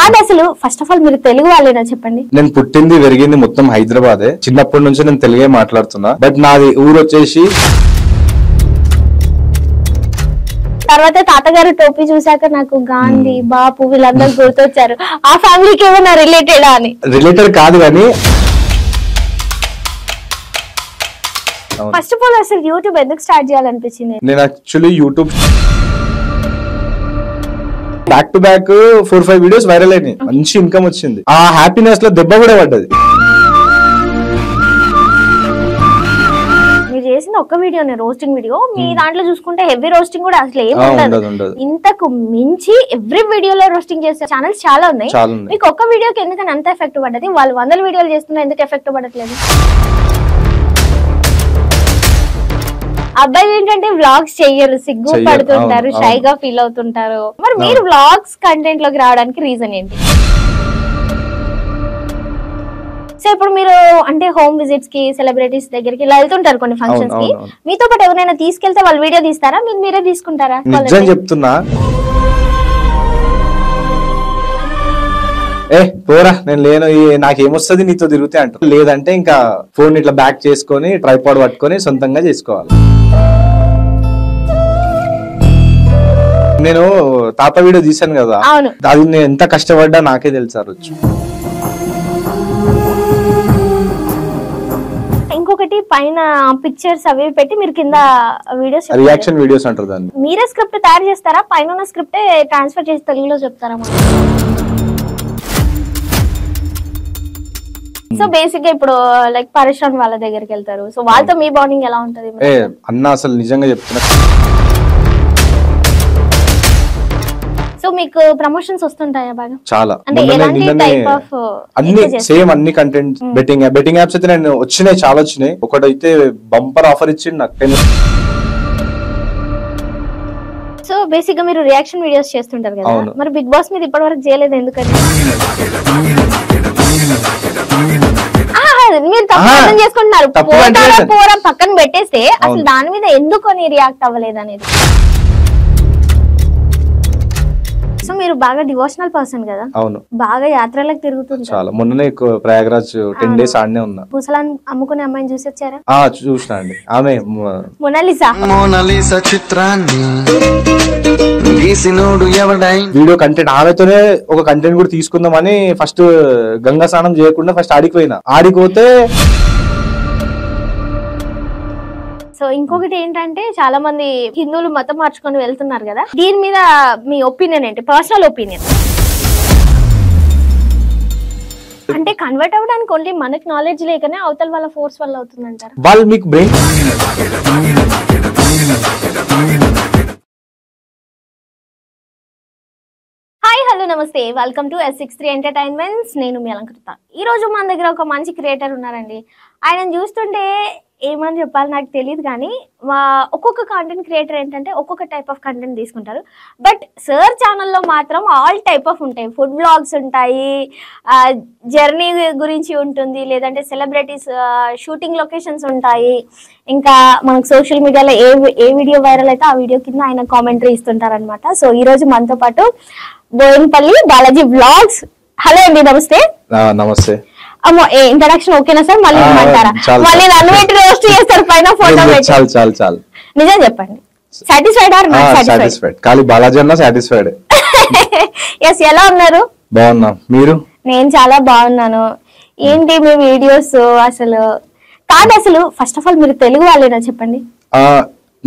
కాదు అసలు first of all మీరు తెలుగు వాళ్ళేనా చెప్పండి? నేను పుట్టింది పెరిగింది మొత్తం హైదరాబాదే. చిన్నప్పటి నుంచి నేను తెలుగే మాట్లాడుతున్నా. బట్ నాది ఊరు వచ్చేసి తర్వాత తాతగారు టోపీ చూసాక నాకు గాంధీ బాపు వీళ్ళందరూ గుర్తొచ్చారు. ఆ ఫ్యామిలీకి ఏమైనా రిలేటెడా అని? రిలేటెడ్ కాదు కానీ ఫస్ట్ ఆఫ్ ఆల్ అసలు యూట్యూబ్ ఎందుకు స్టార్ట్ చేయాలనిపించింది? నేను actually YouTube back to back 4-5 videos viral అయినాయి. మంచి ఇన్కమ్ వచ్చింది. ఆ హ్యాపీనెస్ లో దెబ్బ కూడా పడ్డది. మీరు చేసిన ఒక్క వీడియోనే రోస్టింగ్ వీడియో. మీ దాంట్లో చూసుకుంటే హెవీ రోస్టింగ్ కూడా అసలు ఏమి ఉండదు. ఇంతకు మించి ఎవ్రీ వీడియోలో రోస్టింగ్ చేసే ఛానల్స్ చాలా ఉన్నాయి. మీకు ఒక్క వీడియోకి ఎందుకని అంత ఎఫెక్ట్ పడ్డది? వాళ్ళు 100 వీడియోలు చేస్తున్నా ఎందుకు ఎఫెక్ట్ పడట్లేదు? అబ్బాయిలు ఏంటంటే వ్లాగ్స్ చెయ్యరు, సిగ్గు పడుతుంటారు, షైగా ఫీల్ అవుతుంటారు. మరి మీరు వ్లాగ్స్ కంటెంట్ లోకి రావడానికి రీజన్ ఏంటి? సో ఇప్పుడు మీరు అంటే హోమ్ విజిట్స్ కి, సెలబ్రిటీస్ దగ్గరికి ఇలా వెళ్తుంటారు కొన్ని ఫంక్షన్స్ కి. మీతో పాటు ఎవరైనా తీసుకెళ్తే వాళ్ళు వీడియో తీస్తారా? మీరే తీసుకుంటారా? నిజం చెప్తున్నా, పోరా నేను లేను, నాకేమొస్తుంది నీతో తిరిగితే అంటారు. లేదంటే ఇంకా ఫోన్ ఇట్లా బ్యాక్ చేసుకొని ట్రైపాడ్ పట్టుకొని సొంతంగా చేసుకోవాలి. నేను తాత వీడియో తీసాను కదా, అది నేను ఎంత కష్టపడ్డా నాకే తెలుసు. ఇంకొకటి పైన పిక్చర్స్ అవి పెట్టి మీరు కింద వీడియోస్, రియాక్షన్ వీడియోస్ అంటారు దాన్ని. మీరే స్క్రిప్ట్ తయారు చేస్తారా? పైన ఉన్న స్క్రిప్ట్ ట్రాన్స్ఫర్ చేసి తెలుగులో చెప్తారా? సో బేసిక్ గా ఇప్పుడు లైక్ పరిశ్రమ వాళ్ళ దగ్గరికి వెళ్తారు. సో వాళ్ళతో మీ బాండింగ్ ఎలా ఉంటది? అన్న అసలు నిజంగా చెప్తున్నా. సో మీకు ప్రమోషన్స్ వస్తుంటాయా బాగా? చాలా. అన్ని సేమ్ అన్ని కంటెంట్ బెట్టింగ్ యాప్స్ అయితే నేను వచ్చినాయి, చాలా వచ్చినాయి. ఒకటైతే బంపర్ ఆఫర్ ఇచ్చింది నాకు. సో బేసిక్ గా మీరు రియాక్షన్ వీడియోస్ చేస్తుంటారు కదా, మరి బిగ్ బాస్ మీద ఇప్పటి వరకు చేయలేదు ఎందుకని? మీరు తప్పు అర్థం చేసుకుంటున్నారు. పోరా పక్కన పెట్టేస్తే అసలు దాని మీద ఎందుకు రియాక్ట్ అవ్వలేదు అనేది. సో మీరు బాగా డివోషనల్ పర్సన్ కదా? అవును. బాగా యాత్రలకు తిరుగుతుంది. చాలా. మొన్ననే ప్రయాగరాజ్ 10 days ఆడనే ఉన్నా. పూసలను అమ్ముకునే అమ్మాయిని చూసి వచ్చారా? చూసినా అండి. ఆమె మొనాలిసా చిత్రాన్ని వీడియో కంటెంట్ ఆమెతోనే ఒక కంటెంట్ కూడా తీసుకుందామని ఫస్ట్ గంగా స్నానం చేయకుండా ఫస్ట్ ఆడిపోయినా. ఆడిపోతే సో ఇంకొకటి ఏంటంటే చాలా మంది హిందువులు మతం మార్చుకొని వెళ్తున్నారు కదా, దీని మీద మీ ఒపీనియన్ ఏంటి? Personal opinion. అంటే కన్వర్ట్ అవ్వడానికి ఓన్లీ మనకి నాలెడ్జ్ లేకనే అవతల వాళ్ళ ఫోర్స్ వల్ల అవుతుందంటారు. వాళ్ళు మీకు బ్రెయిన్ హాయ్ హలో నమస్తే, వెల్కమ్ టు S63 ఎంటర్టైన్మెంట్స్. నేను మీ అలంకృత. ఈ రోజు మన దగ్గర ఒక మంచి క్రియేటర్ ఉన్నారండి. ఆయన చూస్తుంటే ఏమని చెప్పాలి నాకు తెలియదు, కానీ ఒక్కొక్క కంటెంట్ క్రియేటర్ ఏంటంటే ఒక్కొక్క టైప్ ఆఫ్ కంటెంట్ తీసుకుంటారు. బట్ సార్ ఛానల్లో మాత్రం ఆల్ టైప్ ఆఫ్ ఉంటాయి. ఫుడ్ వ్లాగ్స్ ఉంటాయి, జర్నీ గురించి ఉంటుంది, లేదంటే సెలబ్రిటీస్ షూటింగ్ లొకేషన్స్ ఉంటాయి. ఇంకా మనకు సోషల్ మీడియాలో ఏ వీడియో వైరల్ అయితే ఆ వీడియో కింద ఆయన కామెంటరీ ఇస్తుంటారు అనమాట. సో ఈ రోజు మనతో పాటు బోయినపల్లి బాలాజీ వ్లాగ్స్. హలో అండి, నమస్తే. నమస్తే. అమ్మో, ఇంట్రడక్షన్ ఓకేనా సార్? మళ్ళీ ఇమ్మంటారా? మళ్ళీ నన్ను పెట్టి రోస్ట్ చేస్తారు పైన ఫోటో పెట్టి. చాలు నిజం చెప్పండి, సాటిస్ఫైడ్ ఆర్ నాట్ సాటిస్ఫైడ్? ఖాళీ బాలాజీ అన్న సాటిస్ఫైడ్. ఎస్, ఎలా ఉన్నారు? బాగున్నా, మీరు? నేను చాలా బాగున్నాను. ఏంటి మీ వీడియోస్ అసలు? కాదు అసలు ఫస్ట్ ఆఫ్ ఆల్ మీరు తెలుగు వాళ్ళేనా చెప్పండి?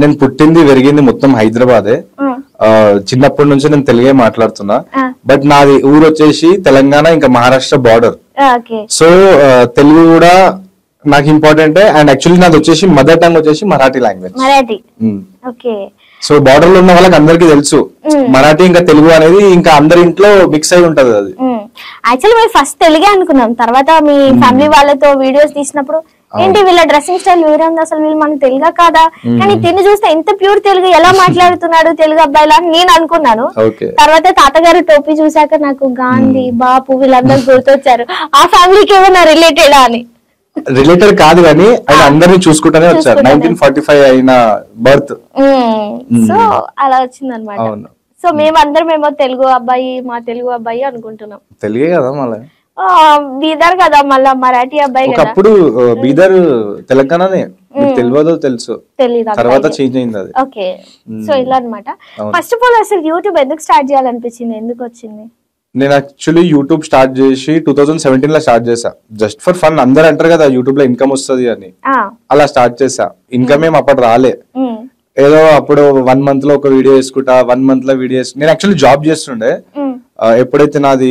నేను పుట్టింది పెరిగింది మొత్తం హైదరాబాదే. చిన్నప్పటి నుంచి నేను తెలుగే మాట్లాడుతున్నా. బట్ నాది ఊరు వచ్చేసి తెలంగాణ ఇంకా మహారాష్ట్ర బార్డర్. సో తెలుగు కూడా నాకు ఇంపార్టెంట్. అండ్ యాక్చువల్లీ నాది వచ్చేసి మదర్ టంగ్ వచ్చేసి మరాఠీ లాంగ్వేజ్. సో బార్డర్ లో ఉన్న వాళ్ళకి అందరికి తెలుసు మరాఠీ ఇంకా తెలుగు అనేది ఇంకా అందరి ఇంట్లో మిక్స్ అయి ఉంటది. అది యాక్చువల్లీ మేము ఫస్ట్ తెలుగే అనుకున్నాం. తర్వాత మీ ఫ్యామిలీ వాళ్ళతో వీడియోస్ తీసినప్పుడు ఏంటి వీళ్ళ డ్రెస్సింగ్ స్టైల్ వేరే ఉంది, అసలు వీళ్ళు మనకు తెలుగా కాదా, కానీ తిని చూస్తే ఎంత ప్యూర్ తెలుగు, ఎలా మాట్లాడుతున్నాడు తెలుగు అబ్బాయిలా అని నేను అనుకున్నాను. తర్వాత తాతగారు టోపీ చూసాక నాకు గాంధీ బాపు వీళ్ళందరూ గుర్తొచ్చారు. ఆ ఫ్యామిలీకి ఏమైనా రిలేటెడా అని? రిలేటెడ్ కాదు కానీ ఆయన అందరినీ చూసుకుంటానే వచ్చారు. 1945 అయిన బర్త్. సో అలా వచ్చింది అనమాట. సో మేమందరమేమో తెలుగు అబ్బాయి మా తెలుగు అబ్బాయి అనుకుంటున్నాం. తెలుగే కదా మళ్ళీ బీదర్ కదా మళ్ళా మరాఠీ అబ్బాయి కదా. ఒకప్పుడు బీదర్ తెలంగాణనే, తెలియదో తెలుసు, తెలీదు, తర్వాత చేంజ్ అయింది అది. ఓకే, సో ఇలా అన్నమాట. ఫస్ట్ ఆఫ్ ఆల్ అసలు యూట్యూబ్ ఎందుకు స్టార్ట్ చేయాలనిపించింది, ఎందుకు వచ్చింది? నేను యాక్చువల్లీ యూట్యూబ్ స్టార్ట్ చేసి 2017 లో స్టార్ట్ చేసా, జస్ట్ ఫర్ ఫన్. అందరు అంటారు కదా యూట్యూబ్ లో ఇన్కమ్ వస్తుంది అని, అలా స్టార్ట్ చేసా. ఇన్కమ్ ఏం అప్పుడు రాలే, ఏదో అప్పుడు 1 month లో ఒక వీడియో వేసుకుంటా, 1 month లో వీడియో. నేను యాక్చువల్లీ జాబ్ చేస్తుండే. ఎప్పుడైతే నాది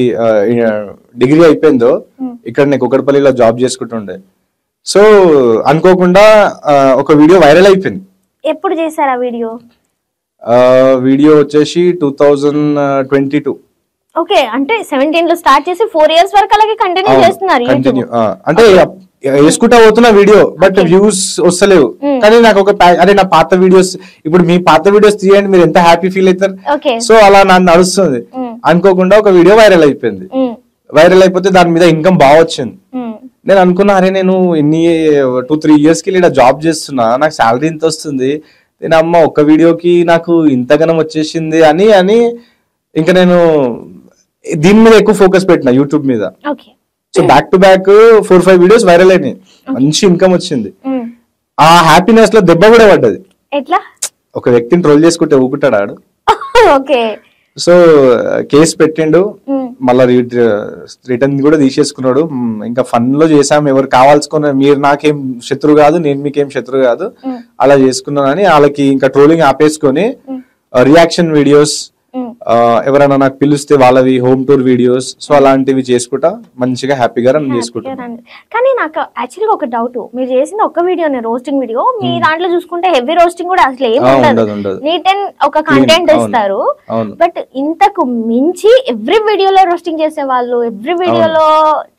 డిగ్రీ అయిపోయిందో ఇక్కడ నేను కుకట్పల్లిలో జాబ్ చేసుకుంటుండే. సో అనుకోకుండా ఒక వీడియో వైరల్ అయిపోయింది. ఎప్పుడు చేశారు ఆ వీడియో? వీడియో వచ్చేసి 2022. ఓకే, అంటే 17 లో స్టార్ట్ చేసి 4 years వరకు అలాగే కంటిన్యూ చేస్తున్నారు. కంటిన్యూ అంటే వేసుకుంటా పోతున్నా వీడియో, బట్ వ్యూస్ వస్తలేవు. కానీ నాకు ఒక అరే నా పాత వీడియోస్, ఇప్పుడు మీ పాత వీడియోస్ తీయండి మీరు ఎంత హ్యాపీ ఫీల్ అవుతారు. సో అలా నాకు నడుస్తుంది. అనుకోకుండా ఒక వీడియో వైరల్ అయిపోయింది. వైరల్ అయిపోతే దాని మీద ఇన్కమ్ బాగా వచ్చింది. నేను అనుకున్నా అరే నేను 2-3 years కి ఇలా జాబ్ చేస్తున్నా, నాకు శాలరీ ఇంత వస్తుంది, నేను అమ్మ ఒక్క వీడియోకి నాకు ఇంతగానం వచ్చేసింది అని ఇంకా నేను దీని మీద ఎక్కువ ఫోకస్ పెట్టిన, యూట్యూబ్ మీద. So back to back 4-5 videos viral అయినాయి, మంచి ఇన్కమ్ వచ్చింది. ఆ హ్యాపీనెస్ లో దెబ్బ కూడా పడ్డది. ఎట్లా? ఒక వ్యక్తిని ట్రోల్ చేసుకుంటే ఊపుకుంటాడు ఆడు. సో కేసు పెట్టిండు, మళ్ళా రిటర్న్ కూడా తీసేసుకున్నాడు. ఇంకా ఫన్ లో చేసాం, ఎవరు కావాల్సుకున్న మీరు నాకేం శత్రు కాదు, నేను మీకేం శత్రు కాదు, అలా చేసుకున్నాను అని వాళ్ళకి ఇంకా ట్రోలింగ్ ఆపేసుకొని రియాక్షన్ వీడియోస్, ఎవరైనా నాకు పిలిస్తే వాళ్ళవి హోమ్ టూర్ వీడియోస్, సో అలాంటివి చేసుకుంటా మంచిగా హ్యాపీగా రన్ చేసుకుంటా. కానీ నాకు యాక్చువల్గా ఒక డౌట్, మీరు చేసిన ఒక వీడియోనే రోస్టింగ్ వీడియో, మీ దాంట్లో చూసుకుంటే హెవీ రోస్టింగ్ కూడా అసలు ఏమి ఉండదు, నీట్ అండ్ ఒక కంటెంట్ ఇస్తారు. బట్ ఇంతకు మించి ఎవ్రీ వీడియోలో రోస్టింగ్ చేసే వాళ్ళు, ఎవ్రీ వీడియోలో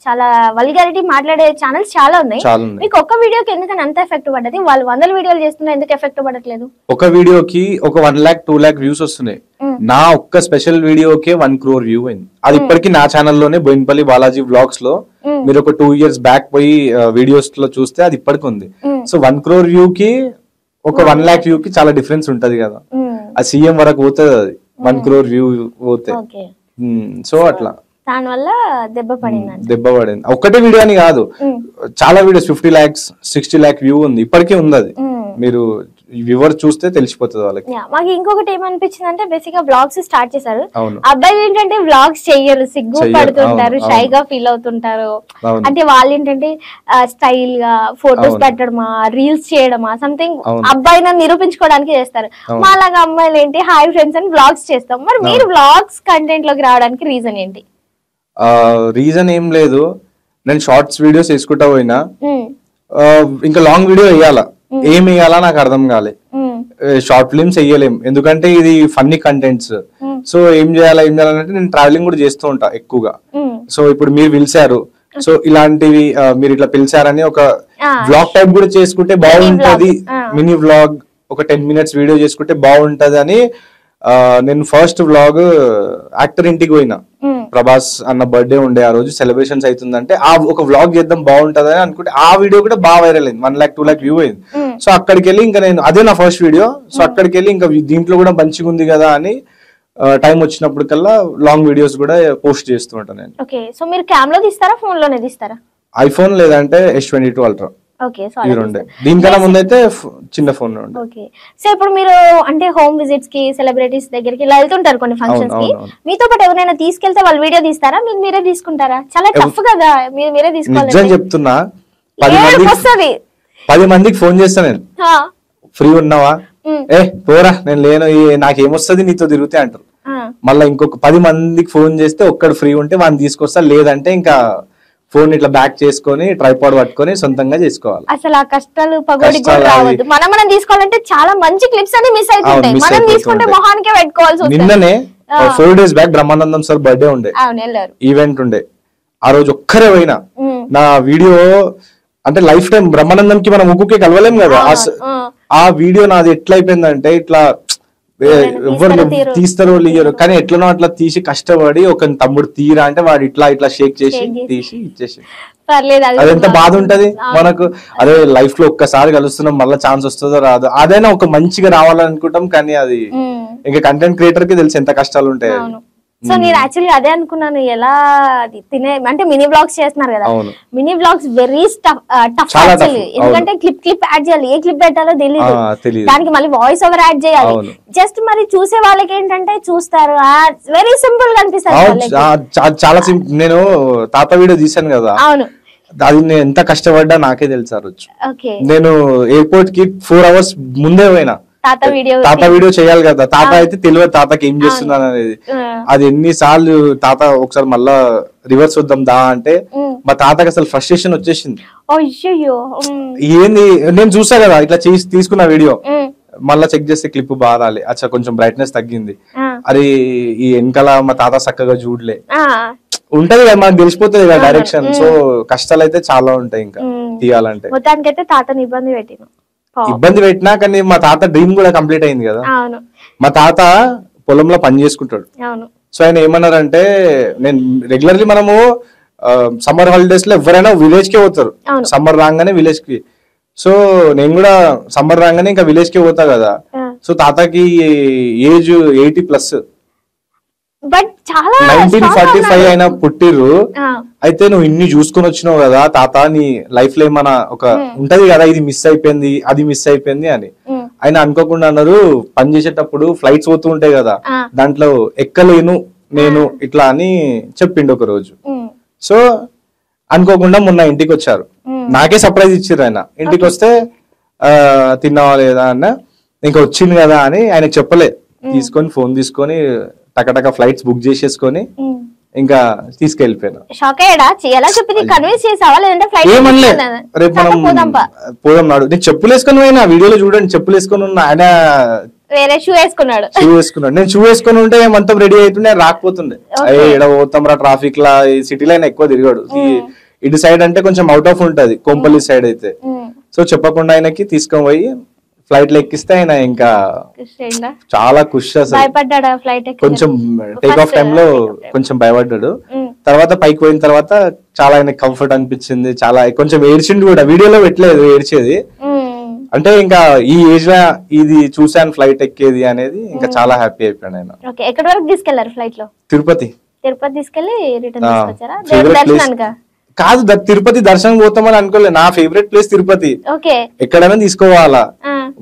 చాలా వల్గారిటీ మాట్లాడే ఛానల్స్ చాలా ఉన్నాయి. మీకు ఒక వీడియోకి ఎందుకని అంత ఎఫెక్ట్ పడ్డది? వాళ్ళు 100 వీడియోలు చేస్తున్నా ఎందుకు ఎఫెక్ట్ పడట్లేదు? ఒక వీడియోకి ఒక 1 lakh 2 lakh వ్యూస్ వస్తున్నాయి. నా ఒక్క స్పెషల్ వీడియోకే 1 crore వ్యూ అయింది. అది ఇప్పటికీ నా ఛానల్లోనే, బోయిన్పల్లి బాలాజీ వ్లాగ్స్ లో మీరు ఒక 2 years బ్యాక్ పోయి వీడియోస్ లో చూస్తే అది ఇప్పటికి ఉంది. సో 1 crore వ్యూ కి ఒక 1 lakh వ్యూ కి చాలా డిఫరెన్స్ ఉంటది కదా. ఆ సీఎం వరకు పోతుంది అది 1 crore వ్యూ పోతే. సో అట్లా దానివల్ల దెబ్బ పడింది. ఒక్కటే వీడియో అని కాదు, చాలా వీడియోస్ 50 lakhs 60 lakh వ్యూ ఉంది, ఇప్పటికే ఉంది. అది మీరు వ్యూవర్ చూస్తే తెలిసిపోతుంది వాళ్ళకి. మాకు ఇంకొకటి ఏమనిపించింది అంటే, బేసిక్ గా వ్లాగ్స్ స్టార్ట్ చేశారు, అబ్బాయిలు ఏంటంటే వ్లాగ్స్ చెయ్యరు, సిగ్గు పడుతుంటారు, షై గా ఫీల్ అవుతుంటారు. అంటే వాళ్ళు ఏంటంటే స్టైల్ గా ఫొటోస్ పెట్టడమా, రీల్స్ చేయడమా, సంథింగ్ అబ్బాయిని నిరూపించుకోవడానికి చేస్తారు. మా లాగా అమ్మాయిలు ఏంటి హాయ్ ఫ్రెండ్స్ అని వ్లాగ్స్ చేస్తాం. మరి మీరు వ్లాగ్స్ కంటెంట్ లోకి రావడానికి రీజన్ ఏంటి? రీజన్ ఏం లేదు, నేను షార్ట్స్ వీడియోస్ వేసుకుంటా పోయినా, ఇంకా లాంగ్ వీడియో వేయాలా, ఏం వేయాలా నాకు అర్థం కాలే. షార్ట్ ఫిల్మ్స్ వేయలేం ఎందుకంటే ఇది ఫన్నీ కంటెంట్స్. సో ఏం చేయాలంటే నేను ట్రావెలింగ్ కూడా చేస్తూ ఉంటా ఎక్కువగా. సో ఇప్పుడు మీరు పిలిచారు, సో ఇలాంటివి మీరు ఇట్లా పిలిచారని ఒక వ్లాగ్ టైప్ కూడా చేసుకుంటే బాగుంటది, మినీ వ్లాగ్ ఒక 10 minutes వీడియో చేసుకుంటే బాగుంటది అని నేను ఫస్ట్ వ్లాగ్ యాక్టర్ ఇంటికి పోయినా. ప్రభాస్ అన్న బర్త్డే ఉండే ఆ రోజు, సెలబ్రేషన్స్ అవుతుందంటే ఆ ఒక వ్లాగ్ చేద్దాం బాగుంటది అని అనుకుంటే ఆ వీడియో కూడా బాగా వైరల్ అయింది, 1 lakh 2 lakh వ్యూ అయింది. సో అక్కడికి వెళ్ళి ఇంకా నేను అదే నా ఫస్ట్ వీడియో, సో అక్కడికి వెళ్ళి ఇంకా దీంట్లో కూడా మంచిగా ఉంది కదా అని టైం వచ్చినప్పుడు కల్లా లాంగ్ వీడియోస్ కూడా పోస్ట్ చేస్తూ ఉంటాను నేను. ఓకే, సో మీరు కెమెరా తీస్తారా, ఫోన్ లోనే తీస్తారా? ఐఫోన్ లేదంటే S22 Ultra. దీనికన్నా ముందైతే చిన్న ఫోన్. ఓకే, సో ఇప్పుడు మీరు అంటే హోమ్ విజిట్స్ కి, సెలబ్రిటీస్ దగ్గరికి ఇలా వెళ్తుంటారు కొన్ని ఫంక్షన్స్ కి, మీతో పాటు ఎవరైనా తీసుకెళ్తే వాళ్ళు వీడియో తీస్తారా, మీరు మీరే తీసుకుంటారా? చాలా టఫ్ కదా, మీరే తీసుకోవాలి. నిజం చెప్తున్నా, 10 మందికి ఫోన్ చేస్తా నేను, ఫ్రీ ఉన్నావా, పోరా నేను లేను, నాకేమొస్తుంది నీతో తిరిగితే అంటారు. మళ్ళీ ఇంకొక 10 మందికి ఫోన్ చేస్తే ఒక్కడు ఫ్రీ ఉంటే వాడిని తీసుకొస్తా, లేదంటే ఇంకా ఫోన్ ఇట్లా బ్యాక్ చేసుకొని ట్రైపాడ్ పట్టుకొని సొంతంగా చేసుకోవాలి. అసలు ఆ కష్టాలు పగోడి రావద్దు. మనం తీసుకోవాలంటే చాలా మంచి క్లిప్స్ అన్ని మిస్ అవుతుంటాయి, మనం తీసుకుంటే మొహానికే పెట్టుకోవాల్సి వస్తుంది. నిన్ననే 4 days back Brahmanandam sir birthday ఉండే, ఈవెంట్ ఉండే. ఆ రోజు ఒక్కరే పోయినా, నా వీడియో అంటే లైఫ్ టైం బ్రహ్మానందం కి మనం ముక్కుకే కలవలేం కదా. ఆ వీడియో నాది ఎట్లా అయిపోయిందంటే, ఇట్లా ఎవరు తీస్తారో లేయరు కానీ ఎట్లనో అట్లా తీసి కష్టపడి ఒక తమ్ముడు తీరా అంటే వాడు ఇట్లా ఇట్లా షేక్ చేసి తీసి ఇచ్చేసి, అది ఎంత బాధ ఉంటది మనకు. అదే లైఫ్ లో ఒక్కసారి కలుస్తున్నాం, మళ్ళీ ఛాన్స్ వస్తుందో రాదు, అదైనా ఒక మంచిగా రావాలనుకుంటాం కానీ అది ఇంకా కంటెంట్ క్రియేటర్ కి తెలుసు ఎంత కష్టాలు ఉంటాయి. సో నేను యాక్చువల్లీ అదే అనుకున్నాను, ఎలా తినే అంటే మినీ బ్లాగ్స్ చేస్తున్నారు కదా, mini vlogs very tough actually. ఎందుకంటే క్లిప్ యాడ్ చేయాలి, ఏ క్లిప్ పెట్టాలో తెలియదు, దానికి మళ్ళీ వాయిస్ ఓవర్ యాడ్ చేయాలి. జస్ట్ మరి చూసే వాళ్ళకి ఏంటంటే చూస్తారు, వెరీ సింపుల్ గా అనిపిస్తుంది. చాలా సింపుల్. నేను తాత వీడియో తీసాను కదా, అవును, అది నేను ఎంత కష్టపడ్డా నాకే తెలుసు. నేను ఎయిర్పోర్ట్ కి 4 hours ముందే పోయినా, తాత వీడియో చేయాలి కదా. తాత అయితే తెలియదు తాతకి ఏం చేస్తున్నాను అనేది. అది ఎన్నిసార్లు తాత ఒకసారి మళ్ళా రివర్స్ వద్దాం దా అంటే మా తాతకి అసలు ఫ్రస్ట్రేషన్ వచ్చేసింది. ఏంది నేను చూసా కదా ఇట్లా తీసుకున్న వీడియో, మళ్ళా చెక్ చేస్తే క్లిప్ బాగా రాలే, అచ్చా కొంచెం బ్రైట్నెస్ తగ్గింది, అరే ఈ వెనకాల మా తాత చక్కగా చూడలే, ఉంటది కదా మనకు తెలిసిపోతుంది కదా డైరెక్షన్. సో కష్టాలు అయితే చాలా ఉంటాయి ఇంకా తీయాలంటే. మొత్తానికైతే తాతని ఇబ్బంది పెట్టినా కానీ మా తాత డ్రీమ్ కూడా కంప్లీట్ అయింది కదా. మా తాత పొలంలో పని చేసుకుంటాడు. సో ఆయన ఏమన్నారంటే, నేను రెగ్యులర్లీ మనము సమ్మర్ హాలిడేస్ లో ఎవరైనా విలేజ్ కే పోతారు, సమ్మర్ రాగానే విలేజ్ కి. సో నేను కూడా సమ్మర్ రాగానే ఇంకా విలేజ్ కి పోతా కదా. సో తాతకి ఏజ్ 80+. బట్ చాలా 1945 అయినా పుట్టిర్రు. అయితే నువ్వు ఇన్ని చూసుకొని వచ్చినావు కదా తాత, నీ లైఫ్ లో ఏమన్నా ఒక ఉంటది కదా, ఇది మిస్ అయిపోయింది అది మిస్ అయిపోయింది అని. ఆయన అనుకోకుండా అన్నారు, పని చేసేటప్పుడు ఫ్లైట్స్ పోతూ ఉంటాయి కదా, దాంట్లో ఎక్కలేను నేను ఇట్లా అని చెప్పిండు ఒక రోజు. సో అనుకోకుండా మొన్న ఇంటికి వచ్చారు, నాకే సర్ప్రైజ్ ఇచ్చారు. ఆయన ఇంటికి వస్తే తిన్నావా లేదా అన్న, ఇంకా వచ్చింది కదా అని ఆయనకు చెప్పలే. తీసుకొని ఫోన్ తీసుకొని టకటక ఫ్లైట్స్ బుక్ చేసేసుకొని ఇంకా తీసుకెళ్లిపోయాను. రేపు మనం పోదాం నాడు. నేను చెప్పులు వేసుకొని పోయినా, వీడియోలో చూడండి చెప్పులు వేసుకొని ఉన్నా, ఆయన షూ వేసుకున్నాడు. నేను షూ వేసుకొని ఉంటే మొత్తం రెడీ అవుతుండే, రాకపోతుండే. ఎడ పోతాం రా ట్రాఫిక్ లా, ఈ సిటీలో అయినా ఎక్కువ తిరిగాడు. ఇటు సైడ్ అంటే కొంచెం అవుట్ ఆఫ్ ఉంటది, కొంపల్లి సైడ్ అయితే. సో చెప్పకుండా ఆయనకి తీసుకొని పోయి ఫ్లైట్ లో ఎక్కిస్తే ఆయన ఇంకా చాలా ఖుషి. అసలు కొంచెం టేక్ ఆఫ్ టైమ్ లో కొంచెం భయపడ్డాడు. తర్వాత పైకి పోయిన తర్వాత చాలా ఆయన కంఫర్ట్ అనిపించింది. చాలా కొంచెం ఏడ్చిండు కూడా, వీడియోలో పెట్టలేదు ఏడ్చేది. అంటే ఇంకా ఈ ఏజ్ లో ఇది చూసాను ఫ్లైట్ ఎక్కేది అనేది, ఇంకా చాలా హ్యాపీ అయిపోయాడు ఆయన. ఎక్కడి వరకు తీసుకెళ్లారు ఫ్లైట్ లో? తిరుపతి తీసుకెళ్లి రిటర్న్ తీసుకొచ్చారా? కాదు, తిరుపతి దర్శనం పోతామని అనుకోలేదు. నా ఫేవరెట్ ప్లేస్ తిరుపతి, ఎక్కడైనా తీసుకోవాలా.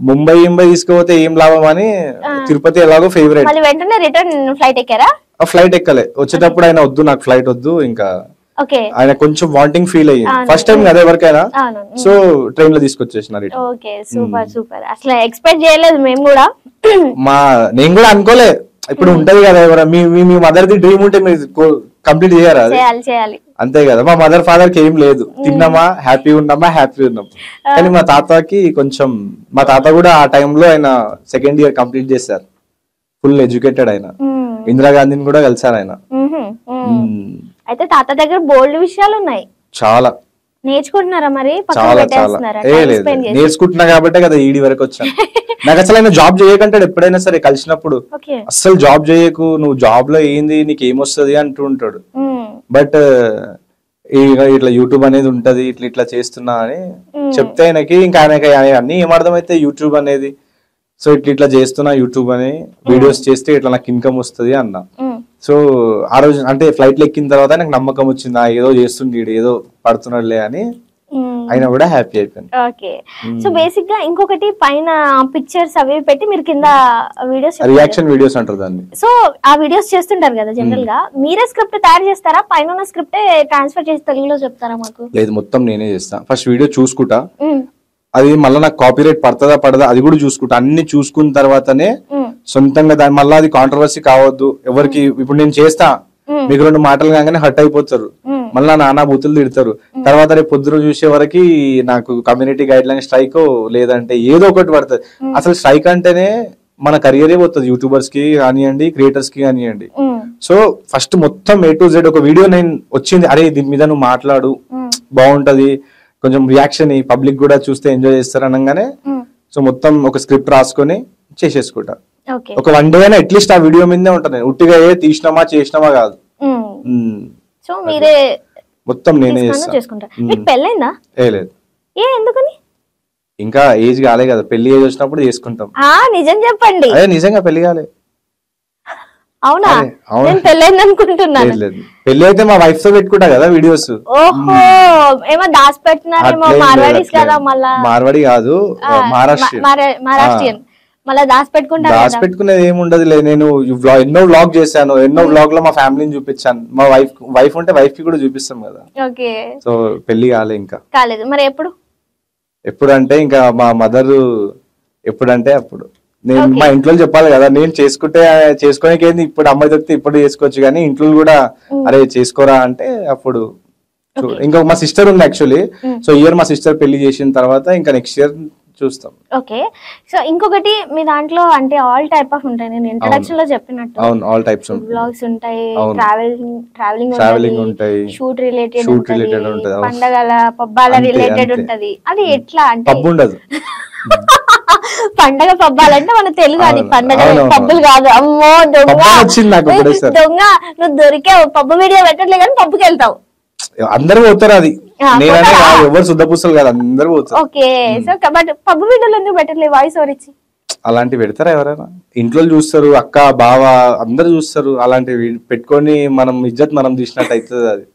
ముంబై తీసుకోపోతే ఏం లాభం అని తిరుపతి ఎలాగో ఫేవరెట్. ఫ్లైట్ ఎక్కలే. వచ్చేటప్పుడు ఆయన వద్దు నాకు ఫ్లైట్ వద్దు, ఇంకా ఆయన కొంచెం వాంటింగ్ ఫీల్ అయ్యింది ఫస్ట్ టైం కదా ఎవరికైనా. సో ట్రైన్ లో తీసుకొచ్చేసినారు. నేను కూడా అనుకోలే. ఇప్పుడు ఉంటది కదా, మీ మదర్ ది డ్రీమ్ ఉంటే మీరు కంప్లీట్ చేయరా? అంతే కదా. మా మదర్ ఫాదర్ కి ఏం లేదు, తిన్నామా హ్యాపీ ఉన్నామా హ్యాపీ ఉన్నాం. కానీ మా తాతకి కొంచెం, మా తాత కూడా ఆ టైంలో ఆయన 2nd year కంప్లీట్ చేశారు, ఫుల్ ఎడ్యుకేటెడ్ ఆయన. ఇందిరాగాంధీని కూడా కలిసారు ఆయన. అయితే తాత దగ్గర బోల్డ్ విషయాలు ఉన్నాయి, చాలా నేర్చుకుంటున్నారా మరి? చాలా నేర్చుకుంటున్నా కాబట్టే కదా ఈడి వరకు వచ్చాను. నాకు అసలు ఆయన జాబ్ చేయకంటాడు ఎప్పుడైనా సరే, కలిసినప్పుడు అస్సలు జాబ్ చేయకు, నువ్వు జాబ్ లో ఏంది నీకు ఏమొస్తుంది అంటూ ఉంటాడు. బట్ ఇట్లా యూట్యూబ్ అనేది ఉంటది, ఇట్లా చేస్తున్నా అని చెప్తే ఆయనకి, ఇంకా ఆయనకి అన్ని ఏమర్థమైతే యూట్యూబ్ అనేది. సో ఇట్లా చేస్తున్నా యూట్యూబ్ అని, వీడియోస్ చేస్తే ఇట్లా నాకు ఇన్కమ్ వస్తుంది అన్నా. సో ఆ రోజు అంటే ఫ్లైట్ లో ఎక్కిన తర్వాత నాకు నమ్మకం వచ్చింది, ఏదో చేస్తుండే ఏదో పడుతున్నాడులే అని. ఆయన కూడా హ్యాపీ అయిపోయింది. ఓకే. సో బేసిక్ గా ఇంకొకటి పైన పిక్చర్స్ అవి పెట్టి మీరు కింద వీడియోస్, రియాక్షన్ వీడియోస్ అంటారు దాన్ని. సో ఆ వీడియోస్ చేస్తుంటారు కదా జనరల్ గా, మీరే స్క్రిప్ట్ తయారు చేస్తారా? పైన ఉన్న స్క్రిప్ట్ ట్రాన్స్ఫర్ చేసి తెలుగులో చెప్తారా మాకు? లేదు, మొత్తం నేనే చేస్తా. ఫస్ట్ వీడియో చూసుకుంటా, అది మళ్ళీ నాకు కాపీరైట్ పడతదా పడదా అది కూడా చూసుకుంటా. అన్ని చూసుకున్న తర్వాతనే సొంతంగా దాని మళ్ళీ అది కాంట్రవర్సీ కావద్దు ఎవరికి. ఇప్పుడు నేను చేస్తా, మీకు 2 మాటలు కాగానే హర్ట్ అయిపోతారు, మళ్ళీ నానా బూతులు తిడతారు. తర్వాత రేపు పొద్దున చూసే వరకు నాకు కమ్యూనిటీ గైడ్ లైన్ స్ట్రైక్ లేదంటే ఏదో ఒకటి పడుతుంది. అసలు స్ట్రైక్ అంటేనే మన కెరియరే పోతుంది, యూట్యూబర్స్ కి కానివ్వండి, క్రియేటర్స్ కి కానివ్వండి. సో ఫస్ట్ మొత్తం A to Z ఒక వీడియో నేను వచ్చింది, అరే దీని మీద నువ్వు మాట్లాడు బాగుంటది, కొంచెం రియాక్షన్ పబ్లిక్ కూడా చూస్తే ఎంజాయ్ చేస్తారు అనగానే, సో మొత్తం ఒక స్క్రిప్ట్ రాసుకొని చేసేసుకుంటా. ఒక 1 day అయినా అట్లీస్ట్ ఆ వీడియో మీదే ఉంటాను, ఉట్టిగా తీసినామా చేసినామా కాదు. సో మీరే మొత్తం నేనే చేస్తా. పెళ్ళైందా? లేదు. ఎందుకని? ఇంకా ఏజ్ కాలే కదా, పెళ్లి ఏజ్ వచ్చినప్పుడు చేసుకుంటాం. నిజం చెప్పండి. అదే నిజంగా పెళ్లి కాలే. అవునా? నేను పెళ్ళైంది అనుకుంటున్నాను. పెళ్లి అయితే మా వైఫ్ తో పెట్టుకుంటా కదా వీడియోస్. ఓహో, ఏమో దాచి పెట్టినారేమో. మార్వాడీస్ కదా మళ్ళా. మార్వాడి కాదు, మహారాష్ట్రియన్. మళ్ళీ దాచి పెట్టుకునేది ఏముండదు. నేను ఎన్నో వ్లాగ్ చేశాను, ఎన్నో వ్లాగ్ లో మా ఫ్యామిలీని చూపించాను. మా వైఫ్ ఉంటే వైఫ్ కి కూడా చూపిస్తాం కదా. ఓకే. సో పెళ్లి కాలేదు. మరి ఎప్పుడంటే ఇంకా మా మదర్ ఎప్పుడంటే అప్పుడు. నేను మా ఇంట్లో చెప్పాలి కదా, నేను చేసుకోనికేంది ఇప్పుడు అమ్మాయి దొరికితే ఇప్పుడు చేసుకోవచ్చు, కానీ ఇంట్లో కూడా అరే చేసుకోరా అంటే అప్పుడు. ఇంకా మా సిస్టర్ ఉంది యాక్చువల్లీ. సో ఇయర్ మా సిస్టర్ పెళ్లి చేసిన తర్వాత ఇంకా నెక్స్ట్ ఇయర్ చూస్తాం. ఓకే. సో ఇంకొకటి మీ దాంట్లో అంటే ఆల్ టైప్ ఆఫ్ ఉంటాయి. నేను ఇంట్రడక్షన్ లో చెప్పినట్టు అవును, ఆల్ టైప్స్ బ్లాగ్స్ ఉంటాయి, ట్రావెలింగ్ ఉంటాయి, షూట్ రిలేటెడ్ ఉంటది, పండగల పబ్బాల రిలేటెడ్ ఉంటది. అది ఎట్లా అంటే పబ్బు ఉండదు. పండగ పబ్బాలంటే మన తెలుగు అని, పండగ పబ్బులు కాదు. అమ్మో దొంగ నువ్వు దొరికావు. పబ్బు వీడియో పెట్టట్లే కానీ పబ్బుకి వెళ్తావు. అందరూ పోతారు, అది నేననే కాదు, ఎవరు శుద్ధ పుస్తలు కాదు, అందరూ పోతారు. ఓకే. సో బట్ పబ్బు వీడియోలు ఎందుకు పెట్టట్లేదు? వాయిస్ ఓవర్ ఇచ్చి అలాంటివి పెడతారా ఎవరైనా? ఇంట్లో చూస్తారు, అక్క బావ అందరు చూస్తారు. అలాంటివి పెట్టుకొని మనం ఇజ్జత్ మనం తీసినట్టు అవుతుంది. అది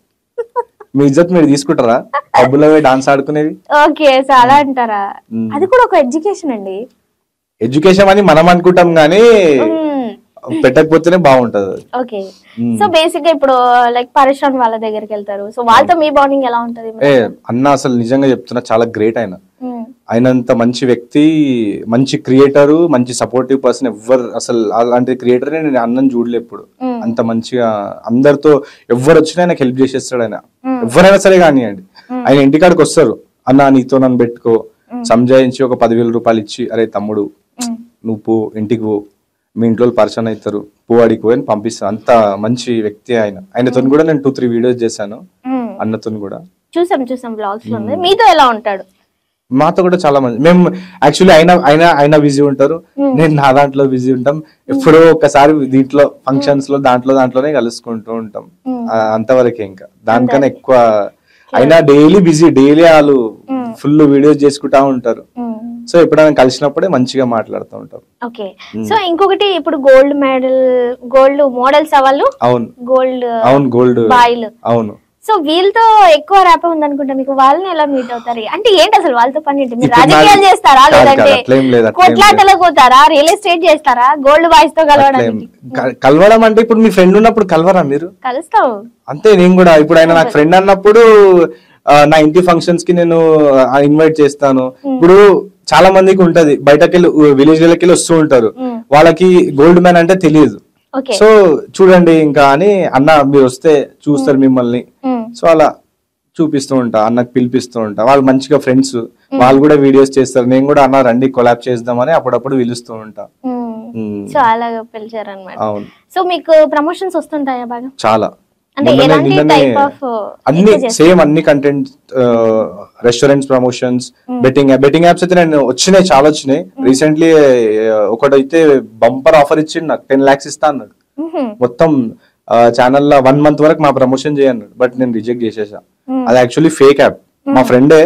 మీ ఇజ్జత్ మీరు తీసుకుంటారా పబ్బులో డాన్స్ ఆడుకునేవి? ఓకే. సో అలా అంటారా? అది కూడా ఒక ఎడ్యుకేషన్ అండి. ఎడ్యుకేషన్ అని మనం అనుకుంటాం గానీ పెట్టకపోతేనే బాగుంటది. ఓకే. సో బేసిక్ గా ఇప్పుడు లైక్ పరిశ్రమ వాళ్ళ దగ్గరికి వెళ్తారు. సో వాళ్ళతో మీ బాండింగ్ ఎలా ఉంటది? అన్న అసలు నిజంగా చెప్తున్నా, చాలా గ్రేట్ ఆయన. ఆయనంత మంచి వ్యక్తి, మంచి క్రియేటర్, మంచి సపోర్టివ్ పర్సన్. ఎవ్వరు అసలు అలాంటి క్రియేటర్ నేను అన్నం చూడలే ఎప్పుడు. అంత మంచిగా అందరితో ఎవరు వచ్చినా ఆయనకు హెల్ప్ చేసేస్తాడు ఆయన. ఎవరైనా సరే కానివ్వండి, ఆయన ఇంటికాడికి వస్తారు, అన్న నీతో నన్ను పెట్టుకో సంజాయించి ఒక 10,000 రూపాయలు ఇచ్చి, అరే తమ్ముడు నువ్వు పో, ఇంటికి పో, మీ ఇంట్లో పరిచయం అవుతారు, పో అడిగి పోయి పంపిస్తాను. అంత మంచి వ్యక్తి ఆయన. ఆయనతో కూడా నేను 2-3 వీడియోస్ చేశాను, అన్నతో కూడా చూసాం బ్లాగ్స్ లో. మీతో ఎలా ఉంటాడు? మాతో కూడా చాలా మంది. మేము యాక్చువల్లీ ఆయన బిజీ ఉంటారు, నేను నా దాంట్లో బిజీ ఉంటాం. ఎప్పుడో ఒకసారి దీంట్లో ఫంక్షన్స్ లో దాంట్లోనే కలుసుకుంటూ ఉంటాం, అంతవరకే. ఇంకా దానికన్నా ఎక్కువ అయినా డైలీ బిజీ, డైలీ వాళ్ళు ఫుల్ వీడియోస్ చేసుకుంటా ఉంటారు. సో ఎప్పుడైనా కలిసినప్పుడే మంచిగా మాట్లాడుతూ ఉంటాం. ఓకే. సో ఇంకొకటి, ఇప్పుడు గోల్డ్ మోడల్స్ అవ్వాలి. అవును, గోల్డ్ బాయిలు. అవును. సో వీళ్ళతో ఎక్కువ ర్యాప్ ఉంది అనుకుంటా మీకు. వాళ్ళని ఎలా మీట్ అవుతారు? అంటే ఏంటి అసలు వాళ్ళతో పని ఏంటి? మీరు రాజకీయాలు చేస్తారా, లేదంటే కొట్లాటలకు పోతారా, రియల్ ఎస్టేట్ చేస్తారా గోల్డ్ బాయ్స్ తో కలవడానికి? కలవడం అంటే ఇప్పుడు మీ ఫ్రెండ్ ఉన్నప్పుడు కలవరా మీరు? కలుస్తావు అంతే. నేను కూడా ఇప్పుడు ఆయన నాకు ఫ్రెండ్ అన్నప్పుడు నా ఇంటి ఫంక్షన్స్ కి నేను ఇన్వైట్ చేస్తాను. ఇప్పుడు చాలా మందికి ఉంటది, బయటకెళ్ళి విలేజ్ లకి వస్తూ ఉంటారు, వాళ్ళకి గోల్డ్ మ్యాన్ అంటే తెలియదు. సో చూడండి ఇంకా అని, అన్న మీరు వస్తే చూస్తారు మిమ్మల్ని. సో అలా చూపిస్తూ ఉంటా, అన్నకు పిలిపిస్తూ ఉంటా. వాళ్ళు మంచిగా ఫ్రెండ్స్, వాళ్ళు కూడా వీడియోస్ చేస్తారు. నేను కూడా అన్న రండి కొలాబ్ చేద్దామని అప్పుడప్పుడు పిలుస్తూ ఉంటా. సో అలాగా పిలిచారన్నమాట. అవును. సో మీకు ప్రమోషన్స్ వస్తుంటాయా బాగా? చాలా. అన్ని సేమ్ అన్ని content, restaurants promotions, betting apps అయితే నేను వచ్చినాయి, చాలా వచ్చినాయి. రీసెంట్లీ ఒకటైతే బంపర్ ఆఫర్ ఇచ్చిండు నాకు, 10 lakhs ఇస్తా అన్నాడు. మొత్తం ఛానల్ 1 month వరకు మా ప్రమోషన్ చేయన్నాడు, బట్ నేను రిజెక్ట్ చేసేసా. అది యాక్చువల్లీ ఫేక్ యాప్. మా ఫ్రెండే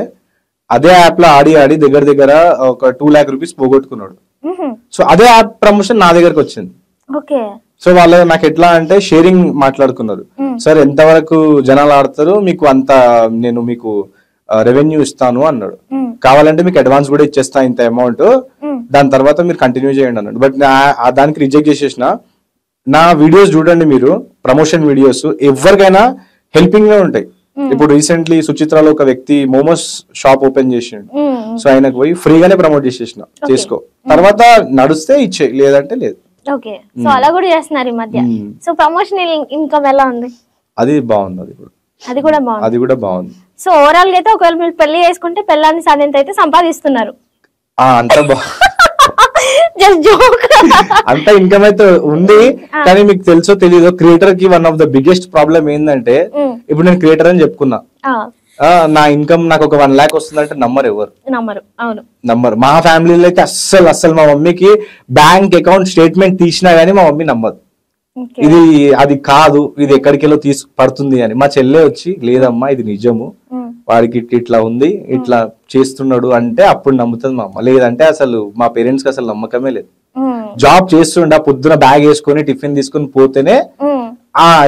అదే యాప్ లో ఆడి దగ్గర ఒక 2 lakh rupees పోగొట్టుకున్నాడు. సో అదే యాప్ ప్రమోషన్ నా దగ్గరకు వచ్చింది. సో వాళ్ళు నాకు ఎట్లా అంటే షేరింగ్ మాట్లాడుకున్నారు, సార్ ఎంతవరకు జనాలు ఆడతారు, మీకు అంత నేను మీకు రెవెన్యూ ఇస్తాను అన్నాడు. కావాలంటే మీకు అడ్వాన్స్ కూడా ఇచ్చేస్తా ఇంత అమౌంట్, దాని తర్వాత మీరు కంటిన్యూ చేయండి అన్నాడు. బట్ దానికి రిజెక్ట్ చేసేసిన. నా వీడియోస్ చూడండి మీరు, ప్రమోషన్ వీడియోస్ ఎవరికైనా హెల్పింగ్ గా ఉంటాయి. ఇప్పుడు రీసెంట్లీ సుచిత్రలో ఒక వ్యక్తి మోమోస్ షాప్ ఓపెన్ చేసిండు. సో ఆయనకు పోయి ఫ్రీగానే ప్రమోట్ చేసేసిన, చేసుకో, తర్వాత నడుస్తే ఇచ్చే, లేదంటే లేదు. ఓకే. సో అలా కూడా చేస్తున్నారు ఈ మధ్య. సో ప్రమోషన్ ఇన్కమ్ ఎలా ఉంది? అది బాగుంది. అది కూడా బాగుంది. సో ఓవరాల్ గా అయితే ఒకవేళ మీరు పెళ్లి చేసుకుంటే పెళ్ళాన్ని సాధింత అయితే సంపాదిస్తున్నారు. అంత అంత ఇన్కమ్ అయితే ఉంది. కానీ మీకు తెలుసో తెలీదో, క్రియేటర్ కి one of the biggest problem ఏంటంటే, ఇప్పుడు నేను క్రియేటర్ అని చెప్పుకున్నా, నా ఇన్కమ్ నాకు ఒక 1 lakh వస్తుందంటే ఎవరు నమ్మరు. మా ఫ్యామిలీలో అయితే అస్సలు మా మమ్మీకి బ్యాంక్ అకౌంట్ స్టేట్మెంట్ తీసినా గానీ మా మమ్మీ నమ్మదు. అది కాదు, ఇది ఎక్కడికెళ్ళో పడుతుంది అని. మా చెల్లె వచ్చి లేదమ్మా ఇది నిజము, వాడికి ఇట్లా ఉంది, ఇట్లా చేస్తున్నాడు అంటే అప్పుడు నమ్ముతుంది మా అమ్మ. లేదంటే అసలు మా పేరెంట్స్ కి అసలు నమ్మకమే లేదు. జాబ్ చేస్తుండ పొద్దున బ్యాగ్ వేసుకొని టిఫిన్ తీసుకుని పోతేనే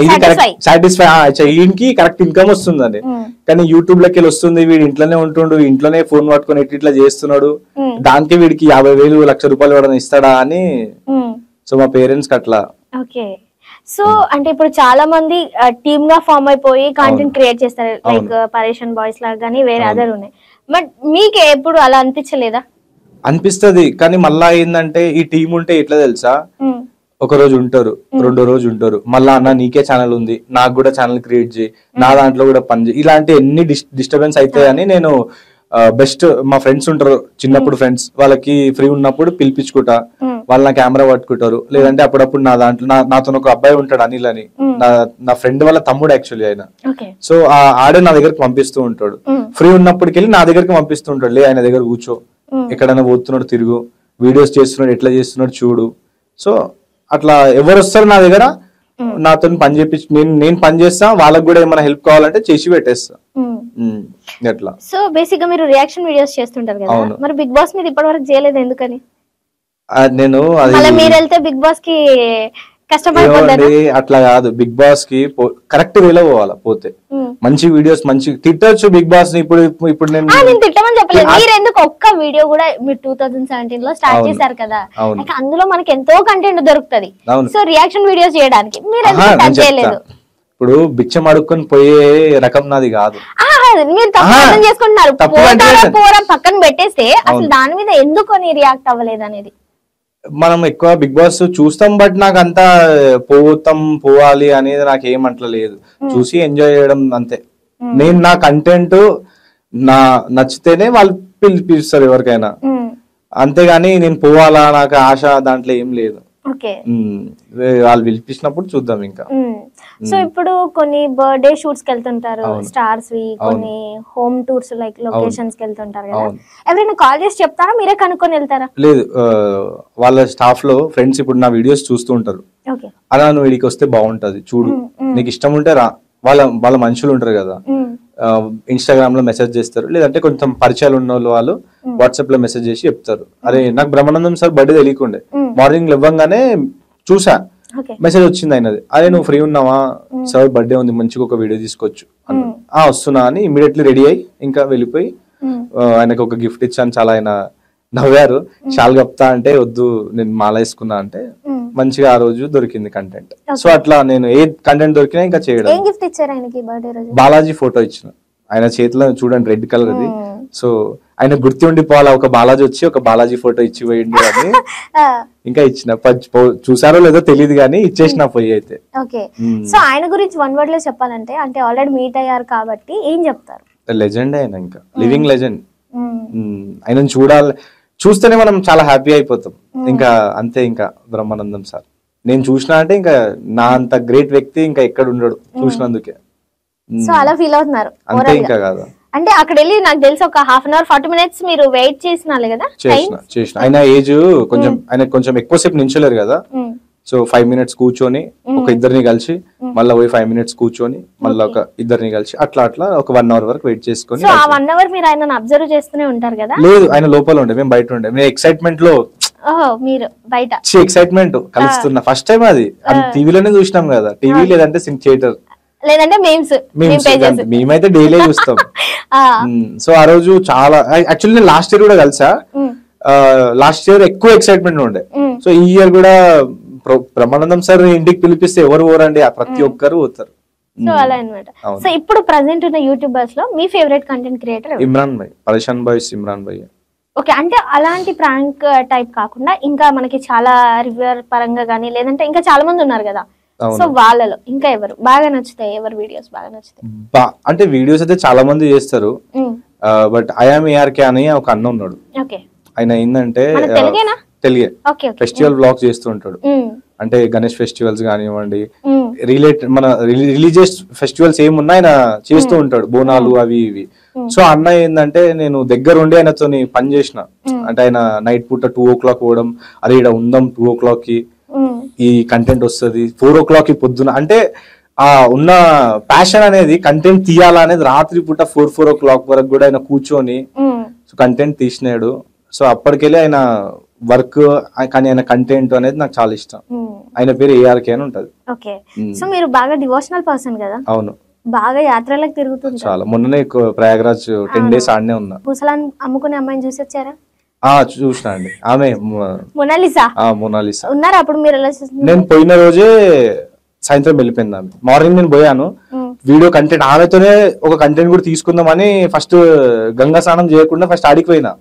ఇది కరెక్ట్ సాటిస్ఫై ఈయనకి కరెక్ట్ ఇన్కమ్ వస్తుందండి. కానీ యూట్యూబ్ లోకి వెళ్ళి వస్తుంది, వీడు ఇంట్లోనే ఉంటుండు, ఇంట్లోనే ఫోన్ పట్టుకొని ఇట్లా చేస్తున్నాడు, దానికి వీడికి 50,000 1,00,000 రూపాయలు కూడా ఇస్తాడా అని. సో మా పేరెంట్స్ కి అట్లా. ఓకే, సో అంటే ఇప్పుడు చాలా మంది టీమ్ గా ఫామ్ అయిపోయి కంటెంట్ క్రియేట్ చేస్తారు, లైక్ పరేషన్ బాయ్స్ లాగా కానీ వేరే అదర్ ఉన్నాయి. బట్ మీకు ఎప్పుడు అలా అనిపించలేదా? అనిపిస్తది, కానీ మళ్ళా ఏంటంటే ఈ టీం ఉంటే ఎట్లా తెలుసా, ఒక రోజు ఉంటారు, రెండో రోజు ఉంటారు, మళ్ళా అన్న నీకే ఛానల్ ఉంది, నాకు కూడా ఛానల్ క్రియేట్ చేయి, నా దాంట్లో కూడా పని చేయి, ఇలాంటి ఎన్ని డిస్టర్బెన్స్ అవుతాయని నేను బెస్ట్ మా ఫ్రెండ్స్ ఉంటారు చిన్నప్పుడు ఫ్రెండ్స్, వాళ్ళకి ఫ్రీ ఉన్నప్పుడు పిలిపించుకుంటా, వాళ్ళు నా కెమెరా పట్టుకుంటారు, లేదంటే అప్పుడప్పుడు నా దాంట్లో నాతో ఒక అబ్బాయి ఉంటాడు అనిల్ అని, నా ఫ్రెండ్ వాళ్ళ తమ్ముడు యాక్చువల్లీ ఆయన. సో ఆడే నా దగ్గరకు పంపిస్తూ ఉంటాడు, ఫ్రీ ఉన్నప్పటికెళ్ళి నా దగ్గరికి పంపిస్తూ ఉంటాడు, లే ఆయన దగ్గర కూర్చో, ఎక్కడైనా పోతున్నాడు తిరుగు, వీడియోస్ చేస్తున్నాడు, ఎట్లా చేస్తున్నాడు చూడు. సో అట్లా ఎవరు వస్తారు నా దగ్గర, నాతో పని చేపించి నేను పని చేస్తా, వాళ్ళకి కూడా ఏమైనా హెల్ప్ కావాలంటే చేసి పెట్టేస్తా అట్లా. సో బేసిక్ గా మీరు రియాక్షన్ వీడియోస్ చేస్తుంటారు కదా, మరి బిగ్ బాస్ మీద ఇప్పటి వరకు చేయలేదు ఎందుకని? నేను మీరు వెళ్తే బిగ్ బాస్ కి కష్టపడిపోతారు అట్లా కాదు, బిగ్ బాస్ కి కరెక్ట్ వేలో పోవాలా, పోతే మంచి వీడియోస్ మంచి తిట్టచ్చు బిగ్ బాస్ ని. ఇప్పుడు నేను తిట్టమని చెప్పలేదు, మీరు ఎందుకు ఒక్క వీడియో కూడా మీరు 2017 లో స్టార్ట్ చేశారు కదా, అందులో మనకి ఎంతో కంటెంట్ దొరుకుతది, సో రియాక్షన్ వీడియోస్ చేయడానికి మీరు ఎందుకు స్టార్ట్ చేయలేదు? ఇప్పుడు బిచ్చం అడుక్కొని పోయే రకం నాది కాదు. మీరు తప్పు అర్థం చేసుకుంటున్నారు, పక్కన పెట్టేస్తే అసలు దాని మీద ఎందుకు రియాక్ట్ అవ్వలేదు అనేది. మనం ఎక్కువ బిగ్ బాస్ చూస్తాం, బట్ నాకు అంతా పోవాలి అనేది నాకు ఏమంటలేదు, చూసి ఎంజాయ్ చేయడం అంతే. నేను నా కంటెంట్ నచ్చితేనే వాళ్ళు పిలిపిస్తారు ఎవరికైనా, అంతేగాని నేను పోవాలా నాకు ఆశ దాంట్లో ఏం లేదు. వాళ్ళు పిలిపించినప్పుడు చూద్దాం ఇంకా. సో ఇప్పుడు కొన్ని బర్త్డే షూట్స్ కి వెళ్తుంటారు స్టార్స్ వి, కొన్ని హోమ్ టూర్స్ లైక్ లొకేషన్స్ కి వెళ్తుంటారు కదా, ఎవరైనా కాల్ చేసి చెప్తారా, మీరే కనుక్కొని వెళ్తారా? లేదు, వాళ్ళ స్టాఫ్ లో ఫ్రెండ్స్ ఇప్పుడు నా వీడియోస్ చూస్తూ ఉంటారు, అలా నువ్వు వీడికి వస్తే బాగుంటది చూడు, నీకు ఇష్టం ఉంటే రా, వాళ్ళ మనుషులు ఉంటారు కదా, ఇన్స్టాగ్రామ్ లో మెసేజ్ చేస్తారు, లేదంటే కొంచెం పరిచయాలు ఉన్న వాళ్ళు వాట్సాప్ లో మెసేజ్ చేసి చెప్తారు. అరే నాకు బ్రహ్మానందం సార్ బర్త్డే తెలియకుండే, మార్నింగ్ ఇవ్వంగానే చూసా మెసేజ్ వచ్చింది అయినది, అరే నువ్వు ఫ్రీ ఉన్నావా సార్ బర్త్డే ఉంది మంచిగా ఒక వీడియో తీసుకోవచ్చు వస్తున్నా అని ఇమీడియట్లీ రెడీ అయ్యి ఇంకా వెళ్ళిపోయి ఆయనకు ఒక గిఫ్ట్ ఇచ్చాను. చాలా ఆయన నవ్వారు, షాల్ కప్తా అంటే వద్దు నేను మాల వేసుకున్నా అంటే మంచిగా ఆ రోజు దొరికింది కంటెంట్. సో అట్లా నేను ఏ కంటెంట్ దొరికినా ఇంకా చేయడం. బాలాజీ ఫోటో ఇచ్చిన, ఆయన చేతిలో చూడండి రెడ్ కలర్ అది, సో ఆయన గుర్తు ఉండిపోవాలా, ఒక బాలాజీ వచ్చి ఒక బాలాజీ ఫోటో ఇచ్చి పోయింది అని ఇంకా ఇచ్చిన. చూసారో లేదో తెలియదు కానీ ఇచ్చేసిన పోయి అయితే. సో ఆయన గురించి వన్ వర్డ్ లో చెప్పాలంటే, అంటే ఆల్రెడీ మీట్ అయ్యారు కాబట్టి ఏం చెప్తారు? లెజెండ్ ఆయన, ఇంకా లివింగ్ లెజెండ్. ఆయన చూస్తేనే మనం చాలా హ్యాపీ అయిపోతాం, ఇంకా అంతే. ఇంకా బ్రహ్మానందం సార్ నేను చూసినా అంటే ఇంకా నా అంత గ్రేట్ వ్యక్తి ఇంకా ఎక్కడ ఉండడు చూసినందుకే. సో అలా ఫీల్ అవుతున్నారు అంతే, ఇంకా కాదు. అంటే అక్కడ వెళ్ళి నాకు తెలిసి ఒక 1/2 hour 40 minutes మీరు వెయిట్ చేసినాలే కదా? చేసిన ఆయన ఏజ్ కొంచెం, ఆయన కొంచెం ఎక్కువ సేపు నించోలేరు కదా, సో 5 minutes కూర్చొని ఒక ఇద్దరిని కలిసి మళ్ళీ పోయి 5 minutes కూర్చొని మళ్ళీ ఒక ఇద్దరిని కలిసి అట్లా ఒక 1 hour వరకు వెయిట్ చేసుకొని. సో ఆ 1 hour మీరు ఆయన అబ్జర్వ్ చేస్తూనే ఉంటారు కదా? లేదు, ఆయన లోపల ఉండే, మేము బయట ఉండే. మేము ఎక్సైట్మెంట్ లో, మీరు బయట ఎక్సైట్మెంట్ కలుస్తున్నా ఫస్ట్ టైం, అది టీవీలోనే చూసినాం కదా, టీవీ లేదంటే థియేటర్ లేదంటే మేమైతే డైలీ చూస్తాం. సో ఆ రోజు చాలా, యాక్చువల్లీ నేను లాస్ట్ ఇయర్ కూడా కలిసా, లాస్ట్ ఇయర్ ఎక్కువ ఎక్సైట్మెంట్ ఉండే. సో ఈ ఇయర్ కూడా బ్రహ్మానందం సార్ ఇంటికి పిలిపిస్తే ఎవరు పోరండి, ప్రతి ఒక్కరు పోతారు. సో అలా అన్నమాట. సో ఇప్పుడు ప్రెసెంట్ ఉన్న యూట్యూబర్స్ లో మీ ఫేవరెట్ కంటెంట్ క్రియేటర్? ఇమ్రాన్ భాయ్, పరేషన్ బాయ్స్ ఇమ్రాన్ భాయ్. ఓకే, అంటే అలాంటి ప్రాంక్ టైప్ కాకుండా ఇంకా మనకి చాలా రివ్యూర్ పరంగా గానీ లేదంటే ఇంకా చాలా మంది ఉన్నారు కదా, సో వాళ్ళలో ఇంకా ఎవరు బాగా నచ్చుతాయి, ఎవరు వీడియోస్ బాగా నచ్చుతాయి? అంటే వీడియోస్ అయితే చాలా మంది చేస్తారు, బట్ ఐఎమ్ ఏఆర్కే అని ఒక అన్న ఉన్నాడు. ఆయన ఏంటంటే తెలుగే ఫెస్టివల్ బ్లాగ్స్ చేస్తూ ఉంటాడు. అంటే గణేష్ ఫెస్టివల్స్ కానివ్వండి, మన రిలీజియస్ ఫెస్టివల్స్ ఏమున్నా ఆయన చేస్తూ ఉంటాడు, బోనాలు అవి ఇవి. సో అన్న ఏంటంటే నేను దగ్గరుండి ఆయనతో పని చేసిన, అంటే ఆయన నైట్ పూట 2 o'clock పోవడం, అరే ఇక్కడ ఉందాం 2 o'clock కి ఈ కంటెంట్ వస్తుంది, 4 o'clock కి పొద్దున, అంటే ఆ ఉన్న ప్యాషన్ అనేది కంటెంట్ తీయాలా అనేది రాత్రి పూట 4 o'clock వరకు కూడా ఆయన కూర్చొని కంటెంట్ తీసినాడు. సో అప్పటికెళ్ళి ఆయన వర్క్ కానీ ఆయన కంటెంట్ అనేది నాకు చాలా ఇష్టం. ఆయన పేరు ఏఆర్కే అని ఉంటది. ఓకే, సో మీరు బాగా డివోషనల్ పర్సన్ కదా? అవును, బాగా యాత్రలకు తిరుగుతుంది. చాలా. మొన్ననే ప్రయాగరాజ్ 10 days ఆడనే ఉన్నా. పూసలను అమ్ముకునే అమ్మాయిని చూసి వచ్చారా? చూసినా అండి. ఆమె మొనాలిసా ఉన్నారా అప్పుడు మీరు? నేను పోయిన రోజే సాయంత్రం వెళ్ళిపోయింది ఆమె. మార్నింగ్ నేను పోయాను, వీడియో కంటెంట్ ఆమెతోనే ఒక కంటెంట్ కూడా తీసుకుందామని ఫస్ట్ గంగా స్నానం చేయకుండా ఫస్ట్ ఆడికి పోయినా.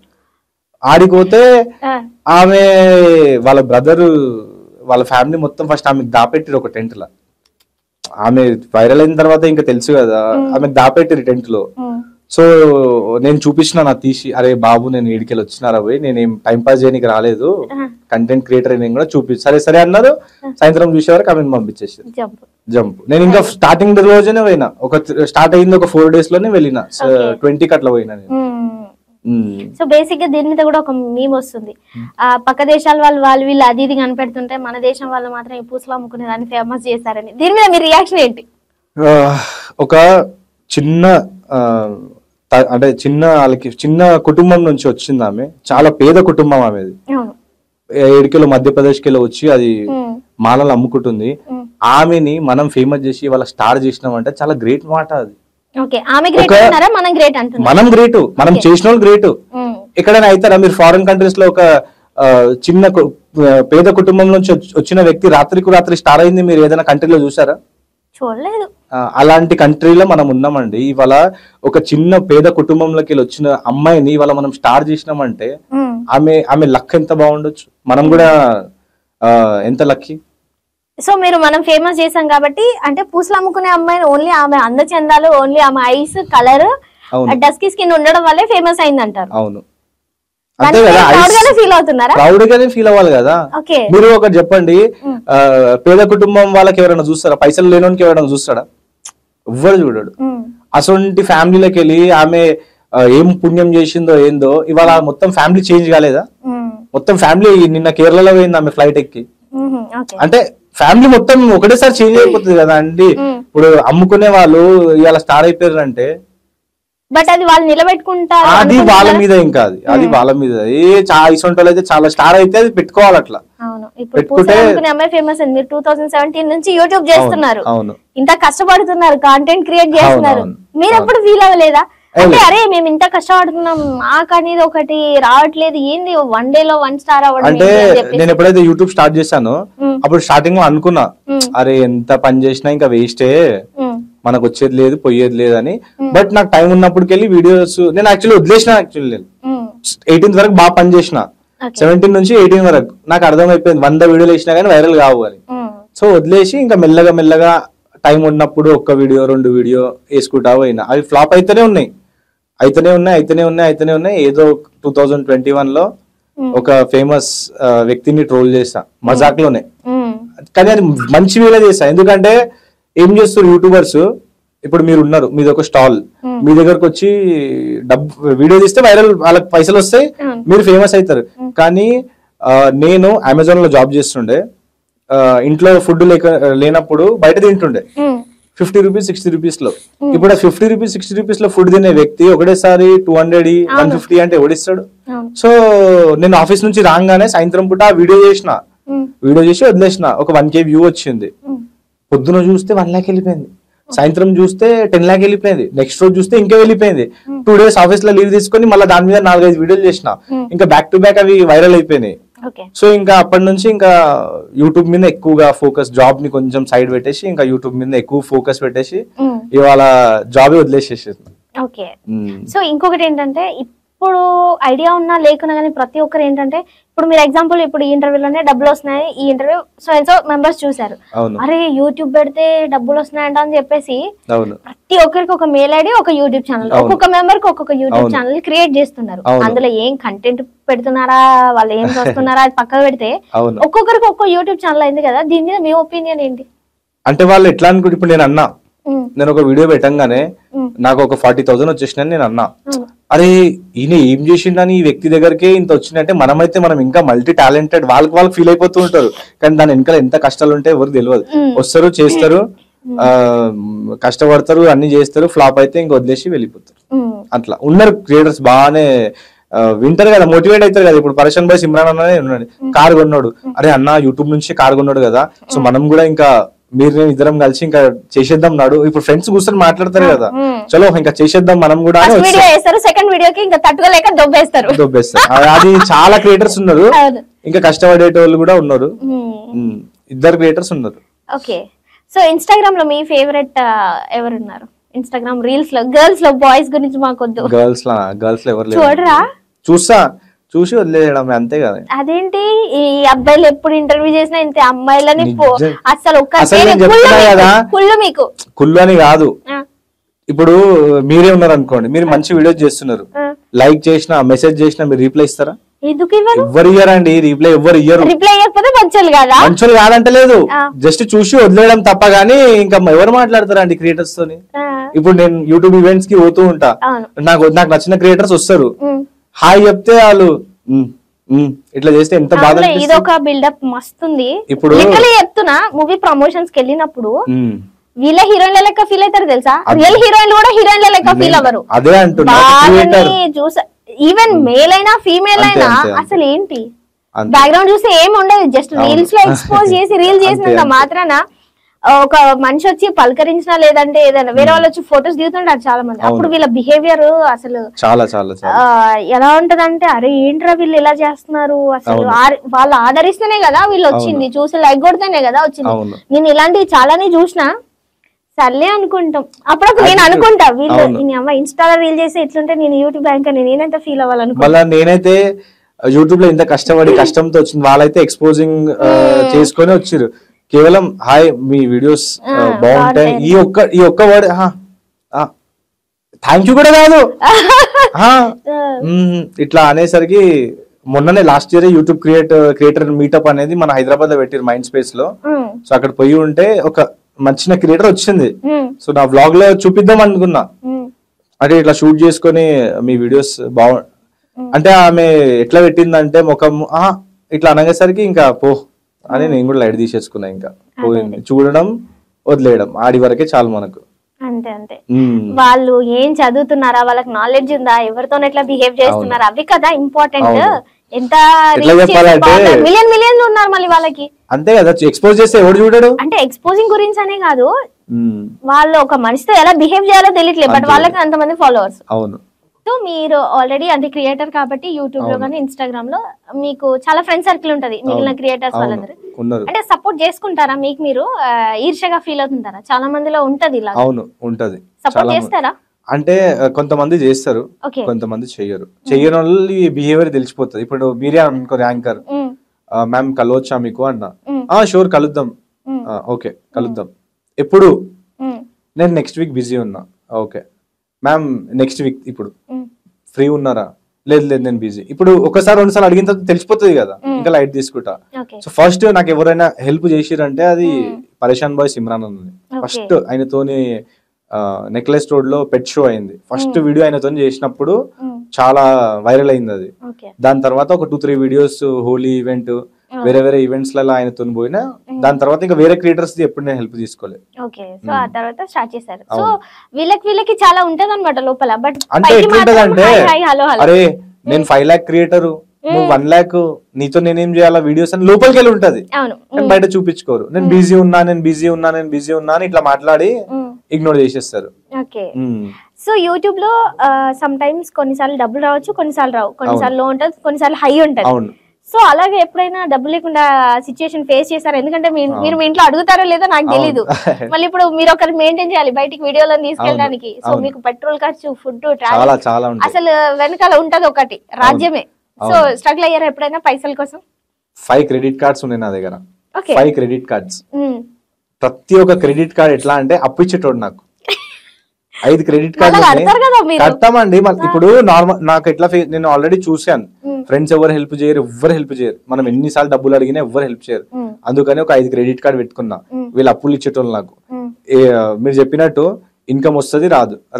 ఆడిపోతే ఆమె వాళ్ళ బ్రదర్ వాళ్ళ ఫ్యామిలీ మొత్తం ఫస్ట్ ఆమెకు దాపెట్టిరు ఒక టెంట్ లా. ఆమె వైరల్ అయిన తర్వాత ఇంకా తెలుసు కదా, ఆమెకు దాపెట్టిరు టెంట్ లో. సో నేను చూపించిన నా తీసి, అరే బాబు నేను ఈడికెళ్ళి వచ్చినారా పోయి, నేనేం టైం పాస్ చేయడానికి రాలేదు, కంటెంట్ క్రియేటర్ నేను కూడా చూపించి సరే సరే అన్నారు. సాయంత్రం చూసే వరకు ఆమెను పంపించేసి జంప్. నేను ఇంకా స్టార్టింగ్ రోజునే పోయినా, ఒక స్టార్ట్ అయింది ఒక 4 days లోనే వెళ్ళిన. 20కి అట్లా పోయినా నేను. సో బేసిక్ గా దీని మీద కూడా ఒక మీమ్ వస్తుంది, పక్క దేశాల వాళ్ళు వీళ్ళు అది ఇది కనిపెడుతుంటే మన దేశం వాళ్ళు మాత్రం ఈ పూసలు అమ్ముకునే దాన్ని ఫేమస్ చేశారని. దీని మీద మీ రియాక్షన్ ఏంటి? ఒక చిన్న అంటే వాళ్ళకి చిన్న కుటుంబం నుంచి వచ్చింది ఆమె, చాలా పేద కుటుంబం ఆమెది. 7 కిలో మధ్యప్రదేశ్ కిలో వచ్చి అది మాలలు అమ్ముకుంటుంది. ఆమెని మనం ఫేమస్ చేసి వాళ్ళ స్టార్ చేసినామంటే చాలా గ్రేట్ మాట అది. మనం గ్రేట్, మనం చేసిన వాళ్ళు గ్రేట్. ఎక్కడైనా అవుతారా మీరు? ఫారిన్ కంట్రీస్ లో ఒక చిన్న పేద కుటుంబం నుంచి వచ్చిన వ్యక్తి రాత్రికి రాత్రి స్టార్ అయింది మీరు ఏదైనా కంట్రీలో చూసారా? చూడలేదు. అలాంటి కంట్రీలో మనం ఉన్నామండి. ఇవాళ ఒక చిన్న పేద కుటుంబంలోకి వచ్చిన అమ్మాయిని ఇవాళ మనం స్టార్ చేసినామంటే ఆమె లక్ ఎంత బాగుండొచ్చు, మనం కూడా ఎంత లక్కీ. సో మీరు మనం ఫేమస్ చేసాం కాబట్టి, అంటే పూసలు అమ్ముకునే అమ్మాయిని ఓన్లీ ఆమె అందచందాలు, ఓన్లీ ఆమె ఐస్ కలర్, డస్కీ స్కిన్ ఉండడం వల్లే ఫేమస్ అయింది అంటారు. అవును, అంతే కదా. ప్రౌడ్ గానే ఫీల్ అవ్వాలి కదా. మీరు ఒకటి చెప్పండి, పేద కుటుంబం వాళ్ళకి ఎవరైనా చూస్తారా? పైసలు లేనోనికి ఎవరైనా చూస్తాడా? ఎవ్వరు చూడడు. అసలు ఫ్యామిలీలోకి వెళ్ళి ఆమె ఏం పుణ్యం చేసిందో ఏందో ఇవాళ మొత్తం ఫ్యామిలీ చేంజ్ కాలేదా? మొత్తం ఫ్యామిలీ నిన్న కేరళలో పోయింది ఆమె ఫ్లైట్ ఎక్కి. అంటే ఫ్యామిలీ మొత్తం ఒకటేసారి చేంజ్ అయిపోతుంది కదా అండి. ఇప్పుడు అమ్ముకునే వాళ్ళు ఇవాళ స్టార్ అయిపోయారు అంటే బట్ అది వాళ్ళు నిలబెట్టుకుంటారు, అది వాళ్ళ మీద. ఇంకా అది వాళ్ళ మీద. ఇసొంటోళ్ళు అయితే చాలా స్టార్ అయితే అది పెట్టుకోవాలి అట్లా. పెట్టుకుంటే అమ్మాయి ఫేమస్ అయింది. 2017 నుంచి యూట్యూబ్ చేస్తున్నారు, ఇంత కష్టపడుతున్నారు, కాంటెంట్ క్రియేట్ చేస్తున్నారు. మీరు ఎప్పుడు ఫీల్ అవ్వలేదా? అంటే అరే మేము ఇంత కష్టపడుతున్నాం, మాకు అనేది ఒకటి రావట్లేదు, ఏంది 1 day లో 1 star అవ్వడం? అంటే నేను ఎప్పుడైతే యూట్యూబ్ స్టార్ట్ చేశానో అప్పుడు స్టార్టింగ్ లో అనుకున్నా, అరే ఎంత పని చేసినా ఇంకా వేస్టే, మనకు వచ్చేది లేదు పోయేది లేదని. బట్ నాకు టైం ఉన్నప్పటికెళ్ళి వీడియోస్ నేను యాక్చువల్లీ వదిలేసిన. యాక్చువల్లీ 18th వరకు బాగా పని చేసిన, 17 నుంచి 18 వరకు నాకు అర్థమైపోయింది 100 వీడియోలు వేసినా కానీ వైరల్ కావు అని. సో వదిలేసి ఇంకా మెల్లగా మెల్లగా టైం ఉన్నప్పుడు 1 వీడియో 2 వీడియో వేసుకుంటా పోయినా. అవి ఫ్లాప్ అయితేనే ఉన్నాయి. ఏదో 2021 లో ఒక ఫేమస్ వ్యక్తిని ట్రోల్ చేసా మజాక్ లోనే, కానీ అది మంచి వేళ చేసా. ఎందుకంటే ఏం చేస్తారు యూట్యూబర్స్, ఇప్పుడు మీరు ఉన్నారు, మీది ఒక స్టాల్, మీ దగ్గరకు వచ్చి వీడియో తీస్తే వైరల్, వాళ్ళకి పైసలు వస్తాయి, మీరు ఫేమస్ అవుతారు. కానీ నేను అమెజాన్ లో జాబ్ చేస్తుండే, ఇంట్లో ఫుడ్ లేనప్పుడు బయట తింటుండే 50 రూపీస్ 60 రూపీస్ లో. ఇప్పుడు 50 రూపీస్ 60 రూపీస్ లో ఫుడ్ తినే వ్యక్తి ఒకటేసారి 200 150 అంటే ఓడిస్తాడు. సో నేను ఆఫీస్ నుంచి రాగానే సాయంత్రం పూట వీడియో చేసి వదిలేసిన. ఒక 1K వ్యూ వచ్చింది. పొద్దున చూస్తే 1 lakh వెళ్ళిపోయింది, సాయంత్రం చూస్తే 10 lakh వెళ్ళిపోయింది, నెక్స్ట్ రోజు చూస్తే ఇంకా వెళ్ళిపోయింది. 2 days ఆఫీస్ లో లీవ్ తీసుకొని మళ్ళీ దాని మీద 4-5 వీడియోలు చేసిన, ఇంకా బ్యాక్ టు బ్యాక్ అవి వైరల్ అయిపోయినాయి. సో ఇంకా అప్పటి నుంచి ఇంకా యూట్యూబ్ మీద ఎక్కువగా ఫోకస్, జాబ్ ని కొంచెం సైడ్ పెట్టేసి ఇంకా యూట్యూబ్ మీద ఎక్కువ ఫోకస్ పెట్టేసి ఇవాళ జాబ్ వదిలేసేసింది. ఓకే, సో ఇంకొకటి ఏంటంటే ఇప్పుడు ఐడియా ఉన్నా లేకున్నా కానీ ప్రతి ఒక్కరు ఏంటంటే, ఇప్పుడు మీరు ఎగ్జాంపుల్ ఇప్పుడు ఈ ఇంటర్వ్యూలోనే డబ్బులు వస్తున్నాయి, ఈ ఇంటర్వ్యూ సో మెంబర్స్ చూసారు, అరే యూట్యూబ్ పెడితే డబ్బులు వస్తున్నాయంట అని చెప్పేసి ప్రతి ఒక్కరికి ఒక మెయిల్ ఐడి, ఒక యూట్యూబ్ ఛానల్, ఒక్కొక్క మెంబర్ కి ఒక్కొక్క యూట్యూబ్ ఛానల్ క్రియేట్ చేస్తున్నారు. అందులో ఏం కంటెంట్ పెడుతున్నారా, వాళ్ళు ఏం చూస్తున్నారా అది పక్కన పెడితే ఒక్కొక్కరికి ఒక్కొక్క యూట్యూబ్ ఛానల్ అయింది కదా. దీని మీద మీ ఒపీనియన్ ఏంటి? అంటే వాళ్ళు ఎట్లా అనుకుంటే, ఇప్పుడు నేను అన్నా, నేను ఒక వీడియో పెట్టంగానే నాకు ఒక 40,000 వచ్చేసినాయని నేను అన్నా, అరే ఈయన ఏం చేసిండని ఈ వ్యక్తి దగ్గరికి ఇంత వచ్చిందంటే మనం ఇంకా మల్టీ టాలెంటెడ్, వాళ్ళకి ఫీల్ అయిపోతూ ఉంటారు. కానీ దాని వెనకాల ఎంత కష్టాలు ఉంటాయి ఎవరు తెలియదు. వస్తారు, చేస్తారు, కష్టపడతారు, అన్ని చేస్తారు, ఫ్లాప్ అయితే ఇంక వదిలేసి వెళ్ళిపోతారు. అట్లా ఉన్నారు క్రియేటర్స్ బాగానే. వింటారు కదా, మోటివేట్ అవుతారు కదా. ఇప్పుడు పరేషాన్ భాయ్ సిమ్రాన్ అన్ననే ఉన్నాడు, కార్ కొన్నాడు, అరే అన్న యూట్యూబ్ నుంచి కార్ కొన్నాడు కదా, సో మనం కూడా ఇంకా మీరు నేను ఇద్దరం కలిసి ఇంకా చేసేద్దాం నాడు. ఇప్పుడు ఫ్రెండ్స్ కూర్చొని మాట్లాడతారు కదా, చలో ఇంకా చేసేద్దాం మనం కూడా సెకండ్ వీడియోకి ఇంకా తట్టుకోలేక దొబ్బేస్తారు. అది చాలా క్రియేటర్స్ ఉన్నారు, ఇంకా కష్టపడేటోళ్ళు కూడా ఉన్నారు, ఇద్దరు క్రియేటర్స్ ఉన్నారు. ఓకే, సో ఇన్స్టాగ్రామ్ లో మీ ఫేవరెట్ ఎవరున్నారు? ఇన్స్టాగ్రామ్ రీల్స్ లో గర్ల్స్ లో, బాయ్స్ గురించి మాకొద్దు. గర్ల్స్ లో ఎవరు చూడరా? చూసి వదిలేయడం అంతే కదా. అదేంటి ఈ అబ్బాయిలు ఎప్పుడు ఇంటర్వ్యూ చేసినా ఇంతే, అమ్మాయిలని అసలు కుళ్ళు అని కాదు. ఇప్పుడు మీరే ఉన్నారు అనుకోండి, మీరు మంచి వీడియోస్ చేస్తున్నారు, లైక్ చేసినా మెసేజ్ చేసినా మీరు రీప్లై ఇస్తారా? ఎవరు ఇయ్యారండి రీప్లై, ఎవరు ఇయ్యరు. మంచోళ్ళు కాదంటే లేదు, జస్ట్ చూసి వదిలేయడం తప్ప గానీ ఇంకా ఎవరు మాట్లాడతారండి క్రియేటర్స్ తోని. ఇప్పుడు నేను యూట్యూబ్ ఈవెంట్స్ కి పోతూ ఉంటా, నాకు నచ్చిన క్రియేటర్స్ వస్తారు, హాయ్ చెప్తే వాళ్ళు ఇట్లా చేస్తే ఎంత బాధ. ఇది ఒక బిల్డప్ మస్తుంది. ఇప్పుడు చెప్తున్నా, మూవీ ప్రమోషన్స్ కి వెళ్ళినప్పుడు వీళ్ళ హీరోయిన్ల లెక్క ఫీల్ అవుతారు తెలుసా, రియల్ హీరోయిన్ కూడా హీరోయిన్ల లెక్క ఫీల్ అవ్వరు. అదే అంటున్నా, చూసా ఈవెన్ మేల్ అయినా ఫీమేల్ అయినా అసలు ఏంటి బ్యాక్గ్రౌండ్ చూస్తే ఏమి ఉండదు, జస్ట్ రీల్స్ లో ఎక్స్పోజ్ చేసి రీల్ చేసినంత మాత్రాన ఒక మనిషి వచ్చి పలకరించినా లేదంటే ఏదైనా వేరే వాళ్ళు వచ్చి ఫొటోస్ దిగుతుంటారు చాలా మంది. అప్పుడు వీళ్ళ బిహేవియర్ అసలు చాలా చాలా ఎలా ఉంటదంటే, అరే ఏంట్రా వీళ్ళు ఇలా చేస్తున్నారు, అసలు వాళ్ళు ఆదరిస్తేనే కదా వీళ్ళు వచ్చింది, చూసి లైక్ కొడితేనే కదా వచ్చింది. నేను ఇలాంటివి చాలానే చూసినా, సర్లే అనుకుంటాం. అప్పుడప్పుడు నేను అనుకుంటా వీళ్ళు అమ్మ ఇన్స్టాలో రీల్ చేసి ఎట్లుంటే నేను యూట్యూబ్ బ్యాంక్ నేనెంత ఫీల్ అవ్వాలనుకుంటా. నేనైతే యూట్యూబ్ లో ఇంత కష్టపడి కష్టంతో వచ్చింది, వాళ్ళైతే ఎక్స్పోజింగ్ చేసుకొని వచ్చారు. కేవలం హాయ్ మీ వీడియోస్ బాగుంటాయి, ఈ ఒక్క వర్డ్ థ్యాంక్ యూ కూడా కాదు, ఇట్లా అనేసరికి మొన్ననే last year YouTube creator meetup అనేది మన హైదరాబాద్ లో పెట్టారు మైండ్ స్పేస్ లో. సో అక్కడ పోయి ఉంటే ఒక మంచిన క్రియేటర్ వచ్చింది, సో నా వ్లాగ్ లో చూపిద్దాం అనుకున్నా. అంటే ఇట్లా షూట్ చేసుకొని మీ వీడియోస్ అంటే ఆమె ఎట్లా పెట్టిందంటే ముఖం ఇట్లా అనగేసరికి ఇంకా పో అని నేను కూడా లైట్ తీసేసుకున్నా. ఇంకా పోయింది, చూడడం వదిలేయడం ఆడి వరకే చాలు మనకు. అంతే అంతే. వాళ్ళు ఏం చదువుతున్నారా, వాళ్ళకి నాలెడ్జ్ ఉందా, ఎవరితో ఎట్లా బిహేవ్ చేస్తున్నారా, అవి కదా ఇంపార్టెంట్. ఎంత మిలియన్ ఉన్నారు మళ్ళీ వాళ్ళకి, అంతే కదా. ఎక్స్పోజ్ చేస్తే ఎవడు చూడడు. అంటే ఎక్స్పోజింగ్ గురించి అనే కాదు, వాళ్ళు ఒక మనిషితో ఎలా బిహేవ్ చేయాలో తెలియట్లేదు, బట్ వాళ్ళకి అంతమంది ఫాలోవర్స్. అవును. సో మీరు ఆల్రెడీ అంటే క్రియేటర్ కాబట్టి యూట్యూబ్ లో కానీ ఇన్స్టాగ్రామ్ లో మీకు చాలా ఫ్రెండ్ సర్కిల్ ఉంటది, మిగిలిన క్రియేటర్స్ వాళ్ళందరూ. అంటే సపోర్ట్ చేసుకుంటారా, మీకు మీరు ఈర్ష్యగా ఫీల్ అవుతుంటారా? చాలా మందిలో ఉంటది ఇలా. అవును ఉంటది. సపోర్ట్ చేస్తారా? అంటే కొంతమంది చేస్తారు, కొంతమంది చెయ్యరు. చెయ్యని వాళ్ళు బిహేవియర్ తెలిసిపోతుంది. ఇప్పుడు మీరే అనుకో యాంకర్, మ్యామ్ కలవచ్చా మీకు అన్నా, షూర్ కలుద్దాం, ఓకే కలుద్దాం. ఎప్పుడు? నేను నెక్స్ట్ వీక్ బిజీ ఉన్నా. ఓకే మ్యామ్ నెక్స్ట్ వీక్ ఇప్పుడు ఫ్రీ ఉన్నారా? లేదు నేను బిజీ. ఇప్పుడు ఒకసారి రెండుసార్లు అడిగిన తర్వాత తెలిసిపోతుంది కదా, ఇంకా లైట్ తీసుకుంటా. సో ఫస్ట్ నాకు ఎవరైనా హెల్ప్ చేసిరంటే అది పరేషాన్ బాయ్ సిమ్రాన్ అన్నది. ఫస్ట్ ఆయనతోని నెక్లెస్ రోడ్ లో పెట్ షో అయింది, ఫస్ట్ వీడియో ఆయనతో చేసినప్పుడు చాలా వైరల్ అయింది అది. దాని తర్వాత ఒక 2-3 వీడియోస్ హోలీ ఈవెంట్ వేరే వేరే ఈవెంట్స్ లలో ఆయనతో పోయినా, దాని తర్వాత ఇంకా వేరే క్రియేటర్స్ ఎప్పుడు నేను హెల్ప్ తీసుకోలేదు. ఓకే, సో ఆ తర్వాత స్టార్ట్ చేశారు. సో వీళ్ళకి చాలా ఉంటది అనమాట లోపల. బట్ అంటే ఎట్లుంటదంటే, అరే నేను 5 lakh క్రియేటర్, నువ్వు 1 lakh, నీతో నేనేం చేయాలా వీడియోస్ అని లోపలికి వెళ్ళి ఉంటది, బయట చూపించుకోరు. నేను బిజీ ఉన్నా అని ఇట్లా మాట్లాడి ఇగ్నోర్ చేసేస్తారు. ఓకే, సో యూట్యూబ్ లో సమ్ టైమ్స్ కొన్నిసార్లు డబ్బులు రావచ్చు, కొన్నిసార్లు రావు, కొన్నిసార్లు లో ఉంటది, కొన్నిసార్లు హై ఉంటది. సో అలాగే ఎప్పుడైనా డబ్బులు లేకుండా సిచ్యుయేషన్ ఫేస్ చేశారు? ఎందుకంటే మీరు మీ ఇంట్లో అడుగుతారో లేదో నాకు తెలీదు. మళ్ళీ ఇప్పుడు మీరు ఒకరు మెయింటైన్ చేయాలి బయటికి వీడియోలను తీసుకెళ్ళడానికి. సో మీకు పెట్రోల్ ఖర్చు, ఫుడ్, ట్రావెల్, అసలు వెనకాల ఉంటది ఒకటి రాజ్యమే. సో స్ట్రగుల్ అయ్యారా ఎప్పుడైనా పైసల కోసం? 5 క్రెడిట్ కార్డ్స్ ఉన్నాయి నా దగ్గర. 5 క్రెడిట్ కార్డ్స్. ప్రతి ఒక్క క్రెడిట్ కార్డ్ ఎట్లా అంటే అప్పు ఇచ్చేటోడు నాకు. 5 క్రెడిట్ కార్డు కట్టామండి. ఇప్పుడు నార్మల్ నాకు ఎట్లా నేను ఆల్రెడీ చూసాను, ఫ్రెండ్స్ ఎవరు హెల్ప్ చేయరు, మనం ఎన్నిసార్లు డబ్బులు అడిగినా ఎవరు హెల్ప్ చేయరు. అందుకని ఒక 5 క్రెడిట్ కార్డు పెట్టుకున్నా. వీళ్ళు అప్పులు ఇచ్చేటోళ్ళు నాకు. మీరు చెప్పినట్టు ఇన్కమ్ వస్తుంది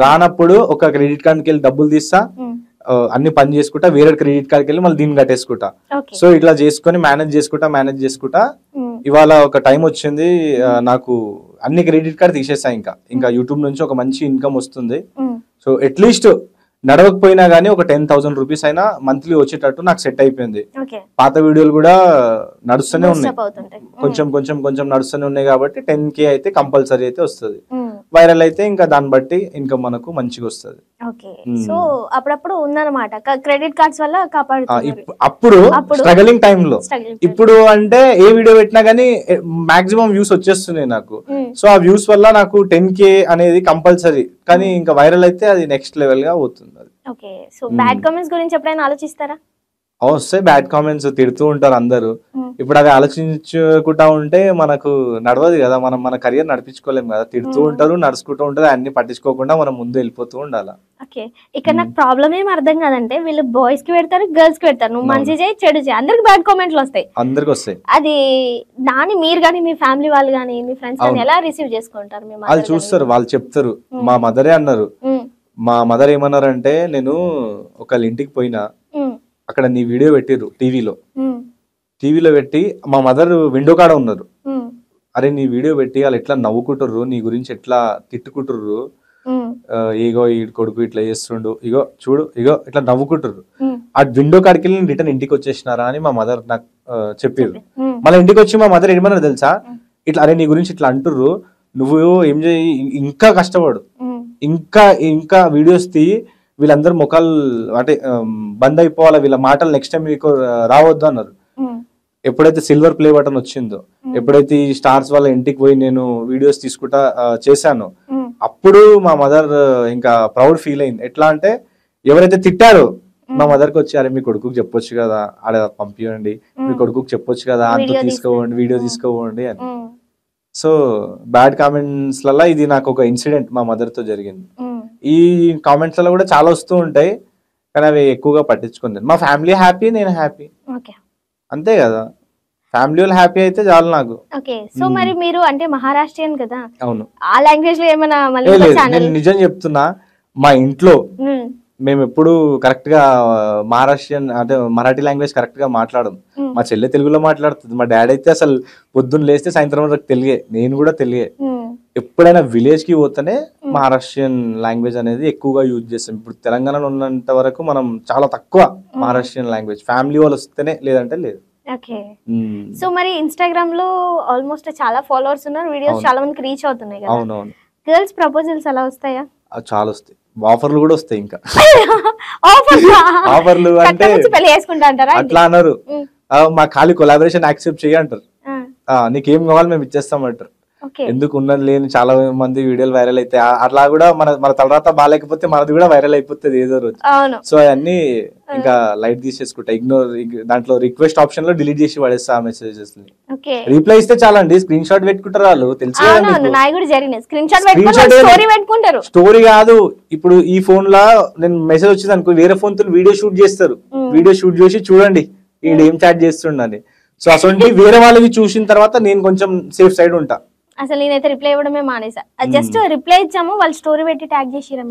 రానప్పుడు ఒక క్రెడిట్ కార్డుకి వెళ్ళి డబ్బులు తీస్తా, అన్ని పని చేసుకుంటా, వేరే క్రెడిట్ కార్డ్కి వెళ్ళి మళ్ళీ దీన్ని కట్టేసుకుంటా. సో ఇట్లా చేసుకుని మేనేజ్ చేసుకుంటా ఇవాళ ఒక టైం వచ్చింది నాకు అన్ని క్రెడిట్ కార్డ్ తీసేస్తా. ఇంకా యూట్యూబ్ నుంచి ఒక మంచి ఇన్కమ్ వస్తుంది. సో అట్లీస్ట్ నడవకపోయినా గానీ ఒక 10,000 రూపీస్ అయినా మంత్లీ వచ్చేటట్టు నాకు సెట్ అయిపోయింది. పాత వీడియోలు కూడా నడుస్తూనే ఉన్నాయి, కొంచెం కొంచెం కొంచెం నడుస్తూనే ఉన్నాయి కాబట్టి 10K అయితే కంపల్సరీ అయితే వస్తుంది. వైరల్ అయితే ఇంకా దాన్ని బట్టి ఇంకా మనకు మంచిగా వస్తుంది. సో అప్పుడప్పుడు ఉందన్నమాట క్రెడిట్ కార్డ్స్ వల్ల కాపాడుతుంది. అప్పుడు స్ట్రగలింగ్ టైంలో, ఇప్పుడు అంటే ఏ వీడియో పెట్టినా గానీ మాక్సిమం వ్యూస్ వచ్చేస్తున్నాయి నాకు. సో ఆ వ్యూస్ వల్ల నాకు 10K అనేది కంపల్సరీ, కానీ ఇంకా వైరల్ అయితే అది నెక్స్ట్ లెవెల్ గా అవుతుంది. ఓకే, సో బ్యాడ్ కామెంట్స్ గురించి ఎప్పుడైనా ఆలోచిస్తారా? వస్తాయి బ్యాడ్ కామెంట్స్, తిడుతూ ఉంటారు అందరూ. ఇప్పుడు అది ఆలోచించుకుంటా ఉంటే మనకు నడవదు కదా, మనం మన కెరియర్ నడిపించుకోలేము కదా. తిడుతూ ఉంటారు, నడుచుకుంటూ ఉంటారు, అన్ని పట్టించుకోకుండా మనం ముందు వెళ్ళిపోతూ ఉండాలి. ఓకే, ఇక్కడ నాకు ప్రాబ్లం ఏం అర్థం కాదంటే వీళ్ళు బాయ్స్ కి పెడతారు, గర్ల్స్ కి పెడతారు. నువ్వు మంచి చేయి, చెడు చేయి, అందరికి బ్యాడ్ కామెంట్లు వస్తాయి. అందరికి వస్తాయి. అది దాన్ని మీరు గానీ, మీ ఫ్యామిలీ వాళ్ళు గానీ, మీ ఫ్రెండ్స్ గానీ ఎలా రిసీవ్ చేసుకుంటారు? వాళ్ళు చూస్తారు, వాళ్ళు చెప్తారు. మా మదరే అన్నారు, మా మదర్ ఏమన్నారంటే, నేను ఒకళ్ళ ఇంటికి పోయినా, అక్కడ నీ వీడియో పెట్టిర్రు టీవీలో పెట్టి, మా మదర్ విండో కాడ ఉన్నారు. అరే నీ వీడియో పెట్టి వాళ్ళు ఎట్లా నవ్వుకుంటుర్రు, నీ గురించి ఎట్లా తిట్టుకుంటుర్రు, ఇగో ఈ కొడుకు ఇట్లా చేస్తుండు, ఇగో చూడు, ఇగో ఇట్లా నవ్వుకుంటుర్రు. ఆ విండో కాడికి వెళ్ళి రిటర్న్ ఇంటికి వచ్చేసినారా అని మా మదర్ నాకు చెప్పిర్రు. మళ్ళీ ఇంటికి వచ్చి మా మదర్ ఏమన్నారు తెలుసా, ఇట్లా అరే నీ గురించి ఇట్లా అంటుర్రు, నువ్వు ఏం చేయి, ఇంకా కష్టపడు, ఇంకా ఇంకా వీడియోస్ తీ, వీళ్ళందరూ ముఖాలు అంటే బంద్ అయిపోవాలి, వీళ్ళ మాటలు నెక్స్ట్ టైం మీకు రావద్దు అన్నారు. ఎప్పుడైతే సిల్వర్ ప్లే బటన్ వచ్చిందో, ఎప్పుడైతే ఈ స్టార్స్ వాళ్ళ ఇంటికి పోయి నేను వీడియోస్ తీసుకుంటా చేశాను, అప్పుడు మా మదర్ ఇంకా ప్రౌడ్ ఫీల్ అయింది. ఎట్లా అంటే ఎవరైతే తిట్టారో మా మదర్ కి వచ్చి, అరే మీ కొడుకు చెప్పొచ్చు కదా, ఆడ పంపించండి, మీ కొడుకు చెప్పొచ్చు కదా, అంత తీసుకోవండి, వీడియో తీసుకోవండి అని. సో బ్యాడ్ కామెంట్స్ లలో ఇది నాకు ఒక ఇన్సిడెంట్ మా మదర్ తో జరిగింది. ఈ కామెంట్స్ లలో కూడా చాలా వస్తూ ఉంటాయి, కానీ అవి ఎక్కువగా పట్టించుకుంది. మా ఫ్యామిలీ హ్యాపీ, నేను హ్యాపీ, అంతే కదా. ఫ్యామిలీ వాళ్ళు హ్యాపీ అయితే చాలు నాకు. ఓకే, సో మరి మీరు అంటే మహారాష్ట్రియన్ కదా, అవును, ఆ లాంగ్వేజ్ లో ఏమైనా నేను నిజం చెప్తున్నా, మా ఇంట్లో మేము ఎప్పుడు కరెక్ట్ గా మహారాష్ట్రియన్ అంటే మరాఠీ లాంగ్వేజ్ కరెక్ట్ గా మాట్లాడడం. మా చెల్లె తెలుగులో మాట్లాడుతుంది, మా డాడీ అయితే అసలు పొద్దున్న లేస్తే సాయంత్రం వరకు తెలుగే, నేను కూడా తెలుగే. ఎప్పుడైనా విలేజ్ కి పోతేనే మహారాష్ట్రియన్ లాంగ్వేజ్ అనేది ఎక్కువగా యూజ్ చేస్తాం. ఇప్పుడు తెలంగాణలో ఉన్నంత వరకు మనం చాలా తక్కువ మహారాష్ట్రియన్ లాంగ్వేజ్, ఫ్యామిలీ వాళ్ళు వస్తేనే, లేదంటే లేదు. ఓకే, సో మరి ఇన్స్టాగ్రామ్ లో ఆల్మోస్ట్ చాలా ఫాలోవర్స్ ఉన్నారు, వీడియోస్ చాలా మందికి రీచ్ అవుతున్నాయి కదా. అవునవును. గర్ల్స్ ప్రపోజల్స్ అలా వస్తాయా? చాలా వస్తాయి, ఆఫర్లు కూడా వస్తాయి. ఇంకా ఆఫర్లు అంటే అట్లా అన్నారు, మా ఖాళీ కొలాబరేషన్ యాక్సెప్ట్ చేయి అంటారు, నీకేం కావాలి మేము ఇచ్చేస్తాం అంటారు. ఎందుకు ఉన్నది లేని చాలా మంది వీడియోలు వైరల్ అయితే అట్లా కూడా మన తర్వాత బాగాలేకపోతే మనది కూడా వైరల్ అయిపోతుంది ఏదో రోజు. సో అవన్నీ ఇంకా లైట్ తీసేసుకుంటా, ఇగ్నోర్, దాంట్లో రిక్వెస్ట్ ఆప్షన్ లో డిలీట్ చేసి పడేస్తా ఆ మెసేజెస్ ని. రిప్లై ఇస్తే చాలా అండి, స్క్రీన్ షాట్ పెట్టుకుంటారు వాళ్ళు, తెలుసు స్టోరీ కాదు. ఇప్పుడు ఈ ఫోన్ లా నేను మెసేజ్ వచ్చింది అనుకో, వేరే ఫోన్ తో వీడియో షూట్ చేస్తారు, వీడియో షూట్ చేసి చూడండి వీడు ఏం చాట్ చేస్తుండని. సో అసలు వేరే వాళ్ళవి చూసిన తర్వాత నేను కొంచెం సేఫ్ సైడ్ ఉంటా. అసలు నేనైతే రిప్లై ఇవ్వడమే మానేసా, జస్ట్ రిప్లై ఇచ్చాము, వాళ్ళు స్టోరీ పెట్టి ట్యాగ్ చేసిరా.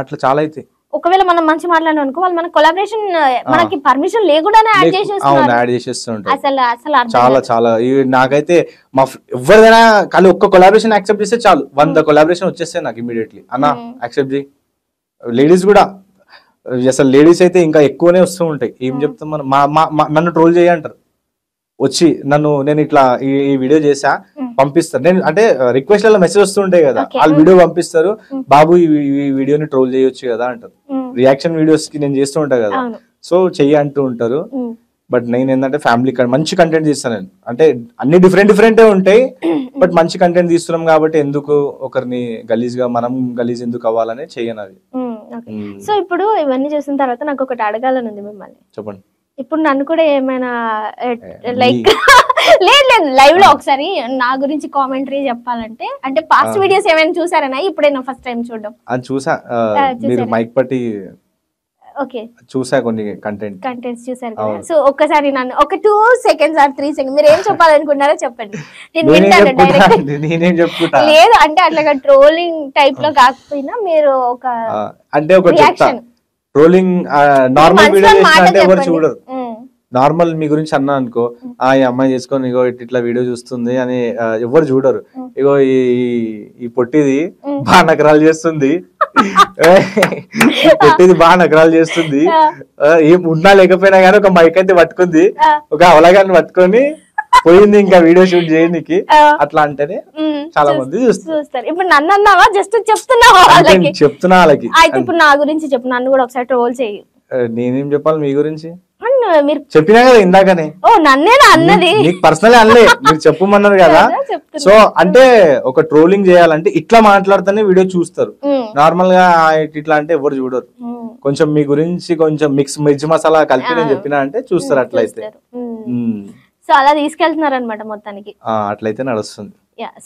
అట్లా చాలా అయితే ఒకవేళ మనం మంచి మాట్లాడినాం అనుకో, వాళ్ళు మన కొలాబరేషన్ మనకి పర్మిషన్ లేకుండానే యాడ్ చేసేస్తున్నారు. అసలు అసలు చాలా చాలా నాకైతే మా ఎవరిదైనా కానీ ఒక్క కొలాబరేషన్ యాక్సెప్ట్ చేస్తే చాలు, 100 కొలాబరేషన్ వచ్చేస్తాయి నాకు ఇమీడియట్లీ. అన్న యాక్సెప్ట్ చేయి. లేడీస్ కూడా అసలు లేడీస్ అయితే ఇంకా ఎక్కువనే వస్తూ ఉంటాయి. ఏం చెప్తాం మనం, నన్ను ట్రోల్ చేయ అంటారు వచ్చి, నేను ఇట్లా ఈ వీడియో చేసా పంపిస్తారు. నేను అంటే రిక్వెస్ట్ లలో మెసేజ్ వస్తూ ఉంటాయి కదా, వాళ్ళు వీడియో పంపిస్తారు, బాబు ఈ వీడియోని ట్రోల్ చేయొచ్చు కదా అంటారు. రియాక్షన్ వీడియోస్ కి నేను చేస్తూ ఉంటా కదా, సో చెయ్యి అంటూ ఉంటారు. బట్ నేను ఏంటంటే ఫ్యామిలీ మంచి కంటెంట్ తీస్తాను నేను, అంటే అన్ని డిఫరెంటే ఉంటాయి, బట్ మంచి కంటెంట్ తీస్తున్నాం కాబట్టి ఎందుకు ఒకరిని గలీజ్ గా మనం గలీజ్ ఎందుకు అవ్వాలని చెయ్యను అది. సో ఇప్పుడు ఇవన్నీ చూసిన తర్వాత నాకు ఒకటి అడగాలని ఉంది మిమ్మల్ని. చెప్పండి. ఇప్పుడు నన్ను కూడా ఏమైనా లైక్ లేదు లైవ్ లో ఒకసారి నా గురించి కామెంటరీ చెప్పాలంటే, అంటే పాస్ట్ వీడియోస్ ఏమైనా చూసారనా, ఇప్పుడైనా ఫస్ట్ టైం చూడడం? చూసా, మీరు మైక్ పట్టి ఓకే చూసా, కొన్ని కంటెంట్స్ చూసారు కదా. సో ఒక్కసారి నన్ను ఒక 2 seconds or 3 seconds మీరు ఏం చెప్పాలనుకున్నారో చెప్పండి, నేను వింటాను డైరెక్ట్. లేదు అంటే అట్లా ట్రోలింగ్ టైప్ లో కాకపోయినా మీరు ఒక అంటే ఒక రియాక్షన్, ట్రోలింగ్ నార్మల్ వీడియో అంటే ఎవరు చూడరు, నార్మల్ మీ గురించి అన్నా అనుకో, ఈ అమ్మాయి చేసుకొని ఇగో ఇట్లా వీడియో చూస్తుంది అని ఎవరు చూడరు. ఇగో ఈ పొట్టిది బాగా నకరాలు చేస్తుంది, పొట్టిది బాగా నకరాలు చేస్తుంది, ఏం ఉన్నా లేకపోయినా గానీ ఒక మైక్ అయితే పట్టుకుంది, ఒక అవలగాన్ని పట్టుకొని పోయింది ఇంకా వీడియో షూట్ చేయడానికి, అట్లా అంటేనే చాలా మంది చూస్తారు. ఇప్పుడు నన్ను అన్నావా జస్ట్ చెప్తున్నావా వాళ్ళకి? చెప్తున్నా వాళ్ళకి. అయితే ఇప్పుడు నా గురించి చెప్పు, నన్ను కూడా ఒకసారి ట్రోల్ చెయ్యి. నేనేం చెప్పాలి మీ గురించి? మీరు చెప్పినా కదా ఇందాకనే. ఓ నన్నేనా అన్నది? మీకు పర్సనల్ అనలే, మీరు చెప్పమన్నారు కదా. సో అంటే ఒక ట్రోలింగ్ చేయాలంటే ఇట్లా మాట్లాడితేనే వీడియో చూస్తారు. నార్మల్ గా ఇట్లా అంటే ఎవరు చూడరు. కొంచెం మీ గురించి కొంచెం మిర్చి మసాలా కలిపి నేను చెప్పినా అంటే చూస్తారు. అట్లయితే సో అలా తీసుకెళ్తున్నారు అనమాట మొత్తానికి. అట్లయితే నడుస్తుంది.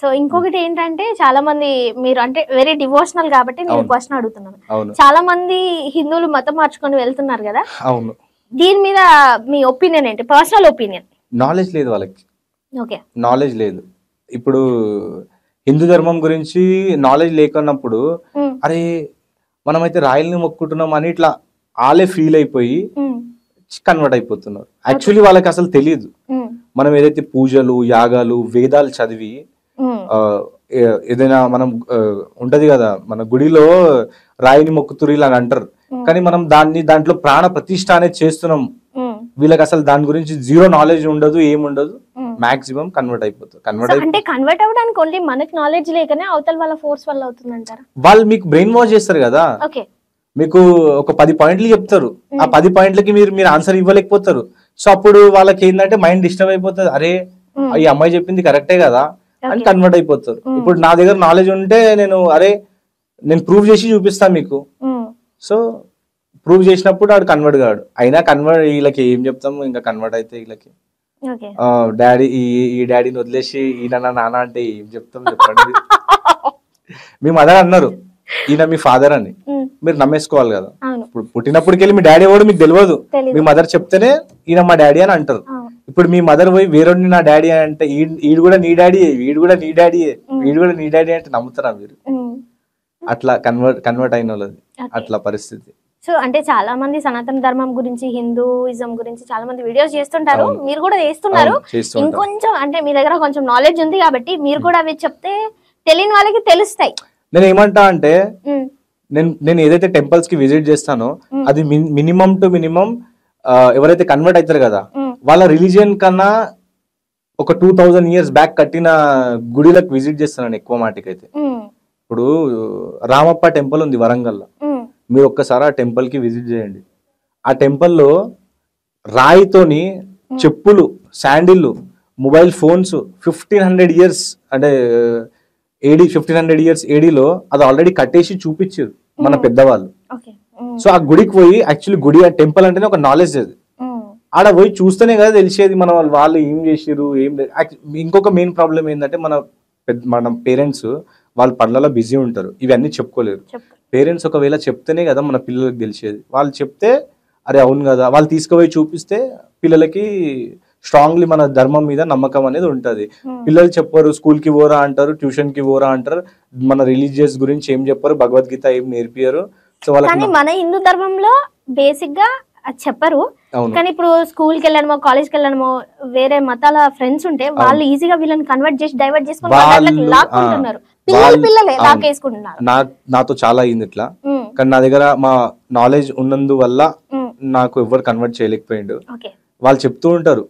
సో ఇంకొకటి ఏంటంటే చాలా మంది, మీరు అంటే వెరీ డివోషనల్ కాబట్టి నేను క్వశ్చన్ అడుగుతున్నాను. చాలా మంది హిందువులు మతం మార్చుకొని వెళ్తున్నారు కదా, అవును, దీని మీద మీ ఒపీనియన్ ఏంటి? Personal opinion. నాలెడ్జ్ లేదు వాళ్ళకి. ఓకే, నాలెడ్జ్ లేదు. ఇప్పుడు హిందూ ధర్మం గురించి నాలెడ్జ్ లేకున్నప్పుడు అరే మనమైతే రాయల్ని మొక్కుంటున్నాం అని ఇట్లా వాళ్ళే ఫీల్ అయిపోయి కన్వర్ట్ అయిపోతున్నారు. యాక్చువల్లీ వాళ్ళకి అసలు తెలియదు. మనం ఏదైతే పూజలు యాగాలు వేదాలు చదివి ఏదైనా మనం ఉంటది కదా, మన గుడిలో రాయిని మొక్కుతురు అని అంటారు, కానీ మనం దాంట్లో ప్రాణ ప్రతిష్ఠ అనేది చేస్తున్నాం. వీళ్ళకి అసలు దాని గురించి జీరో నాలెడ్జ్ ఉండదు, ఏముండదు, మాక్సిమం కన్వర్ట్ అయిపోతారు. కన్వర్ట్ అవ్వడానికి ఓన్లీ మనకి నాలెడ్జ్ లేకనే అవతల వాళ్ళ ఫోర్స్ వల్ల అవుతుంది అంటారా? వాళ్ళు మీకు బ్రెయిన్ వాష్ చేస్తారు కదా. మీకు ఒక 10 పాయింట్లు చెప్తారు, ఆ 10 పాయింట్లకి మీరు ఆన్సర్ ఇవ్వలేకపోతారు. సో అప్పుడు వాళ్ళకి ఏంటంటే మైండ్ డిస్టర్బ్ అయిపోతుంది. అరే ఈ అమ్మాయి చెప్పింది కరెక్టే కదా అని కన్వర్ట్ అయిపోతారు. ఇప్పుడు నా దగ్గర నాలెడ్జ్ ఉంటే నేను ప్రూవ్ చేసి చూపిస్తాను మీకు. సో ప్రూవ్ చేసినప్పుడు వాడు కన్వర్ట్ కాడు. అయినా కన్వర్ట్ వీళ్ళకి ఏం చెప్తాము, ఇంకా కన్వర్ట్ అయితే వీళ్ళకి డాడీ ఈ డాడీని వదిలేసి ఈయన నాన్న అంటే ఏం చెప్తాం చెప్పండి. మీ మదర్ అన్నారు ఈయన మీ ఫాదర్ అని, మీరు నమ్మేసుకోవాలి కదా. ఇప్పుడు పుట్టినప్పటికెళ్ళి మీ డాడీ ఎవడు మీకు తెలియదు, మీ మదర్ చెప్తేనే ఈయన మా డాడీ అని అంటారు. ఇప్పుడు మీ మదర్ పోయి వేరేని నా డాడీ అంటే ఈడు కూడా నీ డాడీ, వీడు కూడా నీ డాడీ, వీడు కూడా నీ డాడీ అంటే నమ్ముతారా మీరు? అట్లా కన్వర్ట్ అయిన వాళ్ళది అట్లా పరిస్థితి. సో అంటే చాలా మంది సనాతన ధర్మం గురించి, హిందూయిజం గురించి చాలా మంది వీడియోస్ చేస్తుంటారు, మీరు కూడా చేస్తున్నారు. ఇంకొంచెం అంటే మీ దగ్గర కొంచెం నాలెడ్జ్ ఉంది కాబట్టి మీరు కూడా అవి చెప్తే తెలియని వాళ్ళకి తెలుస్తాయి. నేను ఏమంటా అంటే నేను ఏదైతే టెంపుల్స్ కి విజిట్ చేస్తానో అది మినిమం టు మినిమం ఎవరైతే కన్వర్ట్ అవుతారు కదా వాళ్ళ రిలీజియన్ కన్నా ఒక 2000 years బ్యాక్ కట్టిన గుడిలకు విజిట్ చేస్తాను ఎక్కువ మాటికైతే. ఇప్పుడు రామప్ప టెంపుల్ ఉంది వరంగల్లో, మీరు ఒక్కసారి ఆ టెంపుల్ కి విజిట్ చేయండి. ఆ టెంపుల్లో రాయితోని చెప్పులు, శాండిల్, మొబైల్ ఫోన్స్ 1500 years అంటే 1500 years ఏడీలో అది ఆల్రెడీ కట్టేసి చూపించారు మన పెద్దవాళ్ళు. సో ఆ గుడికి పోయి, యాక్చువల్లీ గుడి టెంపుల్ అంటేనే ఒక నాలెడ్జ్ అది, ఆడ పోయి చూస్తేనే కదా తెలిసేది మన వాళ్ళు ఏం చేసారు ఏం. ఇంకొక మెయిన్ ప్రాబ్లం ఏంటంటే మన పేరెంట్స్ వాళ్ళ పనులలో బిజీ ఉంటారు, ఇవన్నీ చెప్పుకోలేరు. పేరెంట్స్ ఒకవేళ చెప్తేనే కదా మన పిల్లలకి తెలిసేది. వాళ్ళు చెప్తే అరే అవును కదా, వాళ్ళు తీసుకుపోయి చూపిస్తే పిల్లలకి స్ట్రాంగ్లీ మన ధర్మం మీద నమ్మకం అనేది ఉంటది. పిల్లలు చెప్పరు, స్కూల్ కి పోరా అంటారు, ట్యూషన్ కి పోరా అంటారు, మన రిలీజియస్ గురించి ఏం చెప్పరు, భగవద్గీత ఏం నేర్పియరు. సో వాళ్ళకి మన హిందూ ధర్మంలో బేసిక్ గా చెప్పరు, కానీ ఇప్పుడు స్కూల్ కి వెళ్ళడమో కాలేజ్ కి వెళ్ళడమో వేరే మతాల ఫ్రెండ్స్ ఉంటే వాళ్ళు ఈజీగా వీళ్ళని కన్వర్ట్ చేసి డైవర్ట్ చేసుకుని లాక్కుంటున్నారు. పిల్లలే లాకేసుకుంటున్నారు. నాతో చాలా అయింది ఇట్లా, కానీ నా దగ్గర మా నాలెడ్జ్ ఉన్నందువల్ల నాకు ఎవరు కన్వర్ట్ చేయలేకపోయిండు. వాళ్ళు చెప్తూ ఉంటారు.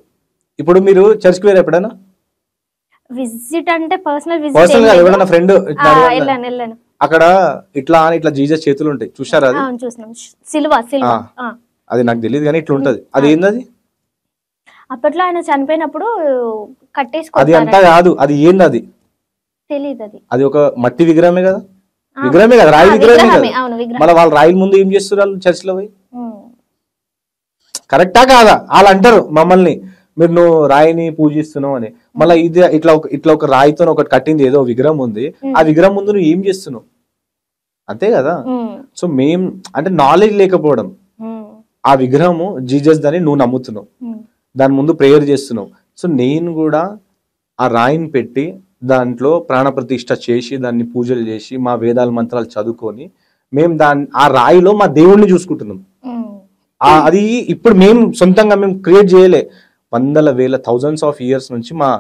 ఇప్పుడు మీరు చర్చ్ కి వేరే ఎప్పుడైనా విజిట్ అంటే పర్సనల్ ఎవరైనా ఫ్రెండ్ అక్కడ ఇట్లా జీసస్ చేతులు ఉంటాయి చూసారా? అది నాకు తెలియదు కానీ ఇట్లా ఉంటది. అది ఏంది? అప్పట్లో ఆయన చనిపోయినప్పుడు కట్టేసుకో. అది అంతా కాదు, అది ఏంది? అది తెలియదు. అది ఒక మట్టి విగ్రహమే కదా, విగ్రహమే కదా, రాయి విగ్రహమే కదా. మళ్ళీ వాళ్ళు రాయిల ముందు ఏం చేస్తున్నారు చర్చ్ లో పోయి? కరెక్టా కాదా? వాళ్ళు అంటారు మమ్మల్ని, మీరు నువ్వు రాయిని పూజిస్తున్నావు అని. మళ్ళీ ఇది ఇట్లా ఒక రాయితో ఒకటి కట్టింది ఏదో విగ్రహం ఉంది, ఆ విగ్రహం ముందు నువ్వు ఏం చేస్తున్నావు? అంతే కదా. సో అంటే నాలెడ్జ్ లేకపోవడం. ఆ విగ్రహము జీసస్ దాన్ని నువ్వు నమ్ముతున్నావు, దాని ముందు ప్రేయర్ చేస్తున్నావు. సో నేను కూడా ఆ రాయిని పెట్టి దాంట్లో ప్రాణప్రతిష్ఠ చేసి దాన్ని పూజలు చేసి మా వేదాల మంత్రాలు చదువుకొని మేము ఆ రాయిలో మా దేవుణ్ణి చూసుకుంటున్నాం. అది ఇప్పుడు మేము సొంతంగా మేము క్రియేట్ చేయలే, వందల వేల థౌజండ్స్ ఆఫ్ ఇయర్స్ నుంచి మా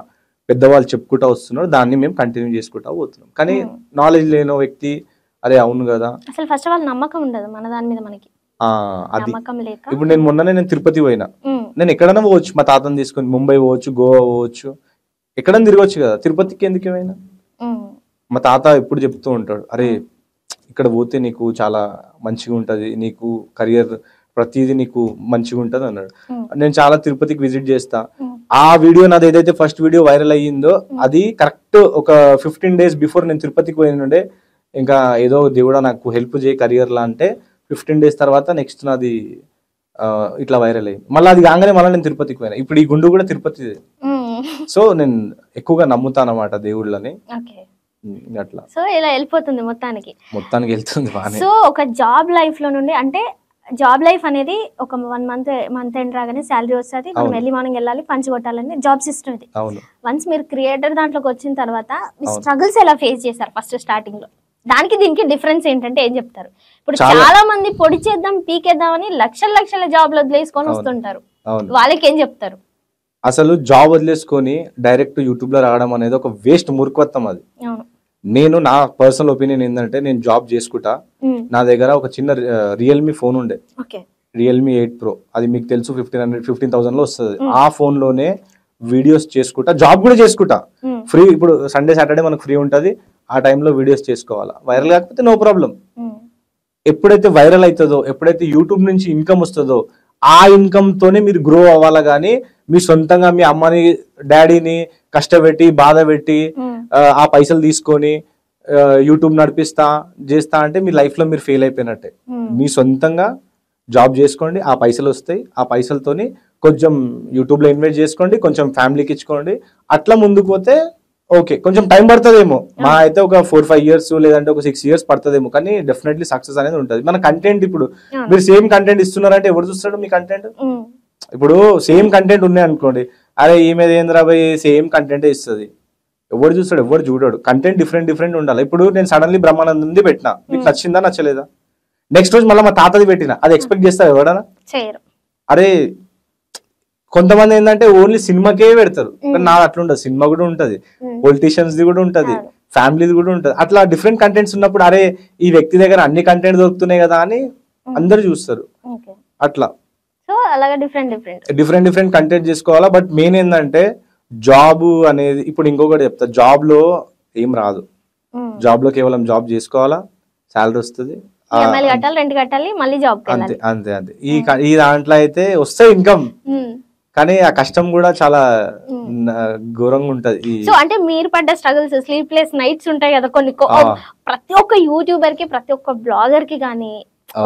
పెద్దవాళ్ళు చెప్పుకుంటా వస్తున్నారు, దాన్ని మేము కంటిన్యూ చేసుకుంటా పోతున్నాం. కానీ నాలెడ్జ్ లేని వ్యక్తి అరే అవును కదా, అసలు ఫస్ట్ ఆఫ్ ఆల్ నమ్మకం ఉండదు మన దాని మీద మనకి, అది నమ్మకం లేక. ఇప్పుడు నేను తిరుపతి పోయినా, నేను ఎక్కడైనా పోవచ్చు, మా తాతను తీసుకొని ముంబై పోవచ్చు, గోవా పోవచ్చు, ఎక్కడైనా తిరగవచ్చు కదా, తిరుపతికి ఎందుకు ఏమైనా. మా తాత ఎప్పుడు చెప్తూ ఉంటాడు, అరే ఇక్కడ పోతే నీకు చాలా మంచిగా ఉంటది, నీకు కెరియర్ ప్రతిదీ నీకు మంచిగా ఉంటది అన్నాడు. నేను చాలా తిరుపతికి విజిట్ చేస్తా. ఆ వీడియో నాది ఏదైతే ఫస్ట్ వీడియో వైరల్ అయ్యిందో అది కరెక్ట్ ఒక 15 days బిఫోర్ నేను తిరుపతికి పోయినుండే, ఇంకా ఏదో దేవుడా నాకు హెల్ప్ చేయి కెరియర్ లా అంటే 15 days తర్వాత నెక్స్ట్ నాది ఇట్లా వైరల్ అయ్యింది. మళ్ళీ అది కాగానే మళ్ళీ నేను తిరుపతికి పోయినా. ఇప్పుడు ఈ గుండు కూడా తిరుపతి. సో నేను ఎక్కువగా నమ్ముతాను అన్నమాట దేవుళ్ళని, అట్లా. సో ఇలా వెళ్ళిపోతుంది మొత్తానికి వెళ్తుంది. సో ఒక జాబ్ లైఫ్ లో నుండి, అంటే జాబ్ లైఫ్ అనేది ఒక 1 month ఎండ్ రాగానే శాలరీ వస్తుంది, మనం ఎర్లీ మార్నింగ్ వెళ్ళాలి, పంచి కొట్టాలని జాబ్ సిస్టమ్ ఇది. వన్స్ మీరు క్రియేటర్ దాంట్లోకి వచ్చిన తర్వాత మీ స్ట్రగుల్స్ ఎలా ఫేస్ చేశారు ఫస్ట్ స్టార్టింగ్ లో? దానికి దీనికి డిఫరెన్స్ ఏంటంటే ఏం చెప్తారు? ఇప్పుడు చాలా మంది పొడి చేద్దాం పీకేద్దాం అని లక్షల జాబ్లు వదిలేసుకొని వస్తుంటారు, వాళ్ళకి ఏం చెప్తారు? అసలు జాబ్ వదిలేసుకొని డైరెక్ట్ యూట్యూబ్ లో రావడం అనేది ఒక వేస్ట్ మూర్ఖత్వం. అది నేను నా పర్సనల్ ఒపీనియన్ ఏంటంటే, నేను జాబ్ చేసుకుంటా, నా దగ్గర ఒక చిన్న రియల్మీ ఫోన్ ఉండే, రియల్మీ 8 Pro, అది మీకు తెలుసు 15,000 లో వస్తుంది. ఆ ఫోన్ లోనే వీడియోస్ చేసుకుంటా, జాబ్ కూడా చేసుకుంటా ఫ్రీ. ఇప్పుడు సండే సాటర్డే మనకు ఫ్రీ ఉంటది, ఆ టైంలో వీడియోస్ చేసుకోవాలా, వైరల్ కాకపోతే నో ప్రాబ్లం. ఎప్పుడైతే వైరల్ అవుతుందో, ఎప్పుడైతే యూట్యూబ్ నుంచి ఇన్కమ్ వస్తుందో, ఆ ఇన్కమ్ తోనే మీరు గ్రో అవ్వాలా. గానీ మీ సొంతంగా మీ అమ్మని డాడీని కష్టపెట్టి బాధ పెట్టి ఆ పైసలు తీసుకొని యూట్యూబ్ నడిపిస్తా చేస్తా అంటే మీ లైఫ్ లో మీరు ఫెయిల్ అయిపోయినట్టే. మీ సొంతంగా జాబ్ చేసుకోండి, ఆ పైసలు వస్తాయి, ఆ పైసలతోని కొంచెం యూట్యూబ్ లో ఇన్వెస్ట్ చేసుకోండి, కొంచెం ఫ్యామిలీకి ఇచ్చుకోండి, అట్లా ముందుకు పోతే ఓకే. కొంచెం టైం పడుతుందేమో, మా అయితే ఒక 4-5 years లేదంటే ఒక 6 years పడుతుందేమో, కానీ డెఫినెట్లీ సక్సెస్ అనేది ఉంటుంది. మన కంటెంట్ ఇప్పుడు మీరు సేమ్ కంటెంట్ ఇస్తున్నారంటే ఎవరు చూస్తాడు మీ కంటెంట్? ఇప్పుడు సేమ్ కంటెంట్ ఉన్నాయి అనుకోండి, అరే ఈమె ఏంద్రా భయ్ సేమ్ కంటెంట్ ఇస్తుంది, ఎవరు చూస్తాడు? ఎవరు చూడాడు. కంటెంట్ డిఫరెంట్ ఉండాలి. ఇప్పుడు నేను సడన్లీ బ్రహ్మానందంది పెట్టినా, మీకు నచ్చిందా నచ్చలేదా? నెక్స్ట్ రోజు మళ్ళీ మా తాతది పెట్టినా, అది ఎక్స్పెక్ట్ చేస్తా ఎవడనా? అరే కొంతమంది ఏంటంటే ఓన్లీ సినిమాకే పెడతారు, కానీ నాది అట్లా ఉండదు. సినిమా కూడా ఉంటది, పొలిటీషియన్స్ ది కూడా ఉంటది, ఫ్యామిలీది కూడా ఉంటది. అట్లా డిఫరెంట్ కంటెంట్స్ ఉన్నప్పుడు అరే ఈ వ్యక్తి దగ్గర అన్ని కంటెంట్ దొరుకుతున్నాయి కదా అని అందరు చూస్తారు. అట్లా డిఫరెంట్ కంటెంట్ చేసుకోవాలా. బట్ మెయిన్ ఏంటంటే జాబ్ అనేది, ఇప్పుడు ఇంకొకటి చెప్తా, జాబ్ లో ఏం రాదు. జాబ్ లో కేవలం జాబ్ చేసుకోవాలా, శాలరీ వస్తుంది, అంతే అంతే అంతే. ఈ దాంట్లో అయితే వస్తాయి ఇన్కమ్, కానీ ఆ కష్టం కూడా చాలా ఘోరంగా ఉంటది. సో అంటే మీరు పడ్డ స్ట్రగుల్స్, స్లీప్లెస్ నైట్స్ ఉంటాయి కదా కొన్ని, ప్రతి ఒక్క యూట్యూబర్ కి, ప్రతి ఒక్క బ్లాగర్ కి గానీ,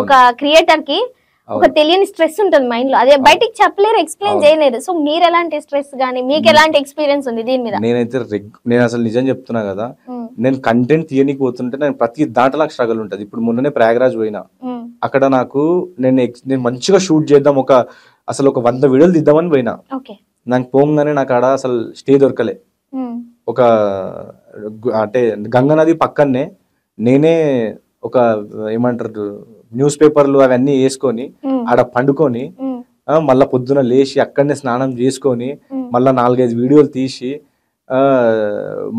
ఒక క్రియేటర్ కి ఒక తెలియని స్ట్రెస్ ఉంటుంది మైండ్ లో, అదే బయటికి చెప్పలేరు, ఎక్స్ప్లెయిన్ చేయలేరు. సో మీరు ఎలాంటి స్ట్రెస్ గానీ, మీకు ఎలాంటి ఎక్స్పీరియన్స్ ఉంది దీని మీద? నేను అసలు నిజం చెప్తున్నా కదా, నేను కంటెంట్ తీయనికి పోతుంటే నేను ప్రతి దాంట్లో నాకు స్ట్రగుల్ ఉంటది. ఇప్పుడు మొన్ననే ప్రయాగరాజ్ పోయినా, అక్కడ నాకు నేను మంచిగా షూట్ చేద్దాం, అసలు ఒక 100 వీడియోలు తీద్దామని పోయినా, నాకు పోగానే నాకు ఆడ అసలు స్టే దొరకలే. ఒక అంటే గంగా నది పక్కనే నేనే ఒక ఏమంటారు న్యూస్ పేపర్లు అవన్నీ వేసుకొని ఆడ పండుకొని, మళ్ళా పొద్దున లేచి అక్కడనే స్నానం చేసుకొని, మళ్ళా 4-5 వీడియోలు తీసి,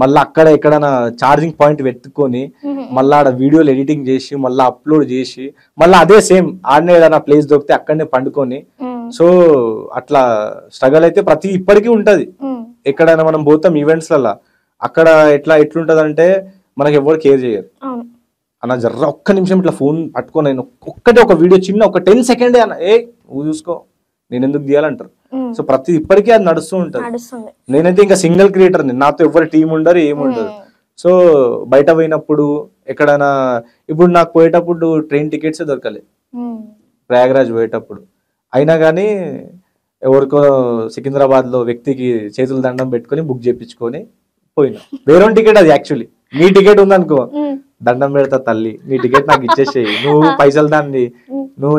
మళ్ళీ అక్కడ ఎక్కడైనా ఛార్జింగ్ పాయింట్ పెట్టుకొని, మళ్ళీ ఆడ వీడియోలు ఎడిటింగ్ చేసి, మళ్ళీ అప్లోడ్ చేసి, మళ్ళీ అదే సేమ్ ఆడనే ఏదైనా ప్లేస్ దొరికితే అక్కడనే పండుకొని. సో అట్లా స్ట్రగల్ అయితే ఇప్పటికీ ఉంటది. ఎక్కడైనా మనం పోతాం ఈవెంట్స్ లలో, అక్కడ ఎట్లుంటది అంటే మనకి ఎవరు కేర్ చేయరు. అన్న జర్ర ఒక్క నిమిషం ఇట్లా ఫోన్ పట్టుకొని ఒక వీడియో చిన్న ఒక 10 seconds అన్న నువ్వు చూసుకో నేను ఎందుకు తీయాలంటారు. సో ఇప్పటికీ అది నడుస్తూ ఉంటది. నేనైతే ఇంకా సింగిల్ క్రియేటర్, నాతో ఎవరు టీం ఉండరు, ఏముండదు. సో బయట పోయినప్పుడు ఎక్కడైనా, ఇప్పుడు నాకు పోయేటప్పుడు ట్రైన్ టికెట్స్ దొరకలే ప్రయాగరాజ్ పోయేటప్పుడు, అయినా కానీ ఎవరికో సికింద్రాబాద్ లో వ్యక్తికి చేతులు దండం పెట్టుకొని బుక్ చేయించుకొని పోయినా. వేరే టికెట్ అది, యాక్చువల్లీ నీ టికెట్ ఉందనుకో, దండం పెడతా తల్లి నీ టికెట్ నాకు ఇచ్చేసేయి, నువ్వు పైసలు దాన్ని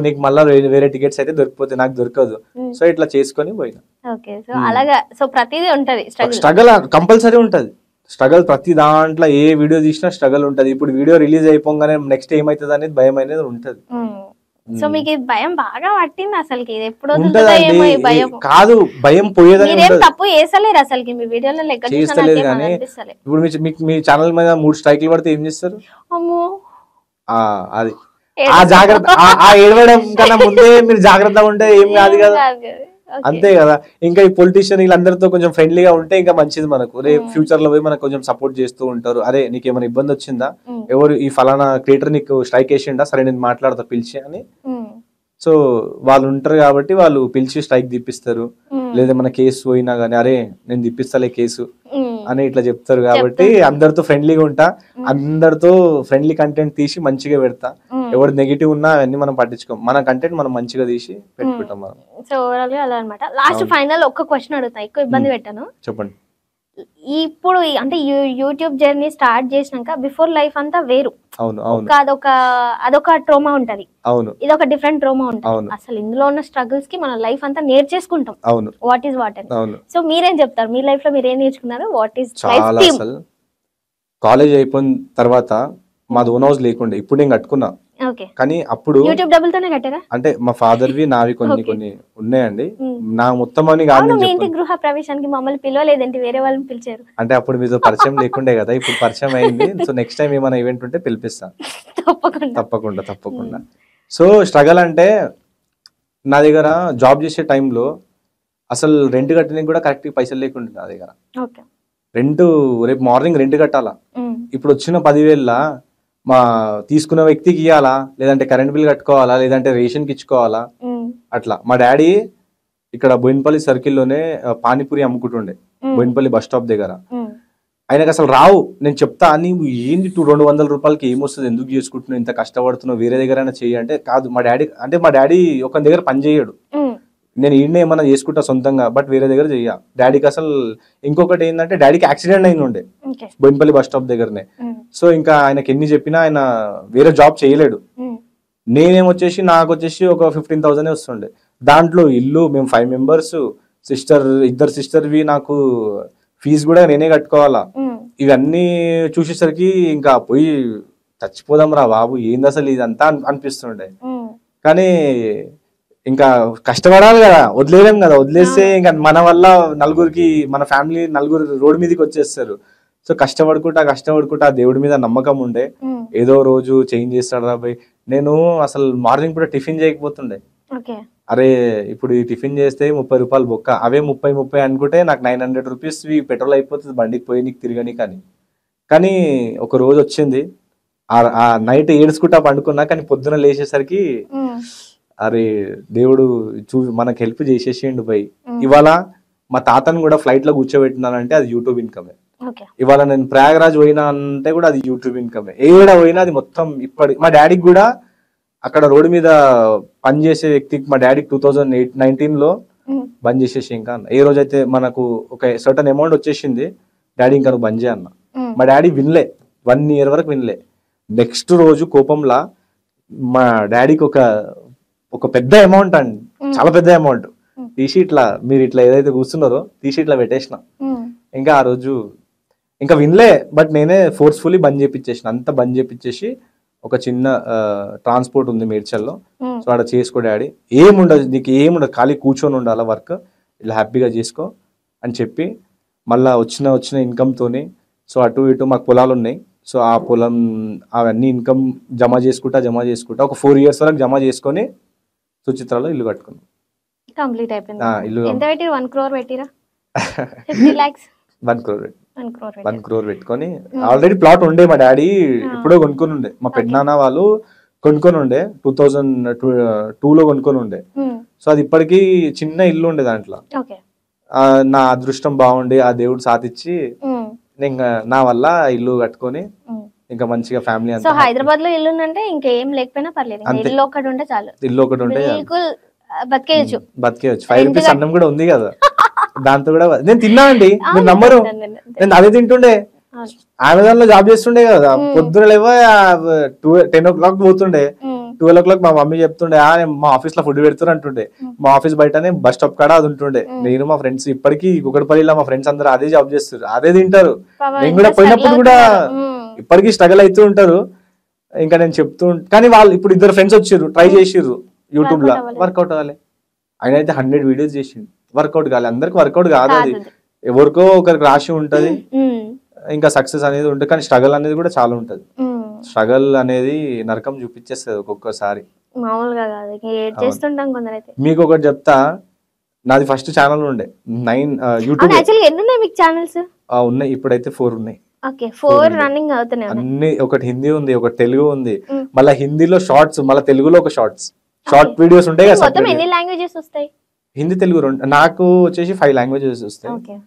నీకు మళ్ళీ వేరే టికెట్స్ అయితే దొరికిపోతే నాకు దొరకదు. సో ఇట్లా చేసుకొని పోయినా. స్ట్రగల్ కంపల్సరీ ఉంటది. స్ట్రగల్ ప్రతి దాంట్లో, ఏ వీడియో తీసినా స్ట్రగల్ ఉంటది. ఇప్పుడు వీడియో రిలీజ్ అయిపోగానే నెక్స్ట్ ఏమైతుంది అనేది భయం అనేది ఉంటది. సో మీకు భయం బాగా పట్టింది అసలుకి, ఇది ఎప్పుడు భయం కాదు, భయం పోయేదని మీరేం తప్పు చేసలేరు అసలుకి, మీ వీడియోలో లెక్క చేస్తలేదు. కానీ ఇప్పుడు మీ ఛానల్ మీద 3 స్ట్రైక్లు పడితే ఏం చేస్తారు? అమ్మో అది ఆ జాగ్రత్త, ఆ ఏడవడం కన్నా ముందే మీరు జాగ్రత్తగా ఉంటే ఏం కాదు కదా, అంతే కదా. ఇంకా ఈ పొలిటీషియన్ వీళ్ళందరితో కొంచెం ఫ్రెండ్లీగా ఉంటే ఇంకా మంచిది మనకు. రేపు ఫ్యూచర్ లో పోయి మనకు కొంచెం సపోర్ట్ చేస్తూ ఉంటారు. అరే నీకు ఏమైనా ఇబ్బంది వచ్చిందా, ఎవరు ఈ ఫలానా క్రియేటర్ నీకు స్ట్రైక్ వేసిండా, సరే నేను మాట్లాడతా పిలిచి అని. సో వాళ్ళు ఉంటారు కాబట్టి వాళ్ళు పిలిచి స్ట్రైక్ తీపిస్తారు. లేదా మన కేసు పోయినా గానీ అరే నేను తీపిస్తాలే కేసు అని ఇట్లా చెప్తారు. కాబట్టి అందరితో ఫ్రెండ్లీగా ఉంటా, అందరితో ఫ్రెండ్లీ కంటెంట్ తీసి మంచిగా పెడతా. ఎవరు నెగిటివ్ ఉన్నా అవన్నీ మనం పట్టించుకోం, మన కంటెంట్ మనం మంచిగా తీసి పెట్టుకుంటాం మనం. సో ఓవరాల్ గా అలా అన్నమాట. లాస్ట్ ఫైనల్ ఒక్క క్వశ్చన్ అడుగుతా, ఎక్కువ ఇబ్బంది పెట్టాను, చెప్పండి. ఇప్పుడు అంటే యూట్యూబ్ జర్నీ స్టార్ట్ చేసినాక బిఫోర్ లైఫ్ అంతా వేరు. అవును అదొక ట్రోమా ఉంటది, అవును ఇది ఒక డిఫరెంట్ ట్రోమా ఉంటది. అసలు ఇందులో ఉన్న స్ట్రగుల్స్ కి మన లైఫ్ అంతా నేర్చేసుకుంటాం. అవును, వాట్ ఈస్ వాట్ అని. సో మీరేం చెప్తారు, మీ లైఫ్ లో మీరు ఏం నేర్చుకున్నారు? వాట్ ఈస్ చాలా అసలు కాలేజ్ అయిపోయిన తర్వాత మాది ఓన్ హౌస్ లేకుండే, ఇప్పుడు నేను కట్టుకున్నా. కానీ అప్పుడు యూట్యూబ్ డబ్బుల్ తోనే కట్టారా? అంటే మా ఫాదర్ వి నావి కొన్ని ఉన్నాయండి, నా మొత్తం అని కాదు. మీ ఇంటి గృహ ప్రవేశానికి మమ్మల్ని పిలవలేదంటే వేరే వాళ్ళని పిలిచారు. అంటే అప్పుడు మీతో పరిచయం లేకుండే కదా, ఇప్పుడు పరిచయం అయింది. సో నెక్స్ట్ టైం ఏమైనా ఈవెంట్ ఉంటే పిలిపిస్తా తప్పకుండా. సో స్ట్రగల్ అంటే నా దగ్గర జాబ్ చేసే టైంలో అసలు రెంట్ కట్టడానికి కూడా కరెక్ట్ పైసలు లేకుండా నా దగ్గర. రెంట్ రేపు మార్నింగ్ రెంట్ కట్టాలా, ఇప్పుడు వచ్చిన 10,000 మా తీసుకున్న వ్యక్తికి ఇవ్వాలా, లేదంటే కరెంట్ బిల్ కట్టుకోవాలా, లేదంటే రేషన్ కి ఇచ్చుకోవాలా. అట్లా మా డాడీ ఇక్కడ బోయినపల్లి సర్కిల్లోనే పానీపూరి అమ్ముకుంటుండే, బోయినపల్లి బస్ స్టాప్ దగ్గర. ఆయనకు అసలు రావు, నేను చెప్తా అని ఏంది 200 రూపాయలకి ఏమొస్తుంది, ఎందుకు చేసుకుంటున్నావు, ఇంత కష్టపడుతున్నావు, వేరే దగ్గర చెయ్యి అంటే కాదు. మా డాడీ ఒక దగ్గర పని చేయడు, నేను ఈయన ఏమన్నా చేసుకుంటా సొంతంగా, బట్ వేరే దగ్గర చెయ్య. డాడీకి అసలు ఇంకొకటి ఏంటంటే డాడీకి యాక్సిడెంట్ అయింది ఉండే బోయినపల్లి బస్ స్టాప్ దగ్గరనే. సో ఇంకా ఆయనకి ఎన్ని చెప్పినా ఆయన వేరే జాబ్ చేయలేడు. నేనేమొచ్చేసి నాకు వచ్చేసి ఒక 15,000 వస్తుండే, దాంట్లో ఇల్లు, మేము 5 మెంబర్స్, ఇద్దరు సిస్టర్వి, నాకు ఫీజు కూడా నేనే కట్టుకోవాలా. ఇవన్నీ చూసేసరికి ఇంకా పోయి చచ్చిపోదాం రా బాబు, ఏంది అసలు ఇదంతా అనిపిస్తుండే. కానీ ఇంకా కష్టపడాలి కదా, వదిలేలేం కదా, వదిలేస్తే ఇంకా మన వల్ల నలుగురికి, మన ఫ్యామిలీ నలుగురు రోడ్డు మీదకి వచ్చేస్తారు. సో కష్టపడుకుంటా దేవుడి మీద నమ్మకం ఉండే, ఏదో రోజు చేంజ్ చేస్తాడు రాబాయ్. నేను అసలు మార్నింగ్ కూడా టిఫిన్ చేయకపోతుండే, అరే ఇప్పుడు ఈ టిఫిన్ చేస్తే 30 రూపాయలు బొక్క, అవే 30 అనుకుంటే నాకు 900 రూపీస్ పెట్రోల్ అయిపోతుంది బండికి పోయి నీకు తిరగని. కానీ ఒక రోజు వచ్చింది, ఆ నైట్ ఏడుచుకుంటా పండుకున్నా, కానీ పొద్దున లేచేసరికి అరే దేవుడు మనకు హెల్ప్ చేసేసిండు బై. ఇవాళ మా తాతను కూడా ఫ్లైట్ లో కూర్చోబెట్టినానంటే అది యూట్యూబ్ ఇన్కమే. ఇవాళ నేను ప్రయాగరాజ్ పోయినా అంటే కూడా అది యూట్యూబ్ ఇన్కమే. ఏడ పోయినా అది మొత్తం. మా డాడీకి కూడా అక్కడ రోడ్డు మీద పనిచేసే వ్యక్తికి మా డాడీకి 2019లో బంద్ చేసేసి, ఇంకా ఏ రోజైతే మనకు ఒక సర్టన్ అమౌంట్ వచ్చేసింది, డాడీ ఇంకా నువ్వు బంద్ చేయన్న. మా డాడీ వినలే, 1 ఇయర్ వరకు వినలే. నెక్స్ట్ రోజు కోపంలా మా డాడీకి ఒక పెద్ద అమౌంట్ అండి, చాలా పెద్ద అమౌంట్ తీసి ఇట్లా, మీరు ఇట్లా ఏదైతే కూర్చున్నారో తీసి ఇట్లా పెట్టేసిన. ఇంకా ఆ రోజు ఇంకా వినలే, బట్ నేనే ఫోర్స్ఫుల్లీ బంద్ చేపించేసిన. అంతా బంద్ చేపించేసి ఒక చిన్న ట్రాన్స్పోర్ట్ ఉంది మేడ్చల్లో, సో అక్కడ చేసుకో డాడీ, ఏముండదు నీకు, ఏముండదు, ఖాళీ కూర్చొని ఉండాలా, వర్క్ ఇలా హ్యాపీగా చేసుకో అని చెప్పి, మళ్ళీ వచ్చిన ఇన్కమ్తోని, సో అటు ఇటు మాకు పొలాలు ఉన్నాయి, సో ఆ పొలం అవన్నీ ఇన్కమ్ జమ చేసుకుంటా ఒక 4 years వరకు జమ చేసుకొని సుచిత్రాలో ఇల్లు కట్టుకున్నాం. కంప్లీట్ అయిపోయింది. ఇల్లు ఎంత పెట్టి 1 crore పెట్టిరా? 50 lakhs 1 crore పెట్టుకొని, ఆల్రెడీ ప్లాట్ ఉండే, మా డాడీ ఎప్పుడో కొనుక్కొని ఉండే, మా పెద్దనాన్న వాళ్ళు కొనుక్కొని ఉండే, 2002లో కొనుక్కొని ఉండే. సో అది ఇప్పటికీ చిన్న ఇల్లు ఉండే, దాంట్లో నా అదృష్టం బాగుండి ఆ దేవుడు సాధించి నా వల్ల ఇల్లు కట్టుకొని ఇంకా మంచిగా ఫ్యామిలీ అంతా. సో హైదరాబాద్ లో ఇల్లు ఉందంటే ఇంకేం లేకపోయినా పర్లేదు, ఇల్లు ఒకటి ఉంటే చాలు. ఇల్లు ఒకటి ఉంటే బతికేయచ్చు. 5 రూపీస్ అన్నం కూడా ఉంది కదా, దాంతో కూడా నేను తిన్నా అండి, మీరు నమ్మరు. నేను అదే తింటుండే, అమెజాన్ లో జాబ్ చేస్తుండే కదా, పొద్దున లేవ 10 o'clock పోతుండే, 12 o'clock మా మమ్మీ చెప్తుండే మా ఆఫీస్ లో ఫుడ్ పెడుతున్నారు అంటుండే. మా ఆఫీస్ బయటనే బస్ స్టాప్ కాడ అది ఉంటుండే. నేను మా ఫ్రెండ్స్ ఇప్పటికీ కుకట్పల్లిలో మా ఫ్రెండ్స్ అందరూ అదే జాబ్ చేస్తారు, అదే తింటారు. నేను కూడా పోయినప్పుడు కూడా ఇప్పటికీ స్ట్రగల్ అవుతూ ఉంటారు. ఇంకా నేను చెప్తూ కానీ వాళ్ళు ఇప్పుడు ఇద్దరు ఫ్రెండ్స్ వచ్చిర్రు, ట్రై చేసిర్రు యూట్యూబ్ లో, వర్కౌట్ కాలే. ఆయన అయితే 100 వీడియోస్ చేసిండు, వర్కౌట్ కాలే. అందరికి వర్కౌట్ కాదు అది, ఎవరికో ఒకరికి రాసి ఉంటది, ఇంకా సక్సెస్ అనేది ఉంటుంది. కానీ స్ట్రగల్ అనేది కూడా చాలా ఉంటది. స్ట్రగల్ అనేది నరకం చూపించేస్తుంది ఒక్కొక్కసారి. మామూలుగా కాదు, చేస్తుంటాం కొందరైతే. మీకు ఒకటి చెప్తా, నాది ఫస్ట్ ఛానల్ ఉండే 9 యూట్యూబ్. యాక్చువల్లీ ఎన్ని ఉన్నాయి మీకు ఛానల్స్? ఉన్నాయి, ఇప్పుడైతే 4 ఉన్నాయి. ఓకే, 4 రన్నింగ్ అవుతున్నాయి అన్ని. ఒకటి హిందీ ఉంది, ఒకటి తెలుగు ఉంది, మళ్ళీ హిందీలో షార్ట్స్, మళ్ళీ తెలుగులో ఒక షార్ట్ వీడియోస్ ఉంటాయి కదా. మొత్తం ఎన్ని లాంగ్వేజెస్ వస్తాయి? హిందీ తెలుగు రెండు. నాకు వచ్చేసి 5 లాంగ్వేజెస్ వస్తాయి.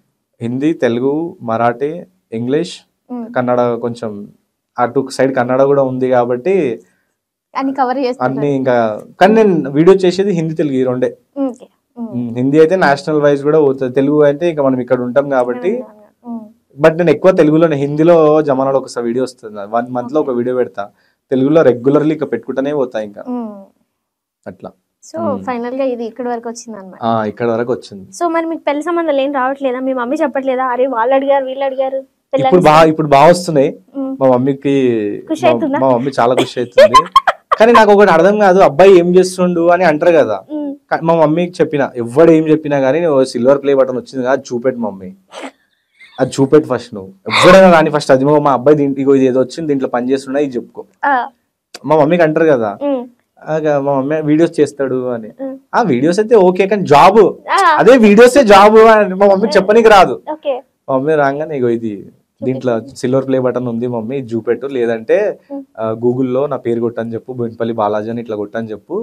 హిందీ, తెలుగు, మరాఠీ, ఇంగ్లీష్, కన్నడ. కొంచెం అటు సైడ్ కన్నడ కూడా ఉంది కాబట్టి అన్ని. ఇంకా కానీ నేను వీడియో చేసేది హిందీ తెలుగు ఈ రెండే. హిందీ అయితే నేషనల్ వైజ్ కూడా పోతుంది, తెలుగు అయితే ఇంకా మనం ఇక్కడ ఉంటాం కాబట్టి. బట్ నేను ఎక్కువ తెలుగులోనే, హిందీలో జమానాలో ఒకసారి వీడియో వస్తుంది, 1 month లో ఒక వీడియో పెడతా. తెలుగులో రెగ్యులర్లీ ఇక పెట్టుకుంటానే పోతా ఇంకా అట్లా. సో ఫైనల్ గా ఇది ఇక్కడ వరకు వచ్చింది అన్నమాట. ఇక్కడ వరకు వచ్చింది. సో మరి మీకు పెళ్లి సంబంధాలు ఏం రావట్లేదా? మీ మమ్మీ చెప్పట్లేదా? అరే వాళ్ళు అడిగారు, వీళ్ళు అడిగారు? ఇప్పుడు బాగా వస్తున్నాయి. మా మమ్మీకి, మా మమ్మీ చాలా ఖుషి అవుతుంది. కానీ నాకు ఒకటి అర్థం కాదు, అబ్బాయి ఏం చేస్తుండు అని అంటారు కదా. మా మమ్మీకి చెప్పిన, ఎవడు ఏం చెప్పినా గానీ సిల్వర్ ప్లే బటన్ వచ్చింది కదా, అది చూపెట్టు మమ్మీ, అది చూపెట్టు ఫస్ట్. నువ్వు ఎవడైనా కానీ ఫస్ట్ అది, మా అబ్బాయి దీంట్లో ఏదో వచ్చింది, దీంట్లో పని చేస్తున్నా, ఇది చెప్పుకో. మా మమ్మీకి అంటారు కదా, మా మమ్మీ వీడియోస్ చేస్తాడు అని. ఆ వీడియోస్ అయితే ఓకే, కానీ జాబ్ అదే వీడియోస్ జాబ్ అని మా మమ్మీకి చెప్పనీకి రాదు. మా మమ్మీ రాగానే ఇగో ఇది దీంట్లో సిల్వర్ ప్లే బటన్ ఉంది మమ్మీ, ఇది చూపెట్టు, లేదంటే గూగుల్లో నా పేరు కొట్టని చెప్పు, బోయినపల్లి బాలాజీ అని ఇట్లా కొట్టని చెప్పు,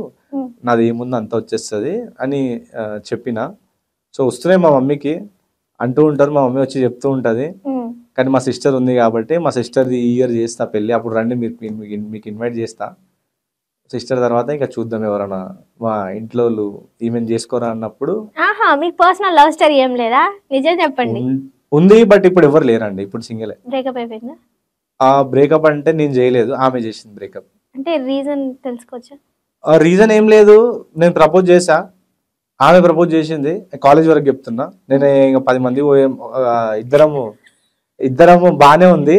నాది ఏముంది అంతా వచ్చేస్తుంది అని చెప్పిన. సో వస్తున్నాయి మా మమ్మీకి, అంటూ ఉంటారు, మా మమ్మీ వచ్చి చెప్తూ ఉంటది. కానీ మా సిస్టర్ ఉంది కాబట్టి, మా సిస్టర్ది ఈ ఇయర్ చేస్తా పెళ్ళి, అప్పుడు రండి మీకు ఇన్వైట్ చేస్తా. సిస్టర్ తర్వాత ఇంకా చూద్దాం, ఎవరైనా మా ఇంట్లో ఈమెను చేసుకోరా అన్నప్పుడు. మీకు పర్సనల్ లవ్ స్టోరీ ఏం లేదా? నిజం చెప్పండి. ఉంది, బట్ ఇప్పుడు ఎవరు లేరండి, ఇప్పుడు సింగిల్. బ్రేకప్ అయిపోయిందా? బ్రేకప్ అంటే నేను చేయలేదు, ఆమె చేసింది బ్రేకప్. అంటే రీజన్ తెలుసుకోవచ్చా? రీజన్ ఏం లేదు, నేను ప్రపోజ్ చేసా, ఆమె ప్రపోజ్ చేసింది. కాలేజ్ వరకు చెప్తున్నా నేను, ఇంకా 10 మంది ఇద్దరము బానే ఉంది.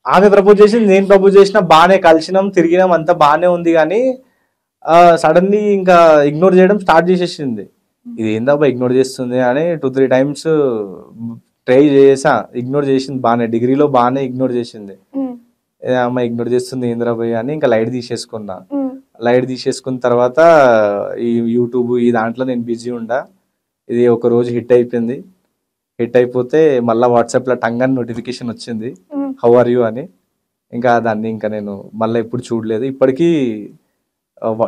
ఆమె ప్రపోజ్ చేసింది, నేను ప్రపోజ్ చేసినా, బాగానే కలిసినాం, తిరిగినాం, అంతా బాగానే ఉంది. కానీ సడన్లీ ఇంకా ఇగ్నోర్ చేయడం స్టార్ట్ చేసేసింది. ఇది ఏందబ్బా ఇగ్నోర్ చేస్తుంది అని 2-3 times ట్రై చేసా, ఇగ్నోర్ చేసింది బాగానే. డిగ్రీలో బాగానే ఇగ్నోర్ చేసింది. అమ్మ ఇగ్నోర్ చేస్తుంది ఏంద్రాబాయ్ అని ఇంకా లైట్ తీసేసుకున్నా. లైట్ తీసేసుకున్న తర్వాత ఈ యూట్యూబ్ ఈ దాంట్లో నేను బిజీ ఉండా. ఇది ఒక రోజు హిట్ అయిపోయింది. హిట్ అయిపోతే మళ్ళీ వాట్సాప్లో టంగ్ అని నోటిఫికేషన్ వచ్చింది, హౌ ఆర్ యూ అని. ఇంకా దాన్ని ఇంకా నేను మళ్ళీ ఎప్పుడు చూడలేదు. ఇప్పటికీ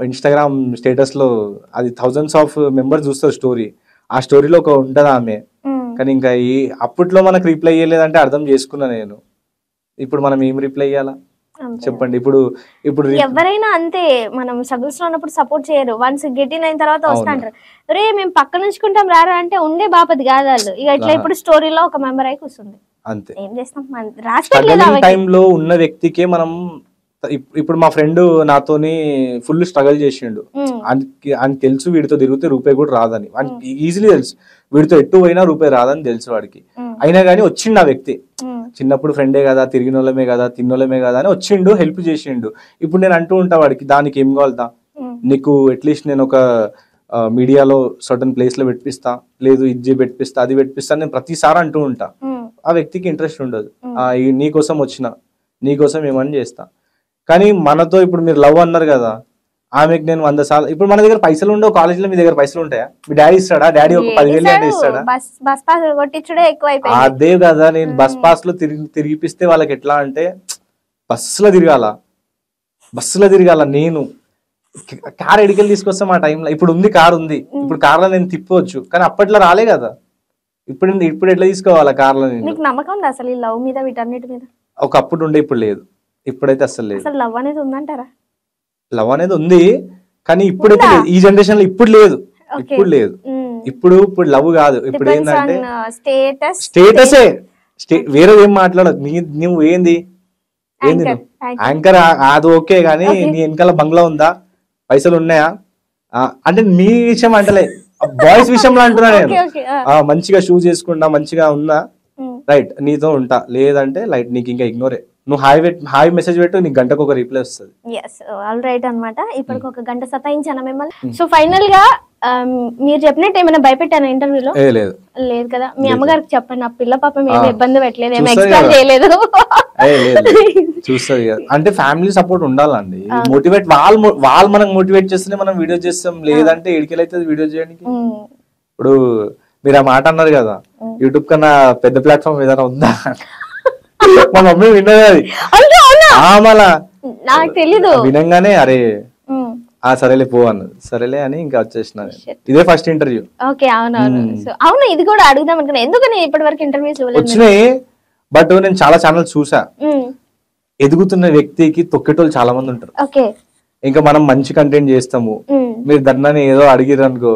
ఇన్స్టాగ్రామ్ స్టేటస్లో అది thousands of members చూస్తారు స్టోరీ. ఆ స్టోరీలో ఒక ఉంటుంది ఆమె. కానీ ఇంకా అప్పట్లో మనకు రిప్లై ఇయ్యలేదంటే అర్థం చేసుకున్నా నేను. ఇప్పుడు మనం ఏం రిప్లై ఇయ్యాలా చెప్పండి? ఇప్పుడు ఎవరైనా అంతే, మనం స్ట్రగుల్స్ లో ఉన్నప్పుడు సపోర్ట్ చేయరు. వన్స్ గెటిన్ అయిన తర్వాత వస్తా అంటారు, రే మేము పక్కన ఉంచుకుంటాం రారా అంటే ఉండే బాపతి కాదు వాళ్ళు. ఇక ఇట్లా ఇప్పుడు స్టోరీలో ఒక మెంబర్ అయి కూర్చుంది, అంతే. ఏం చేస్తాం, టైంలో ఉన్న వ్యక్తికే మనం. ఇప్పుడు మా ఫ్రెండ్ నాతోని ఫుల్ స్ట్రగల్ చేసిండు. అని తెలుసు వీడితో తిరిగితే రూపాయి కూడా రాదని, ఈజీలీ తెలుసు. వీడితో ఎట్టు పోయినా రూపాయి రాదని తెలుసు వాడికి. అయినా కానీ వచ్చిండు ఆ వ్యక్తి. చిన్నప్పుడు ఫ్రెండే కదా, తిరిగినోళ్ళమే కదా, తిన్నోళ్ళమే కదా అని వచ్చిండు, హెల్ప్ చేసిండు. ఇప్పుడు నేను అంటూ ఉంటా వాడికి, దానికి ఏం కావాలదా నీకు, అట్లీస్ట్ నేను ఒక మీడియాలో సర్టన్ ప్లేస్ లో పెట్టిస్తా, లేదు ఇది పెట్టిస్తా, అది పెట్టిస్తా, నేను ప్రతిసారి అంటూ ఉంటా. ఆ వ్యక్తికి ఇంట్రెస్ట్ ఉండదు. నీకోసం వచ్చిన, నీకోసం ఏమని చేస్తా. కానీ మనతో ఇప్పుడు మీరు లవ్ అన్నారు కదా, ఆమెకు నేను 100 సార్లు. ఇప్పుడు మన దగ్గర పైసలు ఉండవు, కాలేజీలో మీ దగ్గర పైసలు ఉంటాయా? మీ డాడీ ఇస్తాడా? డాడీ ఒక 10,000 అంటే ఇస్తాడా? అదే కదా, నేను బస్ పాస్ లో తిరిగిపిస్తే వాళ్ళకి ఎట్లా అంటే బస్సులో తిరగాల. నేను కార్ ఎడికెళ్ళి తీసుకొస్తాం ఆ టైంలో. ఇప్పుడు ఉంది, కార్ ఉంది, ఇప్పుడు కార్లో నేను తిప్పవచ్చు. కానీ అప్పట్లో రాలే కదా. ఇప్పుడు ఎట్లా తీసుకోవాలా కార్లో? నమ్మకం ఉంది అసలు ఈ లవ్ మీద, వీటన్నిటి మీద? ఒకప్పుడు ఉండే, ఇప్పుడు లేదు. ఇప్పుడైతే అసలు లేదు. లవ్ అనేది ఉందంటారా? లవ్ అనేది ఉంది, కానీ ఇప్పుడైతే లేదు. ఈ జనరేషన్ లో ఇప్పుడు లేదు. ఇప్పుడు లవ్ కాదు. ఇప్పుడు ఏంటంటే స్టేటసే. వేరే ఏం మాట్లాడదు. నువ్వు ఏంది యాంకర్, అది ఓకే. కానీ నీ వెనకాల బంగ్లా ఉందా, పైసలు ఉన్నాయా అంటే నీ విషయం అంటలే, బాయ్స్ విషయంలో అంటున్నా నేను. మంచిగా షూస్ చేసుకున్నా, మంచిగా ఉన్నా, రైట్ నీతో ఉంటా, లేదంటే లైట్ నీకు ఇంకా ఇగ్నోరే. నువ్వు హాయ్ మెసేజ్ పెట్టు, నీకు గంటకు ఒక రిప్లై వస్తుంది. ఆల్ రైట్ అనమాట. ఇప్పటికి ఒక గంట సతాయించాను మిమ్మల్ని. సో ఫైనల్ గా మీరు చెప్పినట్టు ఏమైనా భయపెట్టాను ఇంటర్వ్యూలో? లేదు లేదు కదా. మీ అమ్మగారికి చెప్పండి, ఆ పిల్ల పాపం ఏమి ఇబ్బంది పెట్టలేదు, ఏమి ఎక్స్పెక్ట్ చేయలేదు. చూస్తుంది కదా. అంటే ఫ్యామిలీ సపోర్ట్ ఉండాలండి. మోటివేట్ వాళ్ళు మనకు మోటివేట్ చేస్తేనే మనం వీడియో చేస్తాం, లేదంటే ఎడికెళ్ళైతే వీడియో చేయడానికి. ఇప్పుడు మీరు ఆ మాట అన్నారు కదా, యూట్యూబ్ కన్నా పెద్ద ప్లాట్ఫామ్ ఏదైనా ఉందా? మా మమ్మీ విన్నది అది. మళ్ళా నాకు తెలీదు. వినంగానే అరే సరేలే పో అన్నది. సరేలే అని ఇంకా వచ్చేసిన. ఇదే ఫస్ట్ ఇంటర్వ్యూ. ఓకే, అవునవును. అవును, ఇది కూడా అడుగుదాం అనుకున్నా. ఎందుకని ఇప్పటి వరకు ఇంటర్వ్యూస్ వచ్చినాయి, బట్ నేను చాలా ఛానల్స్ చూసా. ఎదుగుతున్న వ్యక్తికి తొక్కేటోళ్ళు చాలా మంది ఉంటారు. ఇంకా మనం మంచి కంటెంట్ చేస్తాము, మీరు ధర్నాన్ని ఏదో అడిగిరు అనుకో,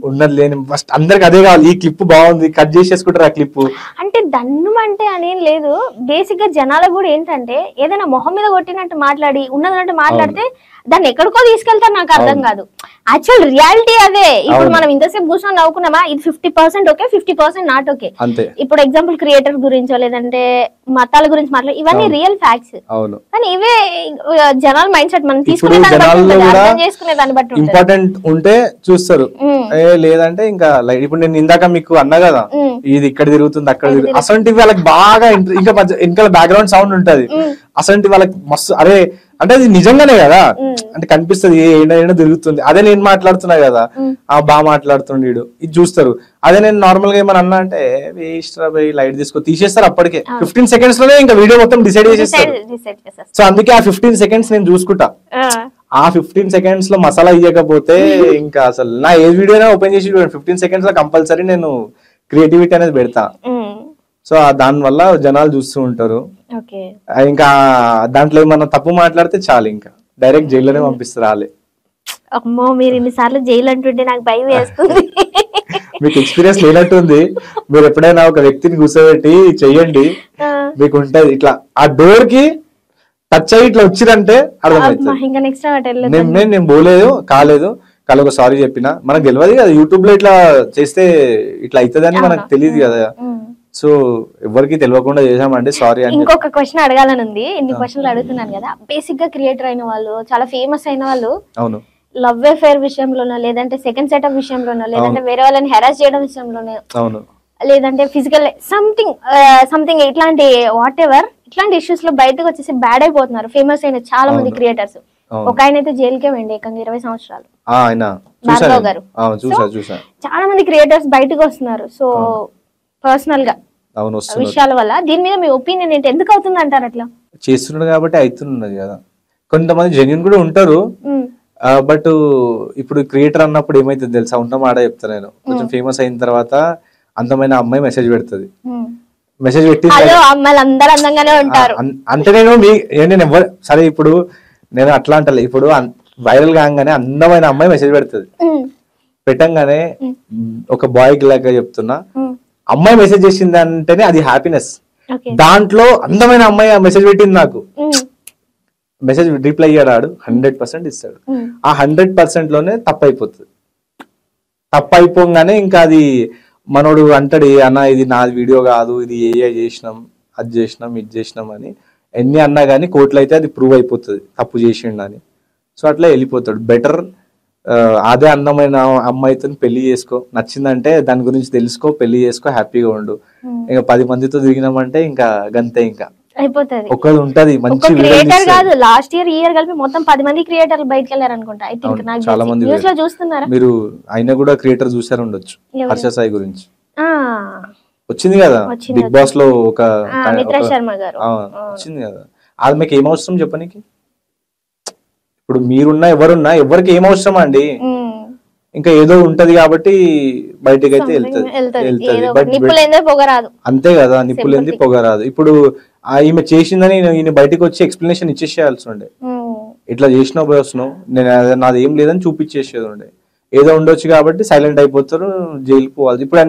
ఉన్నది లేని ఫస్ట్ అందరికి అదే కావాలి. ఈ క్లిప్ బాగుంది, కట్ చేసేసుకుంటారు ఆ క్లిప్. అంటే దన్ను అంటే అనేం లేదు. బేసిక్ గా జనాలకు కూడా ఏంటంటే ఏదైనా మొహం మీద కొట్టినట్టు మాట్లాడి ఉన్నదన్నట్టు మాట్లాడితే దాన్ని ఎక్కడికో తీసుకెళ్తారు. నాకు అర్థం కాదు. యాక్చువల్ రియాలిటీ అదే. ఇప్పుడు మనం ఇంతసేపు కూర్చొని నవ్వుకున్నామా, ఇది 50% ఓకే, 50% నాట్ ఓకే. ఇప్పుడు ఎగ్జాంపుల్ క్రియేటర్ గురించో లేదంటే మతాల గురించి మాట్లాడి ఇవన్నీ రియల్ ఫ్యాక్ట్స్. కానీ ఇవే జనాల మైండ్ సెట్ మనం తీసుకునే దాన్ని బట్టి ఇంపార్టెంట్ ఉంటే చూస్తారు, లేదంటే ఇంకా ఇప్పుడు నేను ఇందాక మీకు అన్నా కదా, ఇది ఇక్కడ తిరుగుతుంది అక్కడ తిరుగుతుంది, అసలు వాళ్ళకి బాగా ఇంకా బ్యాక్గ్రౌండ్ సౌండ్ ఉంటది. అసలు వాళ్ళకి మస్తు అరే అంటే అది నిజంగానే కదా, అంటే కనిపిస్తుంది ఏదైనా తిరుగుతుంది. అదే నేను మాట్లాడుతున్నా కదా, బాగా మాట్లాడుతుండీడు, ఇది చూస్తారు. అదే నేను నార్మల్ గా ఏమన్నా అన్నా అంటే వేస్ట్ రా బై, లైట్ తీసేస్తారు. అప్పటికే 15 seconds లోనే ఇంకా వీడియో మొత్తం డిసైడ్ చేసేస్తారు. సో అందుకే ఆ 15 seconds నేను చూసుకుంటా. ఆ 15 seconds లో మసాలా ఇయ్యకపోతే ఇంకా అసలు నా ఏ వీడియో ఓపెన్ చేసి 15 seconds లో కంపల్సరీ నేను క్రియేటివిటీ అనేది పెడతా. సో దాని వల్ల జనాలు చూస్తూ ఉంటారు. ఇంకా దాంట్లో ఏమన్నా తప్పు మాట్లాడితే చాలు, ఇంకా డైరెక్ట్ జైల్లోనే పంపిస్తారు వాళ్ళే. అమ్మో, మీరు ఇన్నిసార్లు జైలు అంటుంటే నాకు భయం వేస్తుంది. మీకు ఎక్స్పీరియన్స్ లేనట్టుంది. మీరు ఎప్పుడైనా ఒక వ్యక్తిని కూర్చోబెట్టి చెయ్యండి, మీకు ఉంటది ఇట్లా ఆ డోర్ కి టచ్ అయ్యి ఇట్లా వచ్చిందంటే అర్థమవుతుంది. నేను పోలేదు కాలేదు కాలు ఒక సారీ చెప్పినా. మనకు తెలియదు కదా యూట్యూబ్ లో ఇట్లా చేస్తే ఇట్లా అవుతుందని మనకు తెలియదు కదా. సో ఎవరికి తెలియకుండా చేసామండి, సారీ. ఇంకొక క్వశ్చన్ అడగాలని ఉంది. ఇన్ని క్వశ్చన్లు అడుగుతున్నాను కదా. బేసిక్ గా క్రియేటర్ అయిన వాళ్ళు, చాలా ఫేమస్ అయిన వాళ్ళు, అవును, లవ్ అఫేర్ విషయంలోనో లేదంటే సెకండ్ సెటప్ విషయంలోనో లేదంటే వేరే వాళ్ళని హెరాస్ చేయడం విషయంలోనే, అవును, లేదంటే ఫిజికల్ సంథింగ్ ఇట్లాంటి వాట్ ఎవర్ ఇట్లాంటి ఇష్యూస్ లో బయటకు వచ్చేసి బ్యాడ్ అయిపోతున్నారు ఫేమస్ అయిన చాలా మంది క్రియేటర్స్. ఒక ఆయన అయితే జైలుకే వెండి ఏకంగా 20 సంవత్సరాలు, భార్గవ్ గారు. చాలా మంది క్రియేటర్స్ బయటకు వస్తున్నారు. సో పర్సనల్ గా విషయాల వల్ల దీని మీద మీ ఒపీనియన్ ఏంటి? ఎందుకు అవుతుంది అంటారు? అట్లా చేస్తున్నాడు కాబట్టి అవుతున్నది కదా. కొంతమంది జెన్యూన్ కూడా ఉంటారు. బట్ ఇప్పుడు క్రియేటర్ అన్నప్పుడు ఏమైతుంది తెలుసా, ఉన్న మాట చెప్తా నేను. కొంచెం ఫేమస్ అయిన తర్వాత అందమైన అమ్మాయి మెసేజ్ పెడుతుంది. మెసేజ్ పెట్టి అంటే నేను ఎవరు సరే ఇప్పుడు నేను అట్లా అంటలే. ఇప్పుడు వైరల్ కాగానే అందమైన అమ్మాయి మెసేజ్ పెడుతుంది. పెట్టంగానే ఒక బాయ్ లాగా చెప్తున్నా, అమ్మాయి మెసేజ్ చేసింది అంటేనే అది హ్యాపీనెస్. దాంట్లో అందమైన అమ్మాయి మెసేజ్ పెట్టింది నాకు, మెసేజ్ రిప్లై అయ్యాడు, 100% ఇస్తాడు. ఆ 100% లోనే తప్పు అయిపోతుంది. తప్పు అయిపోగానే ఇంకా అది మనోడు అంటాడు, అన్న ఇది నా వీడియో కాదు, ఇది ఏ చేసినాం, అది చేసినాం, ఇది చేసినాం అని ఎన్ని అన్నా కానీ కోర్టులో అయితే అది ప్రూవ్ అయిపోతుంది తప్పు చేసిండు అని. సో అట్లా వెళ్ళిపోతాడు. బెటర్ అదే అందమైన అమ్మాయితో పెళ్లి చేసుకో, నచ్చిందంటే దాని గురించి తెలుసుకో, పెళ్లి చేసుకో, హ్యాపీగా ఉండు. ఇంకా 10 మందితో దిగినామంటే ఇంకా గంతే, ఇంకా అయిపోతుంది. ఒకటి ఉంటది మంచి క్రియేటర్ కాదు, లాస్ట్ ఇయర్ కలిపి మొత్తం 10 మంది క్రియేటర్లు బయటకు వెళ్ళారు అనుకుంటా. ఐ థింక్ చాలా మంది చూస్తున్నారా మీరు? అయినా కూడా క్రియేటర్ చూసారు ఉండొచ్చు. హర్ష సాయి గురించి వచ్చింది కదా బిగ్ బాస్ లో, ఒక మిత్రా శర్మ గారు వచ్చింది కదా. అది మీకు ఏం అవసరం చెప్పనీకి? ఇప్పుడు మీరున్నా ఎవరున్నా ఎవరికి ఏం అవసరం అండి? ఇంకా ఏదో ఉంటది కాబట్టి బయటకి అయితే వెళ్తది. అంతే కదా, నిప్పులేంది పొగరాదు. ఇప్పుడు ఈమె చేసిందని ఈయన బయటకు వచ్చి ఎక్స్ప్లెనేషన్ ఇచ్చేసేయాల్సి ఉండే. ఇట్లా చేసినావు పోయి వస్తున్నావు, నేను నాది ఏం లేదని చూపించేసేది ఉండే. ఏదో ఉండొచ్చు కాబట్టి సైలెంట్ అయిపోతారు, జైలుకి పోవాలి. ఇప్పుడు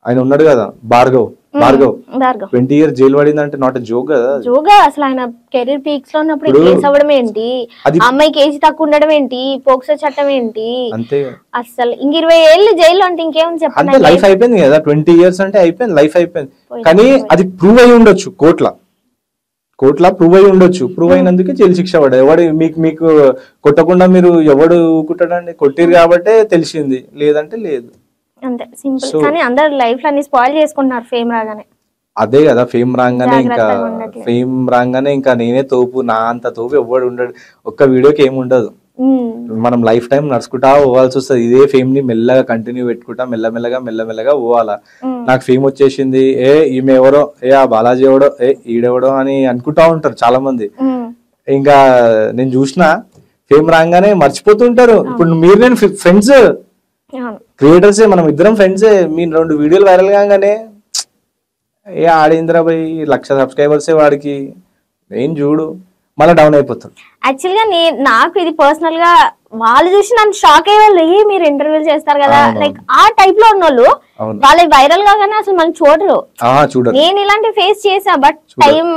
ఆయన ఉన్నాడు కదా భార్గవ్ 20 years జైలు పడింది అంటే నాట్ జోక్ కదా. జోగా అసలు ఆయన కెరీర్ పీక్స్ లో ఉన్నప్పుడు కేసు అవ్వడం ఏంటి, అమ్మాయికి ఏజ్ తక్కువ ఉండడం ఏంటి, పోక్సో చట్టం ఏంటి, అంతే అసలు ఇంక 20 ఏళ్ళు జైలు అంటే ఇంకేం చెప్పండి. అంటే లైఫ్ అయిపోయింది కదా, 20 years అంటే అయిపోయింది, లైఫ్ అయిపోయింది. కానీ అది ప్రూవ్ అయి ఉండొచ్చు కోర్టులో, కోర్టులో ప్రూవ్ అయి ఉండొచ్చు, ప్రూవ్ అయినందుకే జైలు శిక్ష పడ్డది. ఎవడు మీకు కొట్టకుండా మీరు ఎవడు ఊకుంటాడండి? కొట్టిరు కాబట్టే తెలిసింది, లేదంటే లేదు. అంతే సింపుల్. కానీ అందరు లైఫ్ అన్ని స్పాయిల్ చేసుకుంటున్నారు ఫేమ్ రాగానే. అదే కదా, ఫేమ్ రాగానే ఇంకా నేనే తోపు, నా అంత తోపు ఎవడు ఉండడు. ఒక్క వీడియోకి ఏముండదు, మనం లైఫ్ టైం నడుచుకుంటా పోవాల్సి వస్తుంది. ఇదే ఫేమ్ ని మెల్లగా కంటిన్యూ పెట్టుకుంటా మెల్లమెల్లగా పోవాలా. నాకు ఫేమ్ వచ్చేసింది, ఈమె ఎవరో, ఆ బాలాజీ ఎవడో, ఈడెవడో అని అనుకుంటా ఉంటారు చాలా మంది. ఇంకా నేను చూసిన ఫేమ్ రాగానే మర్చిపోతుంటారు. ఇప్పుడు మీరు నేను ఫ్రెండ్స్, క్రియేటర్స్, మనం ఇద్దరం ఫ్రెండ్సే. మీరు 2 వీడియోలు వైరల్ కాగానే ఆడేంద్రా భయ్ 1,00,000 సబ్స్క్రైబర్సే వాడికి, నేను చూడు మళ్ళీ డౌన్ అయిపోతాడు. యాక్చువల్ గా నాకు ఇది పర్సనల్ గా వాళ్ళు చూసి నన్ను షాక్ అయ్యే వాళ్ళు, మీరు ఇంటర్వ్యూలు చేస్తారు కదా, లైక్ ఆ టైప్ లో ఉన్న వాళ్ళు వాళ్ళ వైరల్ గానే అసలు మనం చూడరు. నేను ఇలాంటి ఫేస్ చేసా, బట్ టైం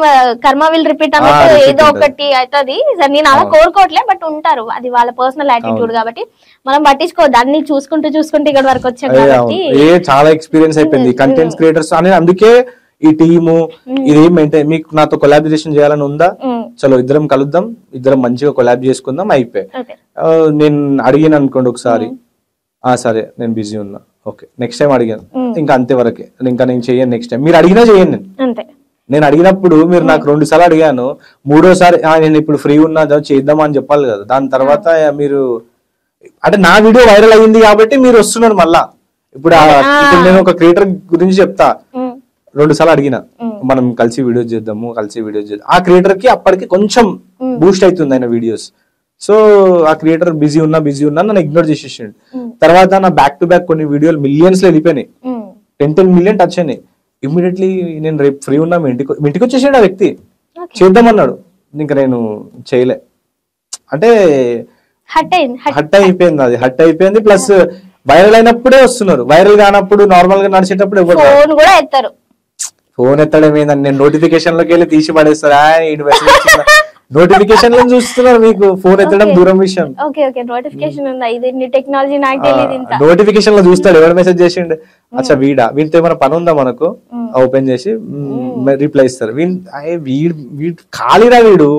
కర్మ విల్ రిపీట్ అన్నట్టు ఏదో ఒకటి అవుతుంది. నేను అలా కోరుకోవట్లే, బట్ ఉంటారు, అది వాళ్ళ పర్సనల్ యాటిట్యూడ్ కాబట్టి మనం పట్టించుకోవద్దు. అన్ని చూసుకుంటూ ఇక్కడ వరకు వచ్చాం కాబట్టి చాలా ఎక్స్పీరియన్స్ అయిపోయింది కంటెంట్ క్రియేటర్స్ అని. అందుకే ఈ టీము ఇది మెయింటైన్. మీకు నాతో కొలాబరేషన్ చేయాలని ఉందా, చలో ఇద్దరం కలుద్దాం, ఇద్దరం మంచిగా కొలాబ్ చేసుకుందాం, అయిపోయి. నేను అడిగాను అనుకోండి ఒకసారి, సరే నేను బిజీ ఉన్నా, ఓకే నెక్స్ట్ టైం అడిగాను, ఇంకా అంతే వరకే, ఇంకా నేను చెయ్యను నెక్స్ట్ టైం. మీరు అడిగినా చెయ్యను. నేను అడిగినప్పుడు మీరు నాకు 2 సార్లు అడిగాను, 3వసారి నేను ఇప్పుడు ఫ్రీ ఉన్నా చేద్దామా అని చెప్పాలి కదా. దాని తర్వాత మీరు అంటే నా వీడియో వైరల్ అయ్యింది కాబట్టి మీరు వస్తున్నారు మళ్ళా. ఇప్పుడు నేను ఒక క్రియేటర్ గురించి చెప్తా, 2 సార్లు అడిగినా, మనం కలిసి వీడియోస్ చేద్దాము. ఆ క్రియేటర్ కి అప్పటికి కొంచెం బూస్ట్ అవుతుంది ఆయన వీడియోస్. సో ఆ క్రియేటర్ బిజీ ఉన్నా నన్ను ఇగ్నోర్ చేసేసాడు. తర్వాత నా బ్యాక్ టు బ్యాక్ కొన్ని వీడియోలు మిలియన్స్ లో వెళ్ళిపోయినాయి, 10 మిలియన్ టచ్ అయినాయి. ఇమ్మీడియట్లీ నేను రేపు ఫ్రీ ఉన్నా ఇంటికి వచ్చేసాడు ఆ వ్యక్తి, చేద్దామన్నాడు. ఇంకా నేను చేయలే, అంటే హట్ అయిపోయింది. అది హట్ అయిపోయింది. ప్లస్ వైరల్ అయినప్పుడే వస్తున్నారు, వైరల్ కానప్పుడు నార్మల్ గా నడిచేటప్పుడు ఎవరు ఫోన్ ఎత్తడం ఏందని నేను నోటిఫికేషన్ లోకి వెళ్ళి తీసి పడేస్తారా, నోటిఫికేషన్ లో చూస్తున్నారు. మీకు ఫోన్ ఎత్తడం దూరం విషయం, నోటిఫికేషన్ లో చూస్తాడు ఎవరు మెసేజ్ చేసిండు, అచ్చా వీడితో ఏమైనా పని ఉందా మనకు, ఓపెన్ చేసి రిప్లై ఇస్తారు. వీడు ఖాళీరా, వీడు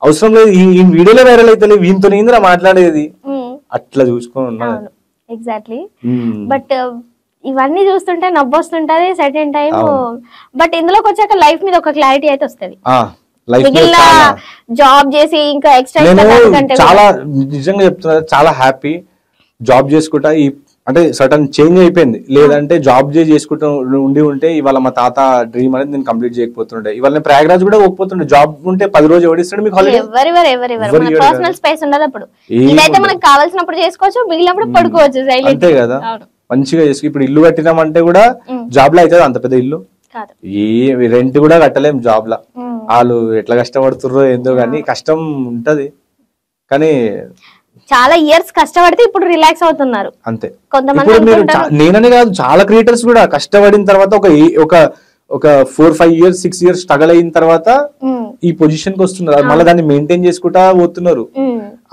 అవసరం లేదు, ఈ వీడియోలో వైరల్ అయితే వీనితో ఏందిరా మాట్లాడేది, అట్లా చూసుకొని ఉన్నా. ఎగ్జాక్ట్లీ. బట్ ఇవన్నీ చూస్తుంటే నవ్వొస్తుంటది సర్టెన్ టైం, బట్ ఇందులోకి వచ్చాక లైఫ్ మీద ఒక క్లారిటీ అయితే వస్తుంది. మిగిలిన జాబ్ చేసి ఇంకా ఎక్స్ట్రా చాలా నిజంగా చెప్తున్నా, చాలా హ్యాపీ జాబ్ చేసుకుంటా. అంటే సడన్ చేంజ్ అయిపోయింది. లేదంటే జాబ్ చేసుకుంటూ ఉంటే ఇవాళ మా తాత డ్రీమ్ అనేది నేను కంప్లీట్ చేయకపోతుండే, ఇవాళ నేను ప్రయాగ్రాజ్ కూడా పోకపోతుండే. జాబ్ ఉంటే 10 రోజులు ఎవడిస్తాడు మీకు హాలిడే? పర్సనల్ స్పేస్ ఉండదు అప్పుడు. ఇదైతే మనకు కావాల్సినప్పుడు చేసుకోవచ్చు, మిగిలినప్పుడు పడుకోవచ్చు. అంతే కదా, మంచిగా చేసుకు. ఇప్పుడు ఇల్లు కట్టినామంటే కూడా జాబ్ లో అవుతుంది, అంత పెద్ద ఇల్లు ఏ రెంట్ కూడా కట్టలేం జాబ్ లా. వాళ్ళు ఎట్లా కష్టపడుతుర్రో ఏందో కానీ కష్టం ఉంటది. కానీ చాలా ఇయర్స్ కష్టపడితే ఇప్పుడు రిలాక్స్ అవుతున్నారు అంతే. కొంతమంది నేననే కాదు, చాలా క్రియేటర్స్ కూడా కష్టపడిన తర్వాత ఒక 4-5 years 6 years స్ట్రగల్ అయిన తర్వాత ఈ పొజిషన్ కి వస్తున్నారు. మళ్ళీ దాన్ని మెయింటైన్ చేసుకుంటా పోతున్నారు.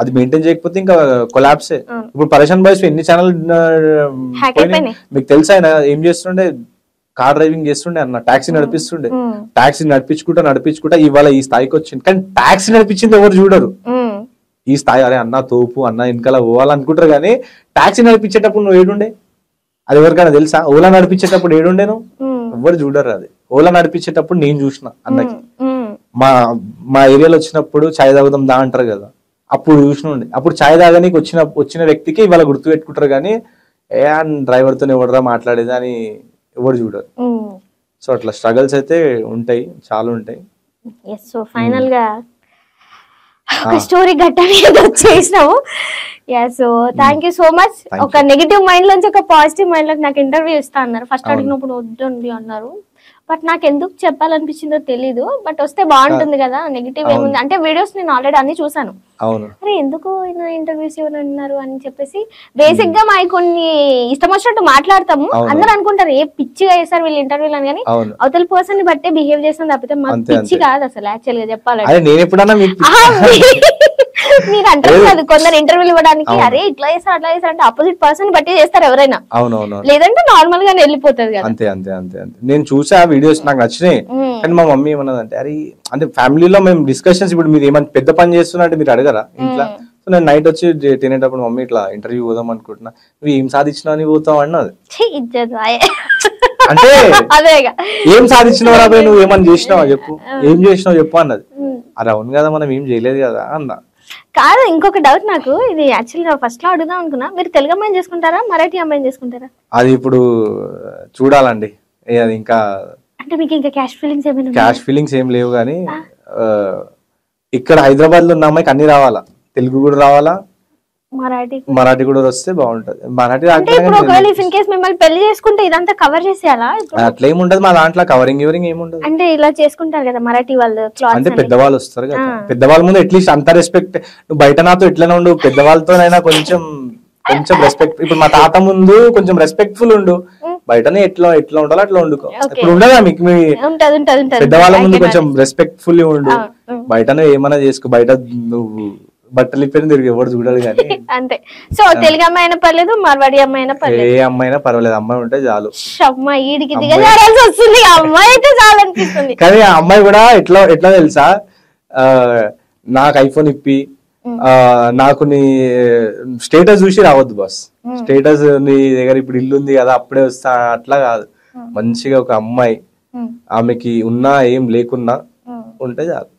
అది మెయింటైన్ చేయకపోతే ఇంకా కొలాప్సే. ఇప్పుడు పరేషాన్ బాయ్స్ ఎన్ని ఛానల్ మీకు తెలుసా? ఆయన ఏం చేస్తుండే, కార్ డ్రైవింగ్ చేస్తుండే అన్న, టాక్సీ నడిపిస్తుండే. టాక్సీ నడిపించుకుంటా ఇవాళ ఈ స్థాయికి వచ్చింది. కానీ టాక్సీ నడిపించింది ఎవరు చూడరు. ఈ స్థాయి అరే అన్న తోపు, అన్న వెనకాల పోవాలనుకుంటారు. కానీ టాక్సీ నడిపించేటప్పుడు నువ్వు ఏడుండే, అది ఎవరికైనా తెలుసా? ఓలా నడిపించేటప్పుడు ఏడుండే నువ్వు? ఎవరు చూడరు. అది ఓలా నడిపించేటప్పుడు నేను చూసిన అన్నకి. మా ఏరియాలో వచ్చినప్పుడు ఛాయ్ తాగుదాం దా అంటారు కదా, అప్పుడు చూసిన ఉండే. అప్పుడు ఛాయ్ తాగడానికి వచ్చిన వ్యక్తికి ఇవాళ గుర్తు పెట్టుకుంటారు. కానీ డ్రైవర్ తో ఎవడరా మాట్లాడేది అని ఎవరు చూడరు. సో అట్లా స్ట్రగల్స్ అయితే ఉంటాయి, చాలా ఉంటాయి. సో ఫైనల్ గా ఒక స్టోరీ గట్టని వచ్చేసినాము. So thank you so much. ఒక నెగిటివ్ మైండ్ నుంచి ఒక పాజిటివ్ మైండ్ లోకి నాకు ఇంటర్వ్యూ ఇస్తా అన్నారు. ఫస్ట్ అడిగినప్పుడు వద్దండి అన్నారు. బట్ నాకు ఎందుకు చెప్పాలనిపించిందో తెలీదు. బట్ వస్తే బాగుంటుంది కదా, నెగిటివ్ ఏముంది అంటే వీడియోస్ నేను ఆల్రెడీ అన్ని చూసాను. అరే ఎందుకు ఇంటర్వ్యూస్ ఇవ్వనన్నారు అని చెప్పేసి బేసిక్ గా మా కొన్ని ఇష్టం వచ్చినట్టు మాట్లాడతాము. అందరు అనుకుంటారు ఏ పిచ్చిగా చేస్తారు వీళ్ళు ఇంటర్వ్యూలు అని. కానీ అవతల పర్సన్ ని బట్టే బిహేవ్ చేస్తాం తప్పితే మాకు పిచ్చి కాదు అసలు. యాక్చువల్ గా చెప్పాలంటే మీరు అంటారు కాదు, కొందరు ఇంటర్వ్యూలు ఇవ్వడానికి అరే ఇట్లా చేస్తారు అట్లా చేస్తారు అంటే ఆపోజిట్ పర్సన్ బట్టి చేస్తారు ఎవరైనా. అవునవును. లేదంటే నార్మల్ గా వెళ్ళిపోతుంది కదా. అంతే అంతే అంతే అంతే. నేను చూసా వీడియోస్, నాకు నచ్చినాయి. కానీ మా మమ్మీ ఏమన్నదంటే అరే అంటే ఫ్యామిలీలో మేము డిస్కషన్స్, ఇప్పుడు మీరు ఏమైనా పెద్ద పని చేస్తున్నా అంటే మీరు అడగరా ఇంట్లో. సో నేను నైట్ వచ్చి తినేటప్పుడు మమ్మీ ఇట్లా ఇంటర్వ్యూ పోదాం అనుకుంటున్నా, నువ్వు ఏం సాధించినావు అని పోతావు అన్నది. అంటే ఏం సాధించినవరా పోయి, నువ్వు ఏమన్నా చేసినావా చెప్పు, ఏం చేసినావు చెప్పు అన్నది. అది అవును కదా, మనం ఏం చేయలేదు కదా అన్నా. కాదు, ఇంకొక డౌట్ నాకు, ఇది యాక్చువల్గా ఫస్ట్ లో అడుగుదాం అనుకున్నా, మీరు తెలుగు అమ్మాయిని చేసుకుంటారా మరాఠీ అమ్మాయిని చేసుకుంటారా? అది ఇప్పుడు చూడాలండి. అది ఇంకా అంటే మీకు ఇంకా క్యాష్ ఫీలింగ్స్ ఏమైనా? క్యాష్ ఫీలింగ్స్ ఏం లేవు, కానీ ఇక్కడ హైదరాబాద్ లో ఉన్న అమ్మాయికి అన్ని రావాలా, తెలుగు కూడా రావాలా, మరాఠీ కూడా వస్తే బాగుంటది. మరాఠీ మిమ్మల్ని పెళ్లి చేసుకుంటే ఇదంతా కవర్ చేసేయాలా? అట్లా ఏముంటది మా దాంట్లో, కవరింగ్ ఏముంటది. అంటే ఇలా చేసుకుంటారు కదా మరాఠీ వాళ్ళు, అంటే పెద్దవాళ్ళు వస్తారు కదా, పెద్దవాళ్ళ ముందు అట్లీస్ట్ అంత రెస్పెక్ట్. నువ్వు బయట నాతో ఎట్లనే ఉండు, పెద్దవాళ్ళతోనైనా కొంచెం రెస్పెక్ట్. ఇప్పుడు మా తాత ముందు కొంచెం రెస్పెక్ట్ఫుల్ ఉండు, బయటనే ఎట్లా ఉండాలో అట్లా ఉండుకో. ఇప్పుడు ఉండదా మీకు, మీ పెద్దవాళ్ళ ముందు కొంచెం రెస్పెక్ట్ఫుల్ ఉండు, బయటనే ఏమైనా చేసుకో. బయట నువ్వు బట్టలు ఇప్పని తిరిగి ఎవరు చూడాలి కానీ అంతే. సో తెలుగు అమ్మాయి అయినా పర్లేదు, మార్వాడి అమ్మాయి అయినా పర్లేదు, ఏ అమ్మాయినా పర్వాలేదు, అమ్మాయి ఉంటే చాలు. అమ్మాయి ఈడికి దిగజారాల్సి వస్తుంది, అమ్మాయి అయితే చాలు అనిపిస్తుంది. కానీ ఆ అమ్మాయి కూడా ఎట్లా తెలుసా, నాకు ఐఫోన్ ఇప్పి నాకు నీ స్టేటస్ చూసి రావద్దు బాస్, స్టేటస్ నీ దగ్గర ఇప్పుడు ఇల్లు ఉంది కదా అప్పుడే వస్తా అట్లా కాదు. మంచిగా ఒక అమ్మాయి, ఆమెకి ఉన్నా ఏం లేకున్నా ఉంటే చాలు,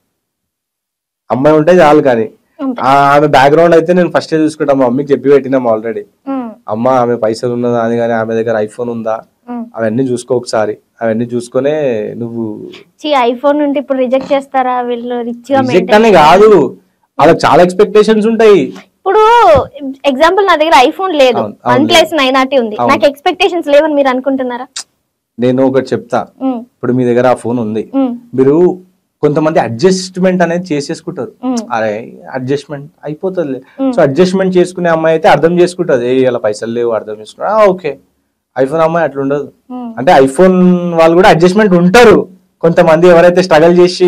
అమ్మాయి ఉంటే చాలు. కానీ ఆమె బ్యాక్గ్రౌండ్ అయితే నేను ఫస్ట్ చూసుకుంటా, మా మమ్మీకి చెప్పి పెట్టినాం ఆల్రెడీ. అమ్మ ఆమె పైసలు ఉన్నదా అని, కానీ ఆమె దగ్గర ఐఫోన్ ఉందా, అవన్నీ చూసుకో ఒకసారి. అవన్నీ చూసుకునే నువ్వు ఐఫోన్ ఉంటే ఇప్పుడు రిజెక్ట్ చేస్తారా వీళ్ళు? రిజెక్ట్ అనే కాదు, వాళ్ళకి చాలా ఎక్స్పెక్టేషన్స్ ఉంటాయి. ఇప్పుడు ఎగ్జాంపుల్ నా దగ్గర ఐఫోన్ లేదు, OnePlus 9 ఉంది, నాకు ఎక్స్పెక్టేషన్స్ లేవని మీరు అనుకుంటున్నారా? నేను ఒకటి చెప్తా, ఇప్పుడు మీ దగ్గర ఆ ఫోన్ ఉంది, మీరు కొంతమంది అడ్జస్ట్మెంట్ అనేది చేసేసుకుంటారు. అరే అడ్జస్ట్మెంట్ అయిపోతుంది, సో అడ్జస్ట్మెంట్ చేసుకునే అమ్మాయి అయితే అర్థం చేసుకుంటది, ఇలా పైసలు లేవు అర్థం చేసుకుంటా ఓకే. ఐఫోన్ అమ్మాయి అట్లా ఉండదు. అంటే ఐఫోన్ వాళ్ళు కూడా అడ్జస్ట్మెంట్ ఉంటారు, కొంతమంది ఎవరైతే స్ట్రగల్ చేసి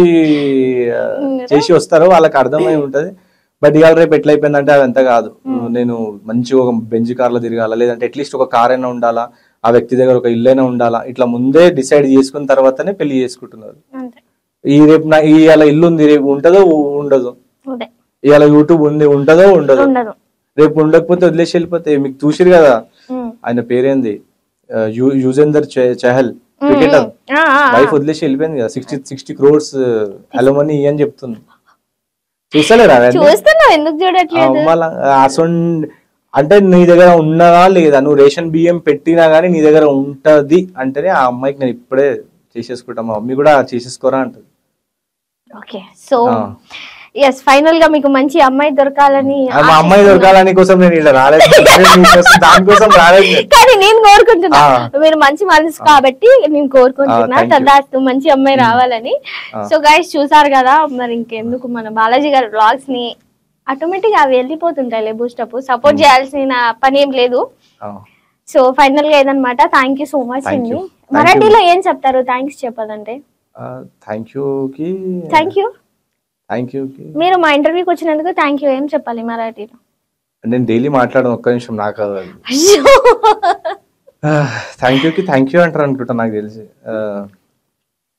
వస్తారో వాళ్ళకి అర్థమై ఉంటది. బట్ ఇవాళ రేపు ఎట్లా అయిపోయిందంటే అదంతా కాదు. నేను మంచి ఒక బెంజ్ కార్ లో తిరగాల, లేదంటే అట్లీస్ట్ ఒక కార్ అయినా ఉండాలా, ఆ వ్యక్తి దగ్గర ఒక ఇల్లు అయినా ఉండాలా, ఇట్లా ముందే డిసైడ్ చేసుకున్న తర్వాతనే పెళ్లి చేసుకుంటున్నారు. ఈ రేపు ఇవాళ ఇల్లు ఉంది, రేపు ఉంటదో ఉండదు, ఇవాళ యూట్యూబ్ ఉంది ఉంటదో ఉండదు, రేపు ఉండకపోతే వదిలేసి వెళ్ళిపోతే. మీకు చూసిరు కదా ఆయన పేరేంది, యుజేందర్ చహల్ క్రికెటర్, వైఫ్ వదిలేసి వెళ్ళిపోయింది కదా, 60 crores అలమనీ అని చెప్తుంది. చూస్తలేరా? అంటే నీ దగ్గర ఉన్నదా లేదా, నువ్వు రేషన్ బియ్యం పెట్టినా గానీ నీ దగ్గర ఉంటది అంటేనే ఆ అమ్మాయికి నేను ఇప్పుడే చేసేసుకుంటా, మా మమ్మీ కూడా చేసేసుకోరా అంటది. ఓకే, సో ఎస్ ఫైనల్ గా మీకు మంచి అమ్మాయి దొరకాలని, మా అమ్మాయి దొరకాలని కోసం నేను ఇలా రాలేదు, దానికోసం రాలేదు. కానీ నేను కోరుకుంటున్నా, మీరు మంచి మనసు కాబట్టి నేను కోరుకుంటున్నా తదాస్తు మంచి అమ్మాయి రావాలని. సో గైస్ చూసారు కదా, మరి ఇంకెందుకు మన బాలాజీ గారి బ్లాగ్స్ ని ఆటోమేటిక్ గా అవి వెళ్ళిపోతుంటాయి, బూస్టప్ సపోర్ట్ చేయాల్సిన పని ఏం లేదు. సో ఫైనల్ గా ఏదన్నమాట, థ్యాంక్ యూ సో మచ్ అండి. మరాఠీలో ఏం చెప్తారు థ్యాంక్స్ చెప్పాలంటే? Thank you. మీరు మా ఇంటర్వ్యూకి వచ్చినందుకు థ్యాంక్ యూ ఏం చెప్పాలి మరాఠీలో? నేను డైలీ మాట్లాడను, ఒక్క నిమిషం నాకు థ్యాంక్ యూ అంటారు అనుకుంటా, నాకు తెలిసి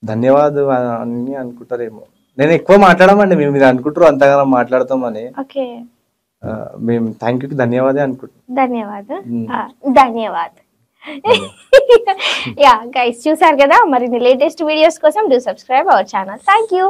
ధన్యవాద్ అని అనుకుంటారేమో. నేను ఎక్కువ మాట్లాడమండి, మేము మీరు అనుకుంటారు అంతగానో మాట్లాడతామని. మేము థ్యాంక్ యూకి ధన్యవాదే అనుకుంటాం. ధన్యవాద్. యా గైస్ చూసారు కదా, మరి లేటెస్ట్ వీడియోస్ కోసం do subscribe our channel. Thank you.